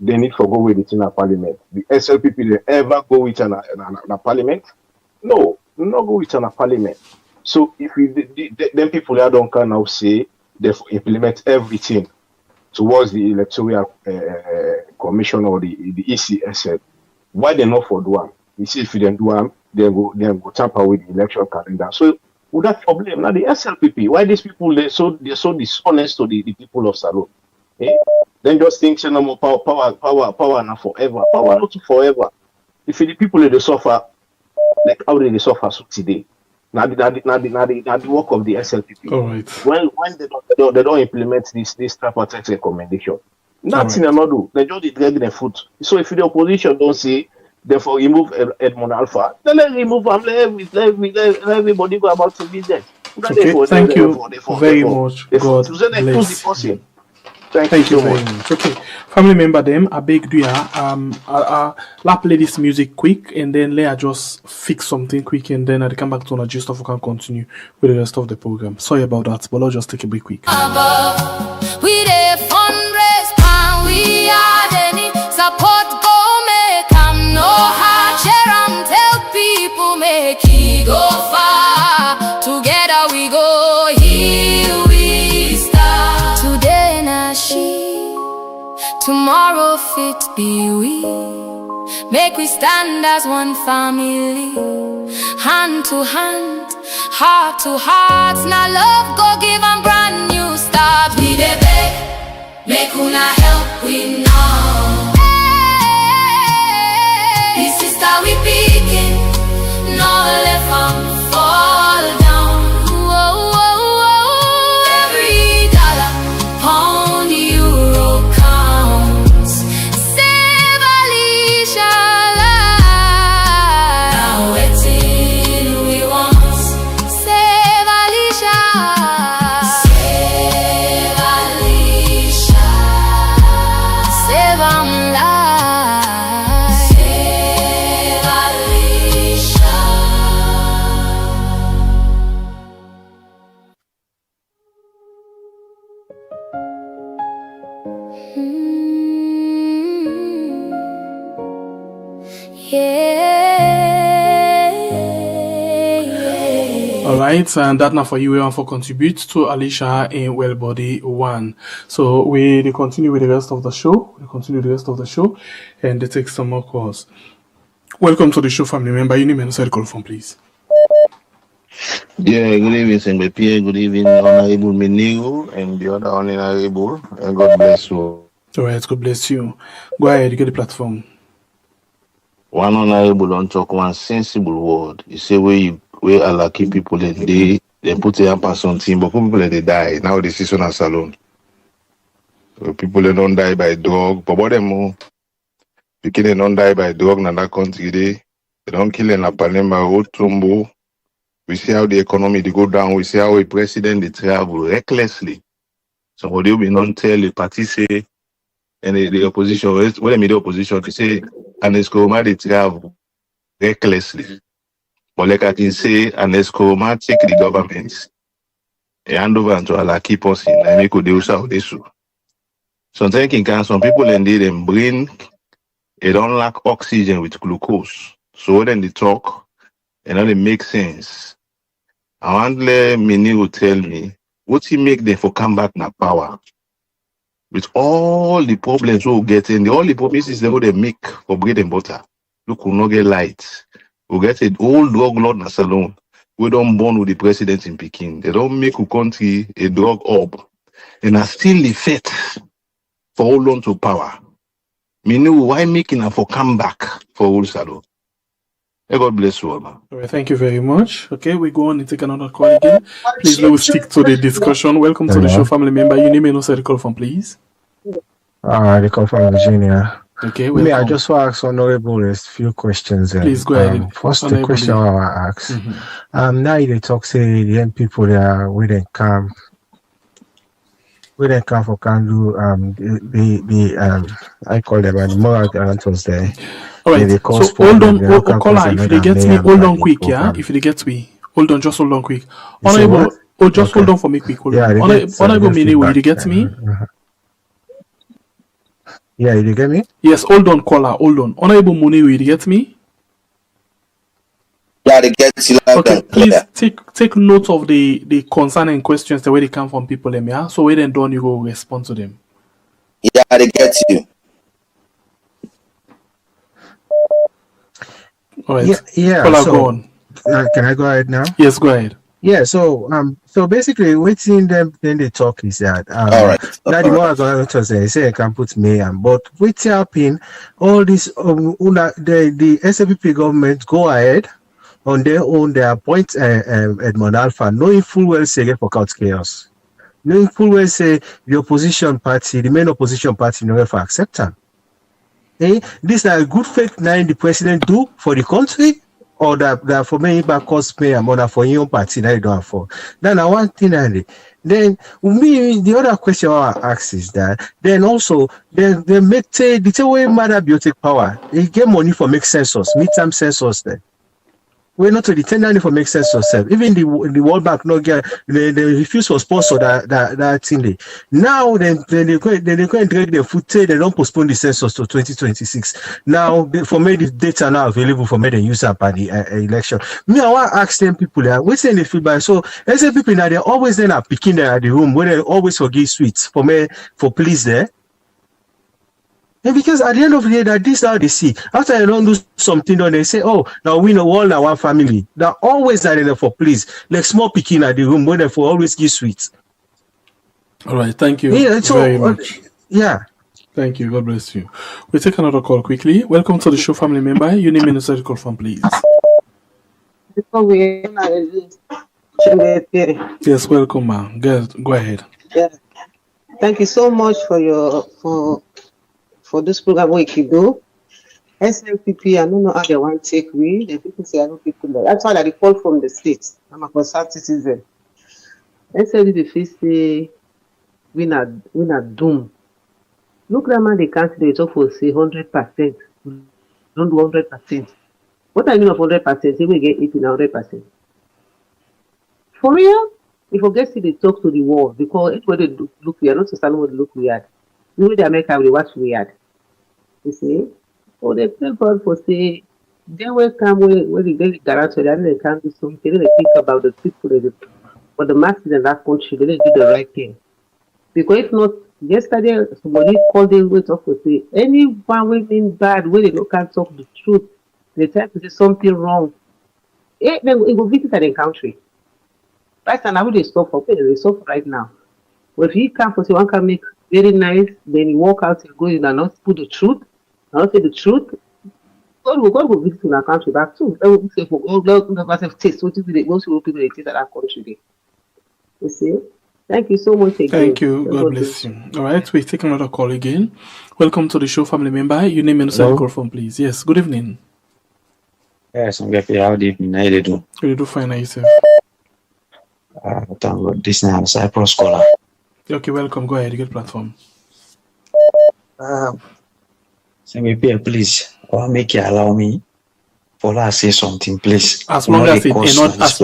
They need to go with it in a parliament. The SLPP they ever go with in a parliament? No, not go with in a parliament. So if then people that don't can now say they implement everything towards the electoral commission or the ECSL. Why they not for do them? You see, if they don't do them, they go tamper with the election calendar. So would that problem? Now the SLPP, why these people they're so dishonest to the people of Salone? Eh? Then just think no more power now forever. Power not forever. If the people they suffer, like how they suffer so today. Now the work of the SLPP. All right. When they don't implement this tripartite recommendation, nothing right. Not do. They just drag their foot. So if the opposition don't say, therefore remove Edmond Alpha, then let remove them. Let everybody go about to business. Okay. Thank you very much. God bless you. Thank you very much. Okay, family member them, I beg do ya play this music quick and then let I just fix something quick and then I come back to the gist of we can continue with the rest of the program. Sorry about that, but I'll just take a break quick. We dey fundraise and we are any support go make am no hard share am tell people make he go far together we go here we start today na she tomorrow fit be we make we stand as one family hand to hand heart to heart now love go give am brand new start we dey beg make una help we now the sister we picking no let am fall down every dollar pound euro counts save Alicia life now wetin we want save Alicia save Alicia save am life save Alicia. Alright, and that now for you and for contribute to Alicia in Well Body 1. So we continue with the rest of the show. And they take some more calls. Welcome to the show, family member. You name and set call from, please. Yeah, good evening, Sengbe Pierre. Good evening, Honorable Menigo and the other Honorable. And God bless you. Alright, God bless you. Go ahead, you get the platform. One honorable don't talk one sensible word. You say where Allah keep people in they put their pass on team, but people they die. Now this is on a salon. So people they don't die by dog, but what them people they don't die by dog in that country they don't kill in a Panama old Tumbo. We see how the economy they go down, we see how a president they travel recklessly. Somebody will be non tell the party say and the opposition when they meet the opposition they say and it's go they travel recklessly. But like I can say, an ESCOWAS take the government, hand over to a key person, and we could do so. Sometimes some people and they them brain, they don't lack oxygen with glucose. So when they talk, they make sense. I want Mini will tell me what he make them for come back na power. With all the problems we'll get in, all the promises they make for bread and butter. Look, we'll not get light. We'll get an old drug lord na salon. We don't born with the president in Peking. They don't make a country a drug hub. And are still the fate for hold on to power. Meaning, why making a for come back for old salon? God bless you all, man. All right, thank you very much. Okay, we go on and take another call again. Please let us stick to the discussion. Welcome to the show, family member. Your name and also the call from, please. The call from Virginia. Okay, welcome. I just want to ask Honorable a few questions. Please go ahead. First, the question I want to ask. Now they talk say the young people there where they come for can do I call them the moral guarantors there. All right. So hold on, caller. If they get me, hold on quick, yeah. If they get me, hold on, just hold on quick. Honorable, just hold on for me quick. Hold on. Honorable, will you get me? Yeah, you get me? Yes, hold on, caller, hold on. Honorable Muni, will you get me? Yeah, they get you. Okay, please take note of the concern and questions the way they come from people, yeah. So when they're done, you go respond to them. Yeah, they get you. All right. Yeah. Caller, So, go on. can I go ahead now? Yes, go ahead. Yeah, so basically waiting them then they talk is that all right. now the more governors they say I can put me but what's happening all this the SAPP government go ahead on their own they appoint Edmond Alpha knowing full well say get for out chaos. Knowing full well say the opposition party, the main opposition party never for acceptance. This is a good faith now the president do for the country. Or that for me back cost pay money for your party that you don't afford. Then I want thing and then me the other question I ask is that then also they make the way matter biotic power. They get money for make census, midterm census then. We're not to the tender for make sense yourself. Even the World Bank no get they refuse to sponsor that thing. Now they go and drag their foot. They don't postpone the census to 2026. Now for me the data now available for me to use up at the election. Me I want to ask them people there. We say the feedback. So I say people now they're always then are picking there at the room where they always forgive sweets for me for police there. And because at the end of the day, that this is how they see. After they don't do something, they say, "Oh, now we know all now one family." They're always there for please, like small picking at the room where they for always give sweets. All right, thank you very much. Yeah, thank you. God bless you. We take another call quickly. Welcome to the show, family member. Your name and the call from, please. Yes, welcome, ma'am. Go ahead. Yeah. Thank you so much for this program we keep do. SLPP, I don't know how they want to take we. The people say I don't people there. That's why I call from the states. I'm a concerned citizen. SLPP say we not doom. Look at man the candidate talk for say 100%. Don't do 100%. What I mean of 100%? Say we get 100%. For real? If we get to they talk to the world because it's what they look weird, not to stand what they look weird. The way they America they watch weird. You see? Oh, they tell God for say they will come where they guarantee that they can do something. They think about the people but the masses in that country, they do the right thing. Because if not, yesterday somebody called them with talk for say anyone will mean bad when they don't can't talk the truth. They try to say something wrong. Then it will visit their country. Right now, they stop for they stop right now. But if he come for say one can make very nice, then he walk out and go in and not put the truth, not say the truth. God will visit in our country back too. That will say for all the taste what most people they taste at that country. You see? Thank you so much again. Thank you. God bless you. All right, we take another call again. Welcome to the show, family member. Your name and the call from, please. Yes. Good evening. Yes, I'm happy. How do you How you do? You do fine, yourself. Thank God. This now Cyprus scholar. Okay, welcome. Go ahead. You get platform. So please, or make you allow me. for us say something, please. As long as it ain't not, as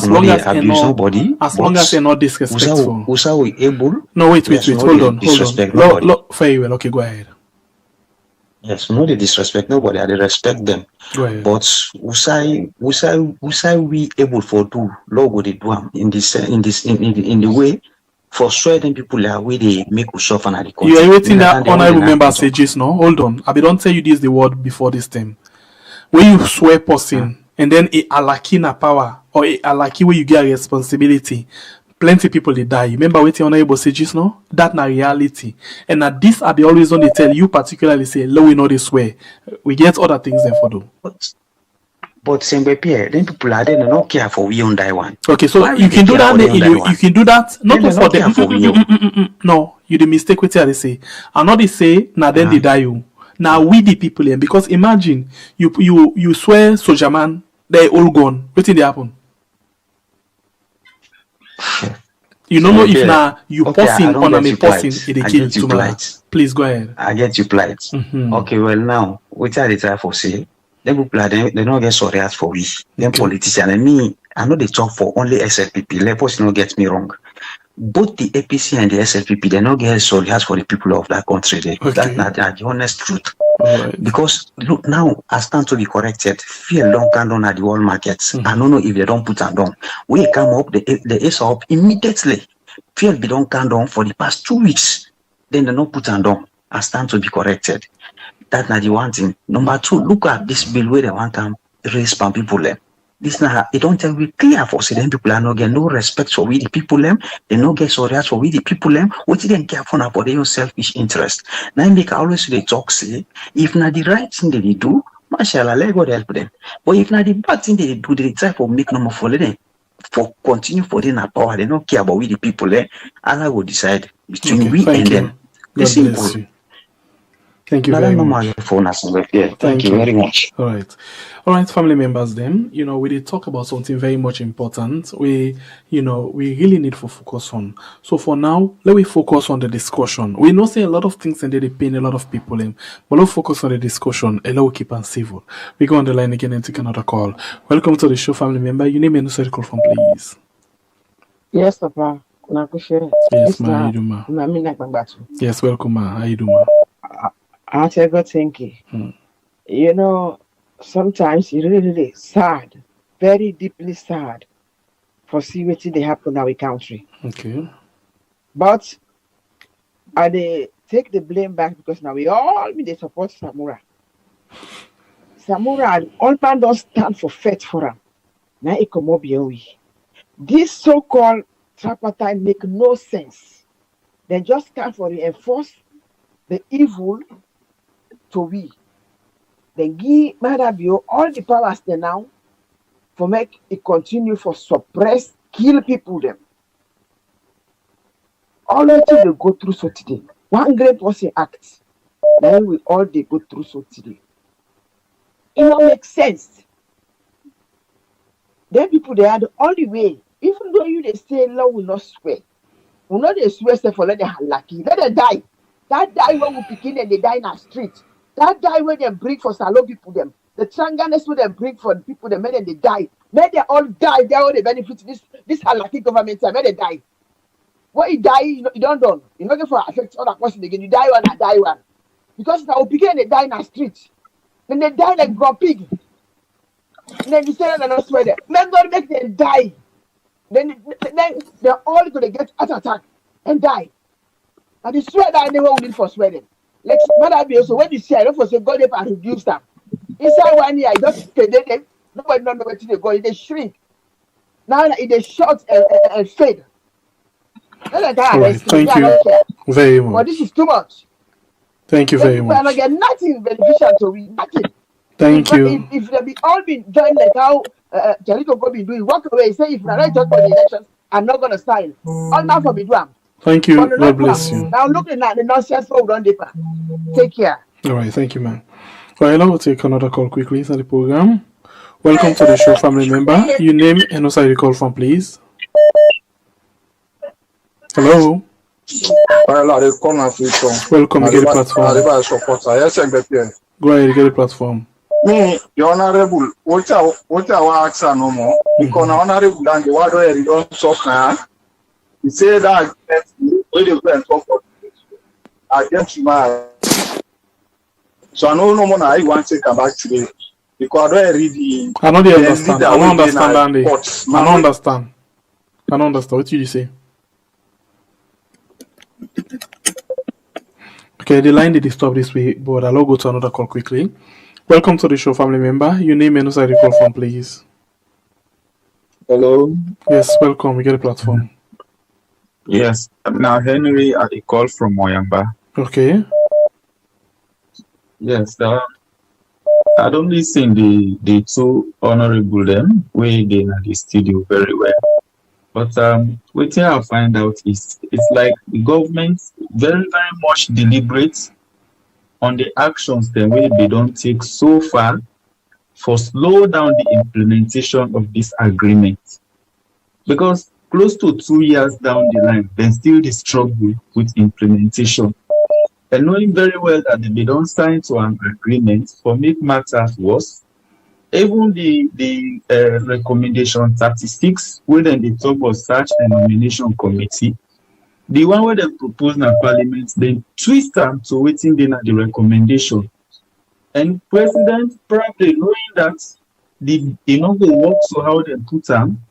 long as abuse nobody. as long as you're not disrespectful. Who's we able? No, wait, Yes, hold on. Disrespect nobody. Very well, okay, go ahead. Yes, no, they disrespect nobody. I respect them. Go ahead. But who we able for do? Lord, would they do in the way frustrating people are where they make us suffer at the country. You are waiting that honorable member sages, no? Hold on. I don't tell you this the word before this time. When you swear person and then a alaki na power or a alaki where you get a responsibility, plenty people they die. You remember waiting honorable sages, no? That na reality. And at this I be always on they tell you particularly say, low we know this way. We get other things there for do. But same way, Pierre, then people are there, they don't care for we on that one. Okay, so you can do that. You can do that. Not for them. No, you the mistake with they say. And not they say, now then they die you. Now we the people here, because imagine you swear soldier man, they all gone. What did they happen? You don't know if now you passing on a passing it kill tomorrow. Please go ahead. I get you plight. Okay, well now, what are they try for say? Them people are they don't get sorry as for we. Them politicians and me, I know they talk for only SLPP. Let us not get me wrong. Both the APC and the SLPP, they don't get sorry as for the people of that country. That's not the honest truth. Right. Because look now, I stand to be corrected. Fear don't come down at the world markets. I don't know if they don't put them down. We come up the ace up immediately. Fear be don't come down for the past 2 weeks. Then they don't put them down. I stand to be corrected. That's not the one thing. Number two, look at this bill where they want to raise some people. This now, it don't tell we clear for say them people are not get no respect for we the people them. They no get sorry for we the people them. What didn't care for about their own selfish interest. Now make always they talk say if not the right thing they do, mashallah, let God help them. But if not the bad thing they do, they try for make no more for them. For continue for them power, they don't care about we the people there. Allah will decide between we and them. God bless you. Thank you very much. Thank you very much. All right, family members. Then we did talk about something very much important. We really need to focus on. So for now, let me focus on the discussion. We know say a lot of things and they pain a lot of people in, but let's focus on the discussion and let's keep on civil. We go on the line again and take another call. Welcome to the show, family member. You name and who call from, please. Yes, Papa. Yes, ma. How you doing, ma? Yes, welcome, ma. How you doing, ma? I tell God, thank you. Sometimes it's really sad, very deeply sad for see what they happen in our country. Okay. But they take the blame back because now we all they support Samura. Samura, all man don't stand for faith for him. Now it come up here. This so-called tripartite make no sense. They just stand for reinforce the evil to we. Then give Madabio all the powers they now for make it continue for suppress, kill people them. All the things they go through so today. One great person act. Then we all they go through so today. It don't make sense. Then people they are the only way. Even though you they say law will not swear. Will not they swear say for let them lucky. Let them die. That die when we begin and they die in our street. That die when they bring for Salon people them. The Tranganese when they bring for the people them, and they die. May they all die. They all the benefit this halaki government time. May they die. When you die, you don't done. You're not going for affect other person again. You die one, I die one. Because now we begin and they die in our street. Then they die like grown pig. And then you say they're not swear them. Men don't make them die. Then they're all going to get heart attack and die. And the swear that I never will need for swearing. Like Mother be also when you see I don't for say God up and reduce them. Inside 1 year, I just stay there. Nobody know where to go. They shrink. Now they short and fade. Right. Thank you very much. But this is too much. Thank you very much. I don't get nothing beneficial to read. Nothing. Thank you. If they be all been joined like how Jericho go be doing, walk away. Say if I don't talk about the elections, I'm not gonna sign. All now for me drum. Thank you. God bless you. Now looking at the nonsense for on paper. Take care. All right. Thank you, man. Well, I will take another call quickly inside the program. Welcome to the show, family member. Your name and also you call from, please. Hello. Welcome. Welcome. Get the platform. Go ahead. Get the platform. Me, the honorable, what I ask no more because the honorable and the water area don't talk now. He said that when they go and talk about against my. So I know no more. I want to come back today because I don't read the. I don't understand. I don't understand, Andy. I don't understand. I don't understand. What did you say? Okay, the line did stop this way, but I'll go to another call quickly. Welcome to the show, family member. Your name and where you call from, please. Hello. Yes, welcome. We get a platform. Yes, now Henry, I call from Moyamba. Okay. Yes, I don't listen the two honorable them way they in the studio very well. But what I find out is it's like the government very much deliberate on the actions the way they don't take so far for slow down the implementation of this agreement. Because close to 2 years down the line, they still struggle with implementation. And knowing very well that they don't sign to an agreement for make matters worse, even the recommendation 36, where then they talk about search and nomination committee, the one where they propose in parliament, they twist them to waiting then at the recommendation. And president probably knowing that the go work so how they put them,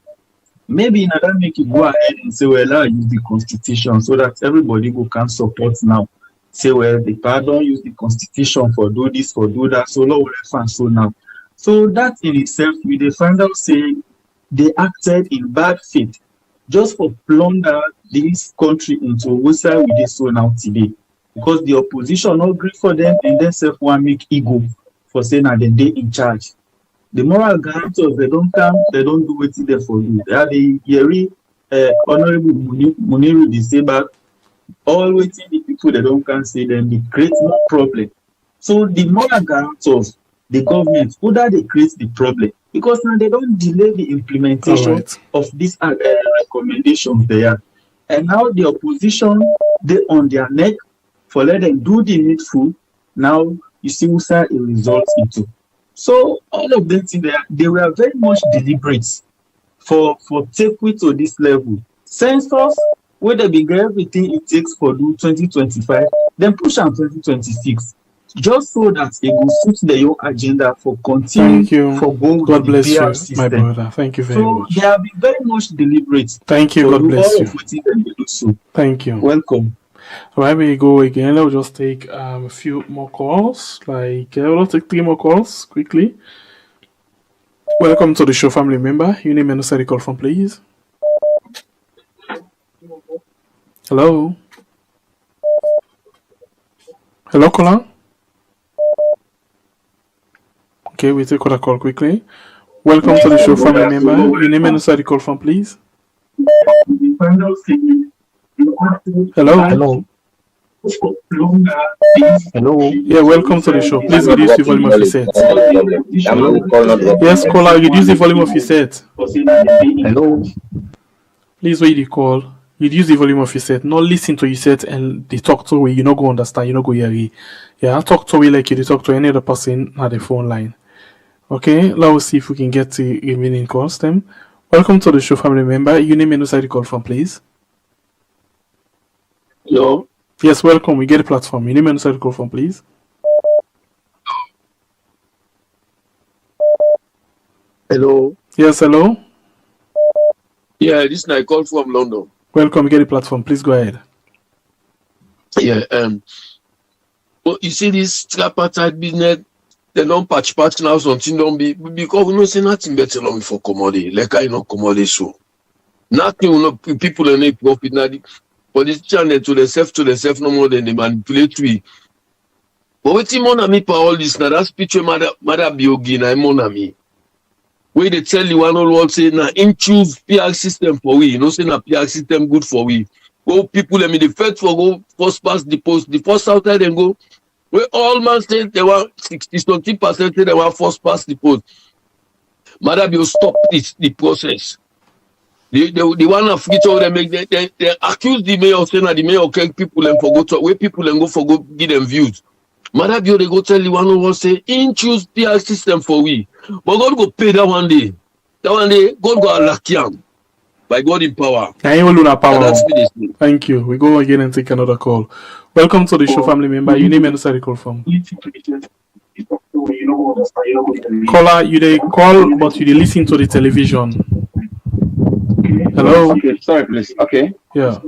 maybe another make it go ahead and say, well, I use the constitution so that everybody who can support now. Say, well, the pardon use the constitution for do this, for do that, so law will so now. So that in itself, we they find out saying they acted in bad faith just for plunder this country into what side we did so now today. Because the opposition not agree for them and then self one make ego for saying that they in charge. The moral guarantors, they don't come, they don't do what they for you. They are the very honorable Muniru they say back, all waiting the people they don't can say then they create more problem. So the moral guarantors, the government, who that they create the problem because now they don't delay the implementation of these recommendations there. And now the opposition, they on their neck for let them do the needful. Now you see what it results into. So all of them they were very much deliberate for take it to this level. Census, where they begin everything it takes for do 2025, then push on 2026. Just so that they will suit their own agenda for continuing for going God bless the PR you, system. my brother. Thank you very much. So they have been very much deliberate. Thank you. God bless you. So. Thank you. Welcome. All right, we go again. I'll just take a few more calls. I'll take 3 more calls quickly. Welcome to the show, family member. Your name and where you call from, please. Hello. Hello, caller. Okay, we take a call quickly. Welcome to the show, family member. Your name and where you call from, please. Hello. Hello. Hello. Yeah, welcome to the show. Please reduce the volume of your set. Yes, caller, reduce the volume of your set. Hello. Please wait the call. Reduce the volume of your set. Not listen to your set and they talk to you. You not go understand. You not go hear it. Yeah, talk to you like you talk to any other person at the phone line. Okay, let's see if we can get the remaining calls. Them. Welcome to the show, family member. Your name and where you call from, please. Hello. Yes, welcome. We get a platform. Your name and where you call from, please. Hello. Yes, hello. Yeah, this is I call from London. Welcome. We get a platform. Please go ahead. Yeah. Well, you see this tripartite business. They don't patch now. Something don't be because we know say nothing better than for commodity. Like I know commodity so. Nothing will not people are not profit now. Politicians to themselves no more than they manipulate we. But what's mon ami for all this now? That speech mother biogi na mon ami. Where they tell you one all say na him choose PR system for we. You know say na PR system good for we. Go people let me the first for go first past the post. The first outside then go. Where all man say they want 60-something% say they want first past the post. Mother bio stop the process. The one of which over make they accuse the mayor of saying that the mayor can people and forgo to where people and go for go give them views. Mother Bio, they go tell you one of us say, in choose PR system for we. But God go pay that one day. That one day, God go unlock him. By God in power. Thank you. We go again and take another call. Welcome to the show, family member. Your name and the call from. Caller, you they call, but you they listen to the television. Hello. Okay, sorry, please. Okay. Yeah.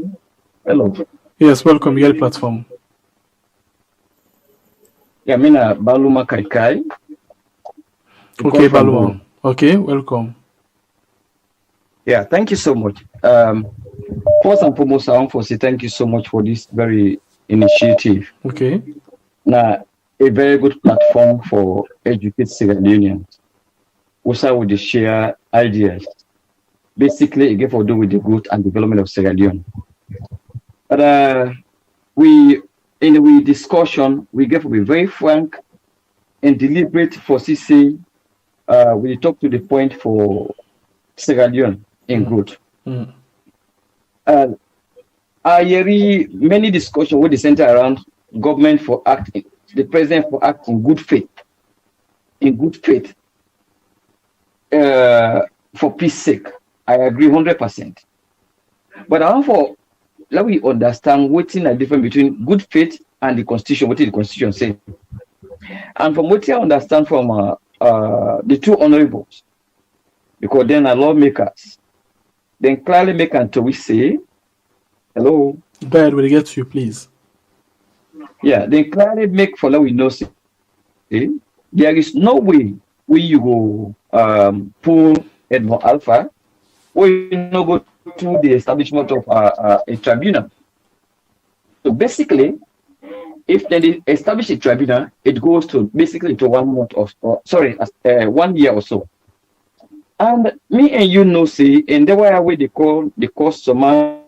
Hello. Yes, welcome. You get the platform. Yeah, Mina Baluma Kaikai. Okay, Baluma. Okay, welcome. Yeah, thank you so much. First and foremost, I want to say thank you so much for this very initiative. Okay. Now, a very good platform for educate Sierra Leoneans. Also, with the share ideas. Basically, it gave to do with the growth and development of Sierra Leone. But in the discussion, we gave to be very frank and deliberate for CC. We talk to the point for Sierra Leone in growth. I hear many discussions with the center around government for acting, the president for acting in good faith, for peace sake. I agree 100%. But I want for let we understand what's the difference between good faith and the constitution. What did the constitution say? And from what I understand from the two honorables, because then are lawmakers, then clearly make until we say, hello. Brad, will get to you, please. Yeah, then clearly make for that we know say, there is no way we you go pull Edmond Alpha, or you no go to the establishment of a tribunal. So basically, if they establish a tribunal, it goes to basically to 1 month or 1 year or so. And me and you know, see, and the way they call the cost someone.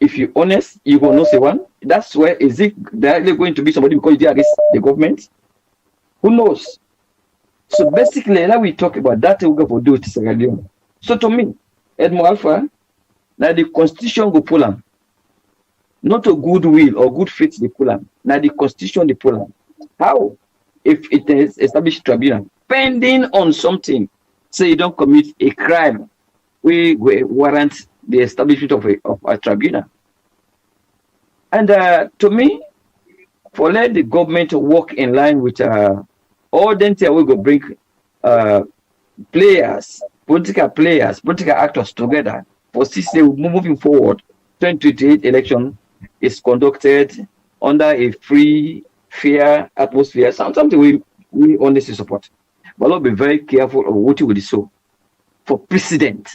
If you're honest, you will not say one. That's where is it directly going to be somebody because they against the government? Who knows? So basically, now we talk about that we go for do it Sierra Leone. So to me, Edmond Alpha, now the constitution go pull them. Not a goodwill or good faith they pull them. Now the constitution they pull them. How? If it is established tribunal, pending on something, say you don't commit a crime, we warrant the establishment of a tribunal. And to me, for let the government to work in line with all then we go bring political actors together for CC moving forward. 2028 election is conducted under a free, fair atmosphere. Something we honestly support. But let's be very careful of what you will do for precedent.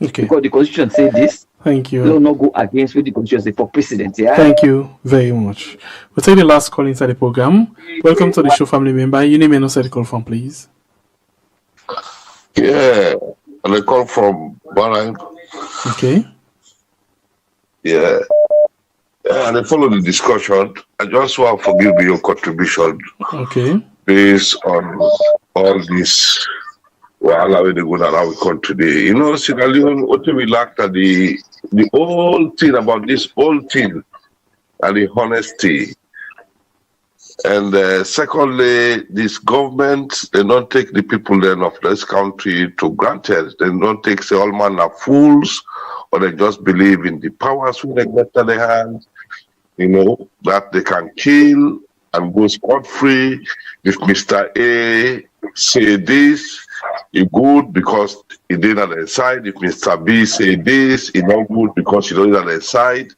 Okay. Because the constitution says this. Thank you. Do not go against what the constitution says for precedent. Yeah. Thank you very much. We'll take the last call inside the program. Welcome to the show, family member. Your name and also the call from, please. Yeah, I call from Barang. Okay. Yeah. And I follow the discussion. I just want to forgive me your contribution. Okay. Based on all this. Well, we go around come today. You know, Sierra Leone, what we lacked at the whole thing about this whole thing and the honesty. And secondly, this government, they don't take the people then of this country to granted. They don't take say all man are fools, or they just believe in the powers when they get to their hands, you know, that they can kill and go scot-free. If Mr. A say this, he good because he did on their side. If Mr. B say this, he not good because he don't on their side.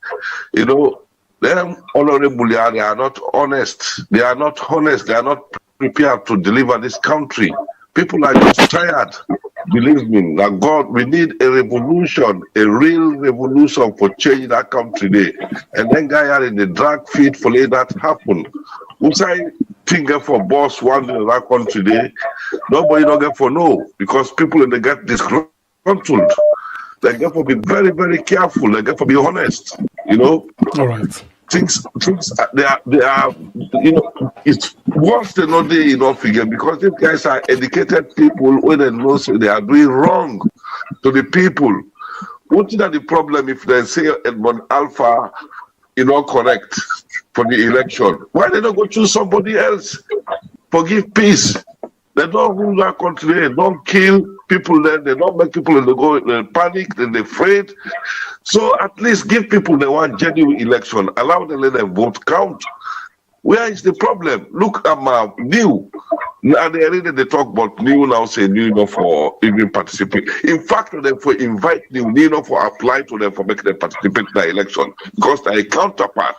You know, them honorable, they are not honest. They are not honest. They are not prepared to deliver this country. People are just tired. Believe me, that God, we need a revolution, a real revolution for change that country there. And then guy are in the drag feet for let that happen. Who say think for boss one in that country there? Nobody don't get for no, because people they get disgruntled. They get for be very, very careful. They get for be honest. You know. All right. Things they are you know, it's worse than not they enough again because these guys are educated people when they know so they are doing wrong to the people. What is the problem if they say Edmond Alpha is not correct? for the election. Why they don't go choose somebody else? Forgive peace. They don't rule our country. They don't kill people. Then they don't make people go panic. Then they afraid. So at least give people the one genuine election. Allow them let them vote count. Where is the problem? Look at my new. And they talk about new now, say new enough for even participate. In fact, they for invite new enough for apply to them for make them participate in the election because they're a counterpart.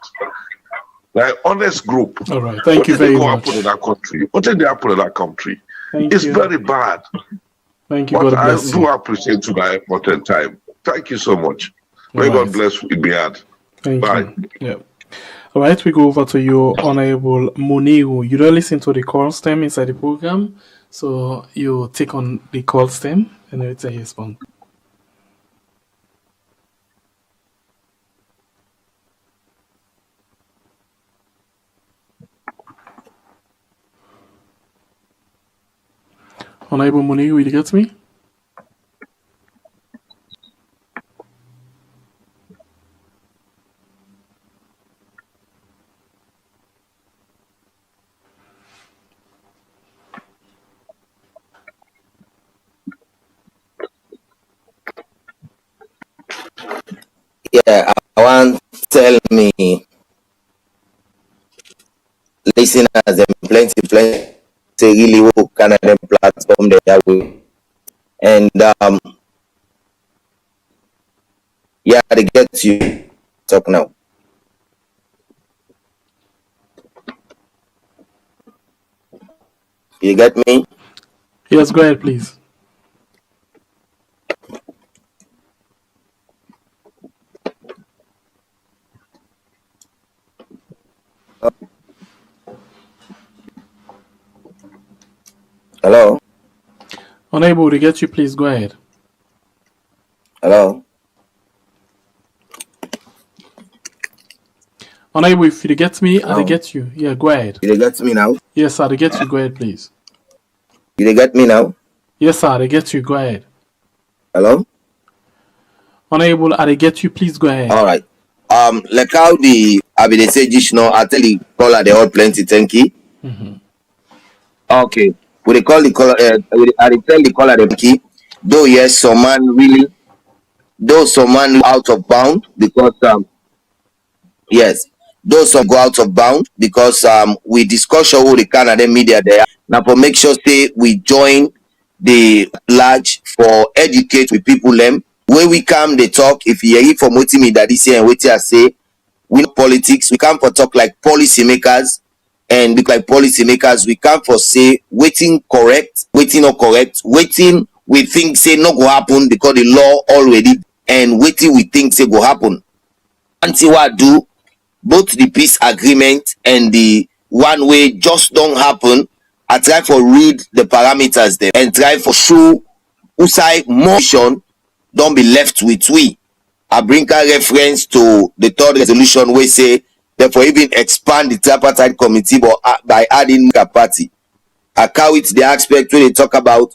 They're honest group. All right, thank you very much. In that country? What did they happen in that country? It's very bad. Thank you. But God bless I do you. appreciate to that important time. Thank you so much. May All right. God bless you. Be hard. Thank Bye. you. Yeah. All right, we go over to you, Honorable Muniru. You don't listen to the call stem inside the program, so you take on the call stem and it's a response. Honorable Muniru, you get me? Yeah, I want to tell me, listeners, them plenty really work Canadian platform they have with. And yeah, they get you talk now. You get me? Yes, go ahead, please. Hello? Unable to get you, please go ahead. Hello? Unable, if you get me, I get you. Yeah, go ahead. You get me now? Yes, sir, I get you. Go ahead, please. You get me now? Yes, sir, I get you. Go ahead. Hello? Unable, I get you. Please go ahead. All right. Like how the they say just now, I tell the caller they all plenty. Thank you. Okay. We they call the caller. I tell the caller the key. Though yes, some man really. Though some man out of bound because yes. Those some go out of bound because we discuss all the Canada media there. Now for make sure say we join the large for educate with people them. Where we come they talk. If you hear from what me that is here and what I say, we know politics, we come for talk like policy makers and look like policy makers, we come for say waiting correct, waiting not correct, waiting we think say not go happen because the law already and waiting we think say go happen. Until what do both the peace agreement and the one way just don't happen. I try for read the parameters there and try for show Usai motion don't be left with we. I bring a reference to the third resolution where say therefore even expand the tripartite committee but by adding a party. I carry it the aspect where they talk about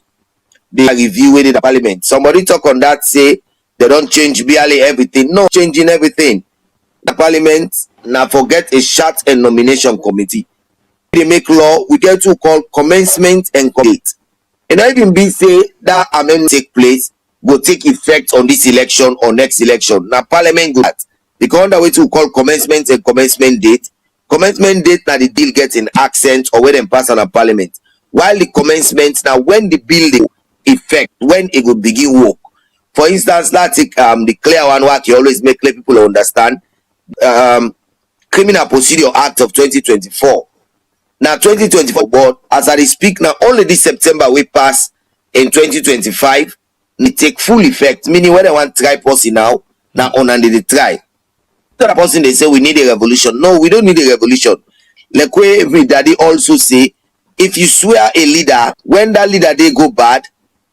the review within the parliament. Somebody talk on that say they don't change barely everything. No changing everything. The parliament now forget a shart and nomination committee. They make law, we get to call commencement and complete. And I even be say that amendment take place will take effect on this election or next election. Now parliament go that because the way to call commencement and commencement date now the deal gets in accent or when them pass on a parliament. While the commencement now when the bill effect when it will begin work. For instance, let's take the clear one what you always make clear people understand. Criminal Procedure Act of 2024. Now 2024 board as I speak now only this September we pass in 2025 it take full effect meaning when they want try policy now on under the try. The person they say we need a revolution. No, we don't need a revolution. Like where every daddy also say if you swear a leader when that leader they go bad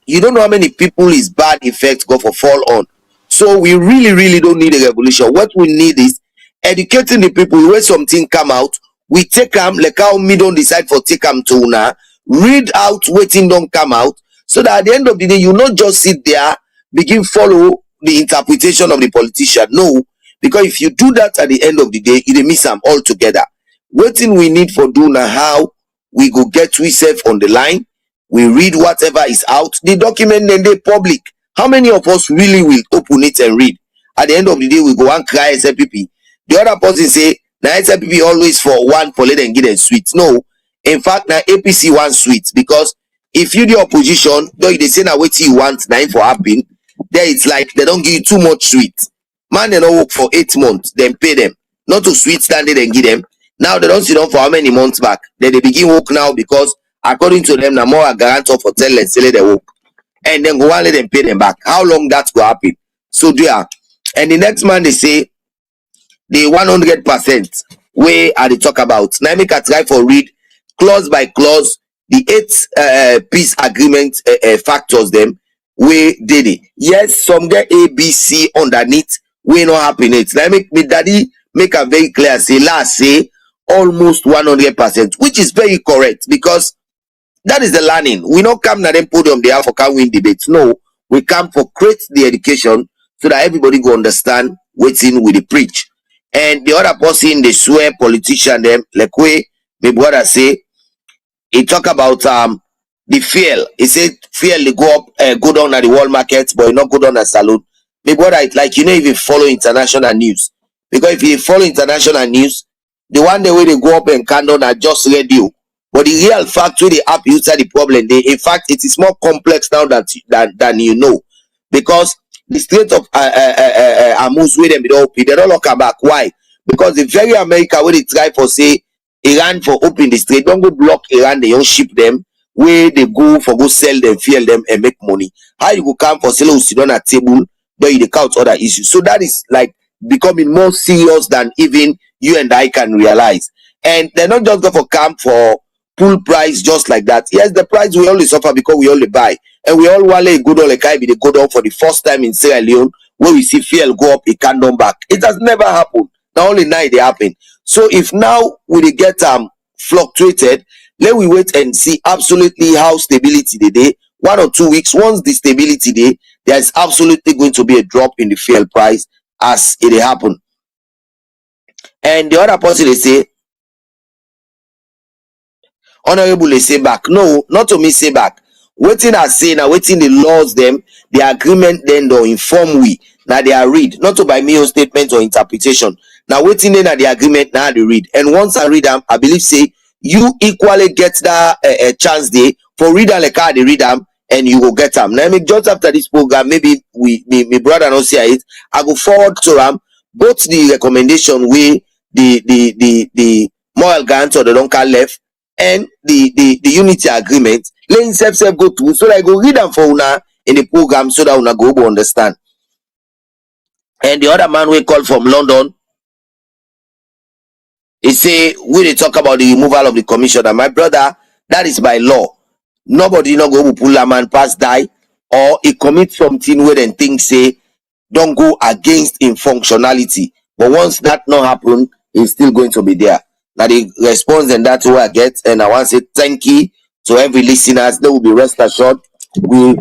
you don't know how many people his bad effect go for fall on. So we really don't need a revolution. What we need is educating the people when something come out, we take them like how me don't decide for take them to una, read out waiting don't come out, so that at the end of the day you not just sit there, begin follow the interpretation of the politician. No, because if you do that at the end of the day, you dey miss them altogether. Waiting we need for do now how we go get we safe on the line. We read whatever is out. The document then they public. How many of us really will open it and read? At the end of the day, we go and cry SLPP. The other person say, now SLPP always for one for let them get them sweet. No, in fact, now APC one sweet, because if you the opposition, though they say now what you want, now for happen, there it's like they don't give you too much sweet. Man, they don't work for 8 months, then pay them. Not to sweet standard and give them. Now they don't sit down for how many months back. Then they begin work now because according to them, now more a guarantor for tell and sell their work. And then go and let them pay them back. How long that will happen? So they are. And the next man they say the 100% way are they talk about. Now make a try for read clause by clause the 8 peace agreement factors them way did it. Yes, some get A, B, C underneath. We not happen it. Now make me daddy make a very clear say last say almost 100%, which is very correct because that is the learning. We not come na them podium there for can win debates. No, we come for create the education so that everybody go understand what's in with the preach. And the other person they swear politician them like way my brother say he talk about the fuel. He said fuel they go up go down at the world market, but not go down at saloon. My brother it's like you know if you follow international news. Because if you follow international news, the one the way they go up and can down are just radio. But the real fact with the app inside the problem, in fact, it is more complex now than you know. Because the state of Amus with them, they don't come back. Why? Because the very America where they try for say Iran for open the strait, don't go block Iran, they don't ship them, where they go for go sell them, fuel them and make money. How you go come for sell sit on a table, but you count other issues. So that is like becoming more serious than even you and I can realize. And they're not just going for camp for full price just like that. Yes, the price we only suffer because we only buy. And we all want a good or like I be the go down for the first time in Sierra Leone where we see fuel go up, it can't down back. It has never happened. Now only now they happen. So if now we get fluctuated, let we wait and see absolutely how stability they day. 1 or 2 weeks, once the stability day, there is absolutely going to be a drop in the fuel price as it happen. And the other person they say, honorable they say back. No, not to me say back. Waiting I say now, waiting the laws them, the agreement then don't inform we. Now they are read, not to by me own statement or interpretation. Now waiting then at the agreement now they read. And once I read them, I believe say you equally get that chance there for read them like how they read them and you will get them. Now make just after this program, maybe my brother not see it. I go forward to them both the recommendation way the moral guarantor the don't call left and the unity agreement. Let himself go through so that I go read them for una in the program so that una go understand. And the other man we call from London, he say we they talk about the removal of the commissioner. My brother, that is by law. Nobody not go pull a man past die or he commit something where then things say don't go against in functionality. But once that not happen, it's still going to be there. Now the response and that's what I get, and I want to say thank you to every listeners. They will be rest assured we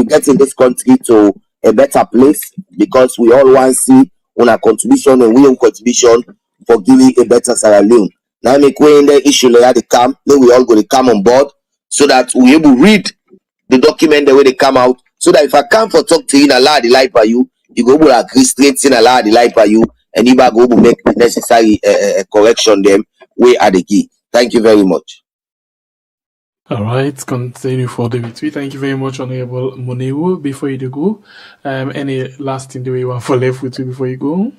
get in this country to a better place because we all want to see on our contribution and we own contribution for giving a better Sierra Leone. Now make way in the issue like the camp, then we all go to come on board so that we able to read the document the way they come out. So that if I come for talk to you in allow the life by you go able to agree straight in allow the life by you and you go able to make the necessary correction them way at the key. Thank you very much. All right, continue for the retweet. Thank you very much, Honorable Monewu. Before you do go, any last thing that you want for left with you before you go?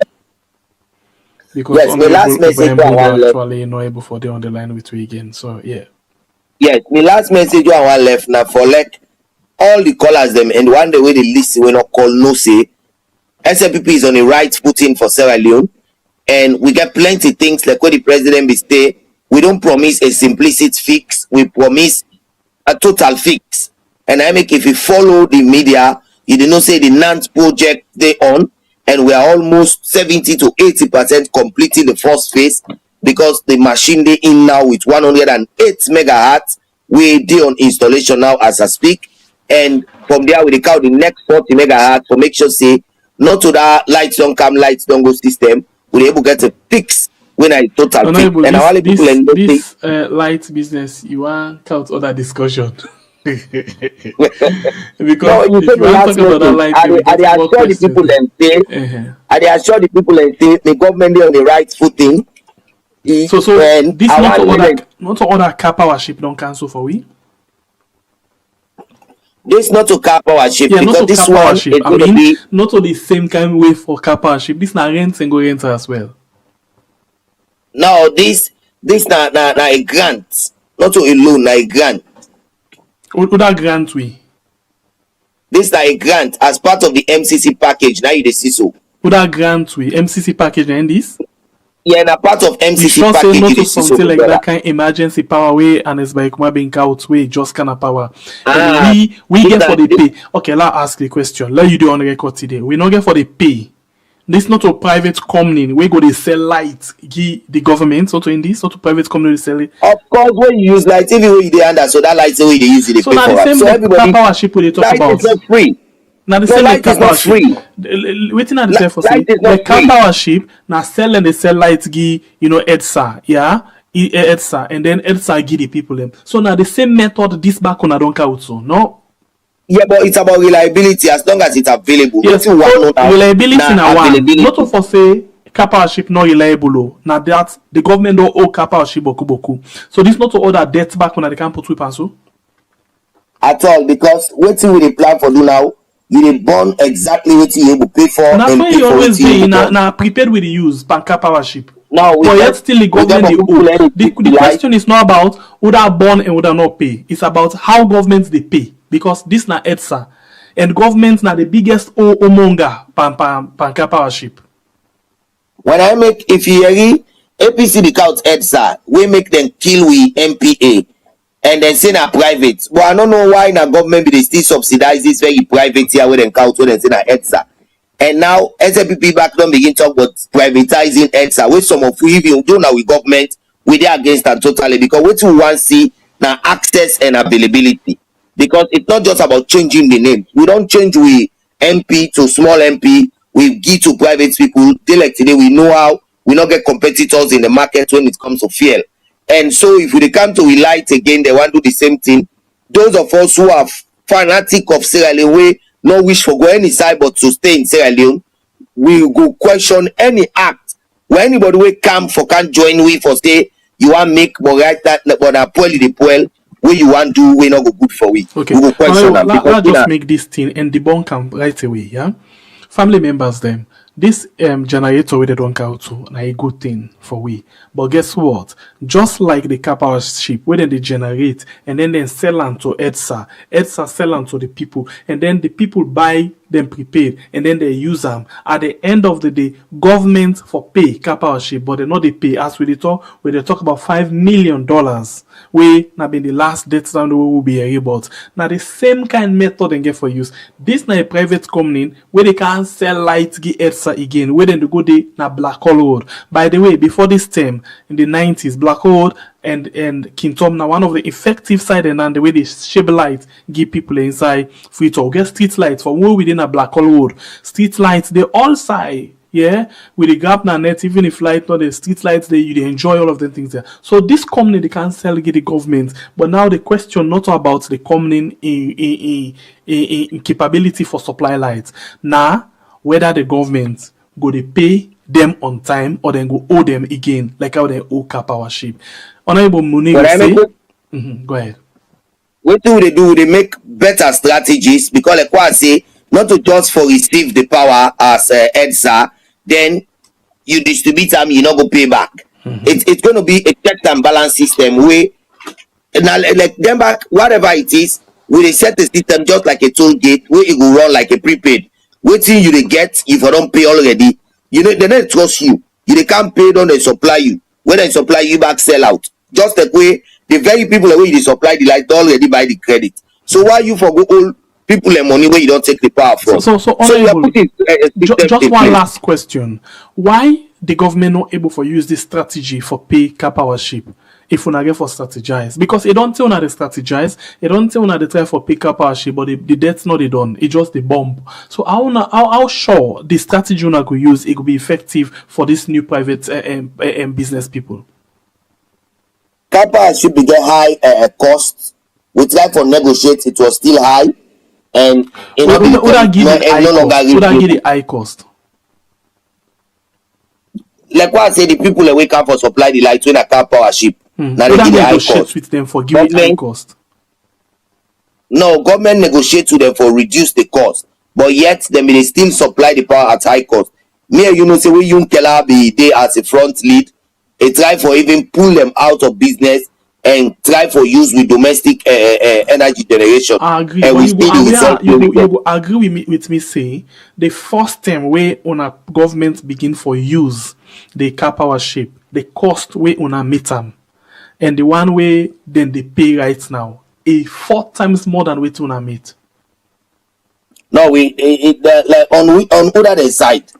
Because yes, the last message I want actually not able for the on the line with you again. So yeah. Yes, the last message I want left now for like all the callers them and one the way the list we not call no say SLPP is on the right footing for Sierra Leone, and we get plenty things like what the president be say. We don't promise a simplicity fix. We promise a total fix. And I make if you follow the media, you did not say the NANT project they on, and we are almost 70 to 80% completing the first phase because the machine they in now with 108 megahertz. We do on installation now as I speak, and from there we count the next 40 megahertz to make sure say not to that lights don't come, lights don't go system. We able to get a fix when I total fix. And all the people in this light business, you want count other discussion. Because no, if you want to talk about that light, I assure the people and say, I assure the people and say the government is on the right footing. So this not to other car power ship don't cancel for we. This not to car power ship, yeah, because this one ship. is I going to be not to the same kind of way for car power ship. This na rent and go rent as well. No, this na a grant, not to a loan, na a grant. What that grant we? This na a grant as part of the MCC package. Now you see so. What that grant we? MCC package and this? Yeah, na part of MCC sure package. Not to something like that kind of emergency power way and it's by being out way just kind of power. We get for the pay. Okay, let's ask the question. Let you do on the record today. We not get for the pay. This not a private company. We go to sell light. Give the government. Not to in this. Not a private company sell it. Of course, when you use light, even when you under, so that light the way they use it, they so pay for it. So everybody power ship we talk light about. Is not free. Now the same light is not free. Waiting at the same for say the car power ship now sell and they sell light give EDSA, yeah, EDSA, and then EDSA give the people them. So now the same method this back on I don't count so no. Yeah, but it's about reliability as long as it's available. Yes, reliability now one. Not to for say car power ship not reliable. Now that the government don't owe car power ship boku. So this not to order debt back when they can put with pencil. At all, because what we dey plan for do now. You dey born exactly what you able pay for. That's why you always be now prepared with the use banker power ship. Now but yet still the government the question is not about would I born and would I not pay. It's about how governments they pay. Because this na EDSA and governments na the biggest omonga banker power ship. When I make if you hear APC because EDSA, we make them kill we MPA. And then say na private. But I don't know why na government they still subsidize this very private here where they count when they say na EDSA. And now SLPP back don't begin talk about privatizing EDSA. With some of we even do now with government, we dey against that totally because what we want see na access and availability. Because it's not just about changing the name. We don't change we MP to small MP. We give to private people. Till like today we know how we not get competitors in the market when it comes to fuel. And so if we come to Relight again, they want to do the same thing. Those of us who are fanatic of Sierra Leone, no wish for go any side but to stay in Sierra Leone, we go question any act where anybody will come for can't join we for say you want make but right that but a poil the poil where you want do we not go good for we. Okay. We go question let's just make this thing and debunk them right away, yeah? Family members them. This generator we don't count to na a good thing for we. But guess what? Just like the car power ship, where they generate and then they sell them to EDSA. EDSA sell them to the people, and then the people buy them prepaid, and then they use them. At the end of the day, government for pay car power ship, but they not they pay as we talk about $5 million. We now been the last death round we will be about. Now the same kind method they get for use. This na a private company where they can sell light give EDSA again. Where then they go they na Black Hole Road. By the way, before this term in the 90s, Black Hole and Kintom now one of the effective side and the way they shape light give people inside free talk. Get street lights for where within a Black Hole Road. Street lights they all side. Yeah, with the gap na net, even if light not the street lights there, you enjoy all of the things there. So this company they can't sell get the government, but now the question not about the company in capability for supply lights. Now whether the government go they pay them on time or then go owe them again, like how they owe car power ship. Honorable Muni will say, go ahead. What do they do? They make better strategies because like what I say, not to just for receive the power as EDSA. Then you distribute them, you not go pay back. It's going to be a check and balance system where now like them back whatever it is, we they set the system just like a toll gate where it will run like a prepaid. Waiting you they get if you don't pay already, you know they don't trust you. They can't pay, don't they supply you. When they supply you back sell out. Just the way the very people the way they supply the light already buy the credit. So why you forgo all people and money where you don't take the power from? So you are putting just one last question. Why the government not able to use this strategy for pay car power ship if una get for strategize, because it don't tell una they strategize, it don't tell una they try for pick up our shit, but the debt's not done, it just the bomb. So how sure the strategy una could use it could be effective for this new private business people? Kappa should be the high cost. We try for negotiate, it was still high, and Would I give the high cost? Like what I say, the people that wake up for supply the light when a car power ship. Now they give the high cost with them for giving high cost. No, government negotiate to them for reduce the cost, but yet they may still supply the power at high cost. Me and you know say we young Keller be there as a front lead, they try for even pull them out of business and try for use with domestic energy generation. I agree. And you agree with me say the first time where on a government begin for use the car power ship, the cost way on a meet them, and the one way then they pay right now is 4 times more than what on a meet. No, like on other side.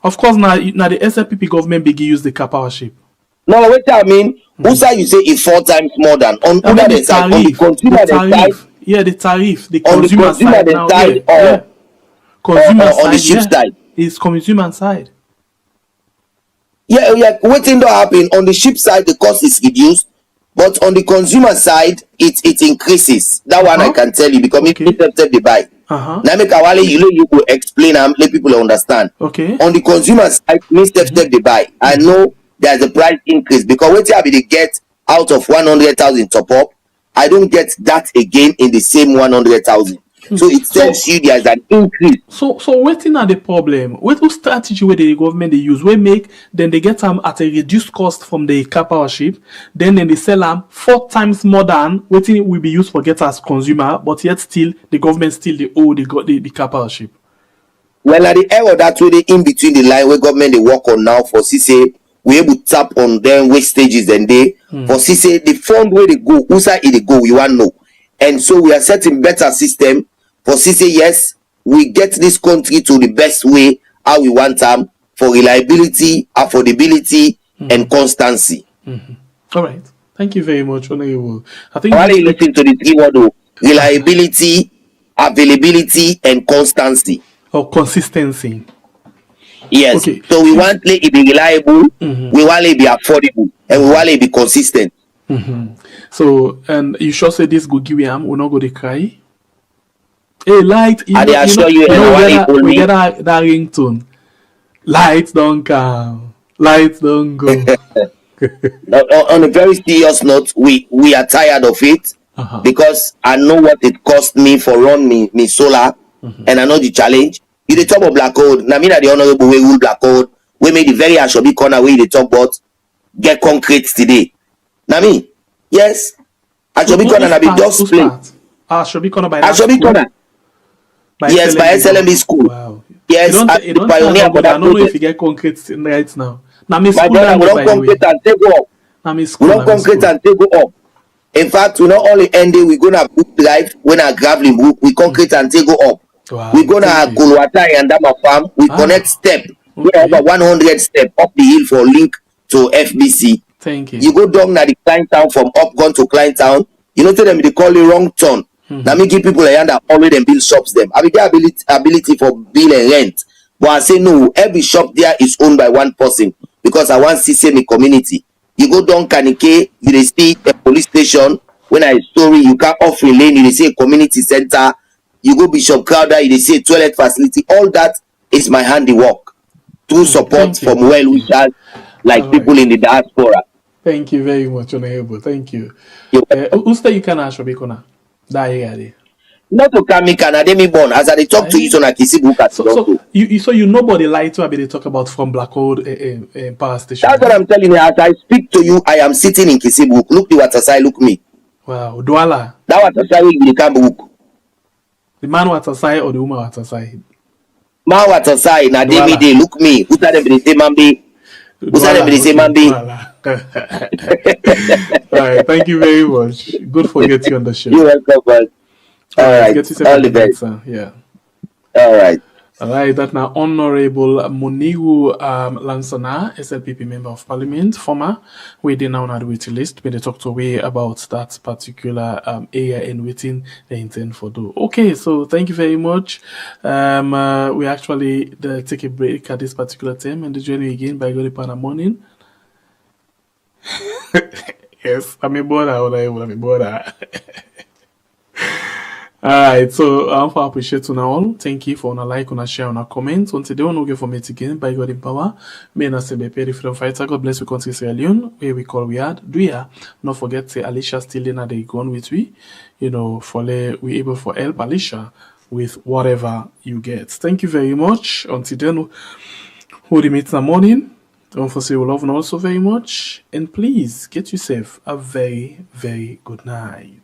Of course, now the SLPP government begin use the car power ship. No, wait, I mean, Usa you say it's 4 times more than on other side, on the consumer side. Yeah, the tariff, the on consumer the consumer side now. Side Consumer side, on the ship side. It's consumer side. Yeah, waiting to happen on the ship side, the cost is reduced, but on the consumer side, it increases. That one I can tell you because me the buy. Now make a while you go explain and let people understand. Okay. On the consumer side, me step the buy. I know there's a price increase because what you have to get out of 100,000 top up, I don't get that again in the same 100,000. So it tells you there's an increase. So waiting at the problem. What strategy where the government they use? We make then they get them at a reduced cost from the car power ship. Then they sell them 4 times more than waiting will be used for get as consumer, but yet still the government still they owe the car power ship. Well, at the error that way they in between the line where government they work on now for CC, we able to tap on them wastages and they for CC the fund where they go, who side they go, we want to know. And so we are setting better system for CC, yes, we get this country to the best way how we want them for reliability, affordability, and constancy. All right. Thank you very much, Honorable. I think while you listen to the 3 words, reliability, availability, and constancy. Or consistency. Yes. Okay. So we want it to be reliable, we want it to be affordable, and we want it to be consistent. So, and you sure say this go give him, we not go to cry? Hey, light, we get that ringtone. Lights don't come. Lights don't go. On a very serious note, we are tired of it because I know what it cost me for run me solar, and I know the challenge. You the top of black code. Now me that the honorable way rule black code. We made the very Ashobi corner where the top but get concrete today. Now me, yes, Ashobi corner na be just play. Ashobi corner by Ashobi corner. Yes, by SLMB school. Wow. Yes, the pioneer. But I don't know if you get concrete right now. Now me school. We don't concrete and take go up. We don't concrete and take go up. In fact, we not only end it, we're gonna book drive when our graveling book, we concrete and take go up. Wow. We're gonna Kuluwata and Dama farm. We connect step. We over 100 step up the hill for link to FBC. Thank you. You go down na the Klein Town from up gone to Klein Town. You know tell them they call it wrong turn. Now me give people a hand that already build shops them. I mean their ability for bill and rent. But I say no, every shop there is owned by one person because I want to see me community. You go down Kanike, you see a police station. When I story, you can't offer lane, you see a community center. You go Bishop Crowder, you see a toilet facility. All that is my handiwork. Through support from well-wishers like people in the diaspora. Thank you very much, Honorable. Thank you. Who's the you can ask Bikona? Not to come me Canada me born as I talk to you so na Kisibuka. So you nobody lie to be they talk about from Blackwood power station. That's what I'm telling you. As I speak to you, I am sitting in Kisibuk. Look the water side, look me. Wow, Douala. That water side will become book. The man water side or the woman water side? Man water side na day look me. Who said them say mambi? Who said them say mambi? All right, thank you very much. Good for getting you on the show. You're welcome, man. All right. All the best. Yeah. All right. All right, that now Honorable Muniru Lansana, SLPP Member of Parliament, former, we did now on the waiting list, when they talk to we about that particular area and waiting they intend for do. Okay, so thank you very much. We actually take a break at this particular time and the journey again by going to morning. Yes, I'm a border, I'm a border. Alright, so I appreciate you all. Thank you for una like, una share, una comment. Until they don't go for me again by God in power. May na se be the freedom fighter. God bless you, country Sierra Leone, where we call we had. Do ya? Not forget say Alicia still in they gone with we. You know, for we able for help Alicia with whatever you get. Thank you very much. Until then, who the meet in the morning. Don't forsake your love and also very much. And please get yourself a very, very good night.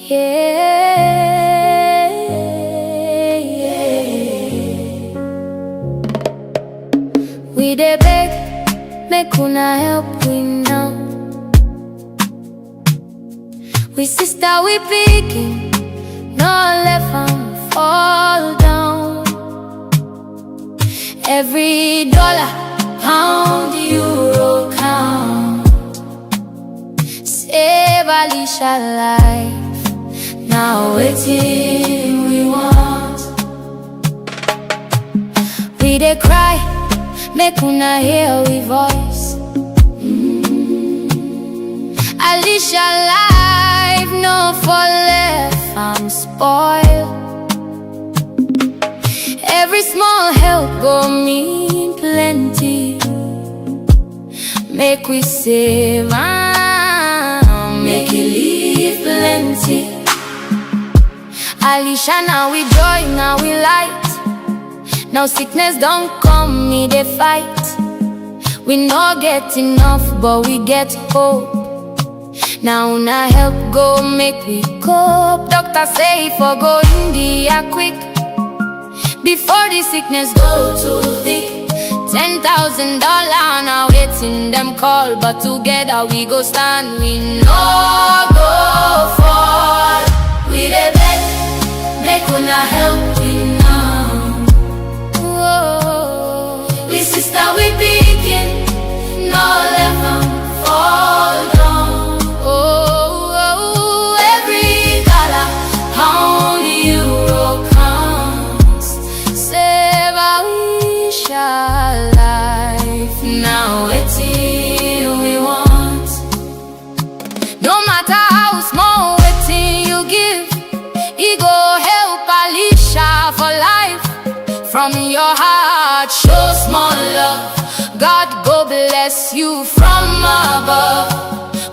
Yeah. We dey beg, make una help we now. We sister, we picking, no left and fall down. Every dollar, pound, euro count. Save Alicia life. Now waiting we want. We dey cry, make una hear we voice. Alicia life no for left and spoil. Every small help go mean plenty. Make we save and make it leave plenty. Alicia, now we joy, now we light. Now sickness don't come, me they fight. We no get enough, but we get hope. Now na help go make we cope. Doctor say for go India quick, before the sickness go too thick. $10,000 now waiting them call, but together we go stand. We no go fall. We the best. Make una help we now. Whoa. We sister, we picking, no left and fall down. Oh, every dollar, pound, euro counts. Save Alicia life. Now it's here we want. No matter how small waiting you give, ego Alicia for life. From your heart, show small love. God go bless you from above.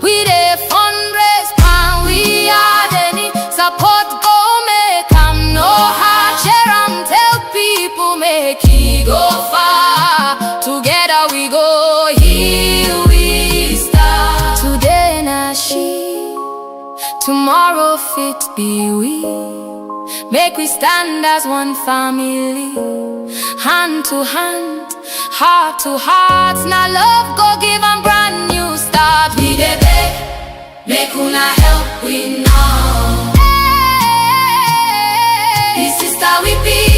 We dey fundraise, and we had any support. Go make am no hard. Share am, tell people make he go far. Together we go, here we start. Today na she, tomorrow fit be we. Make we stand as one family, hand to hand, heart to heart. Now love go give 'em brand new start. We dey beg, make una help we now. Hey, sister, we be.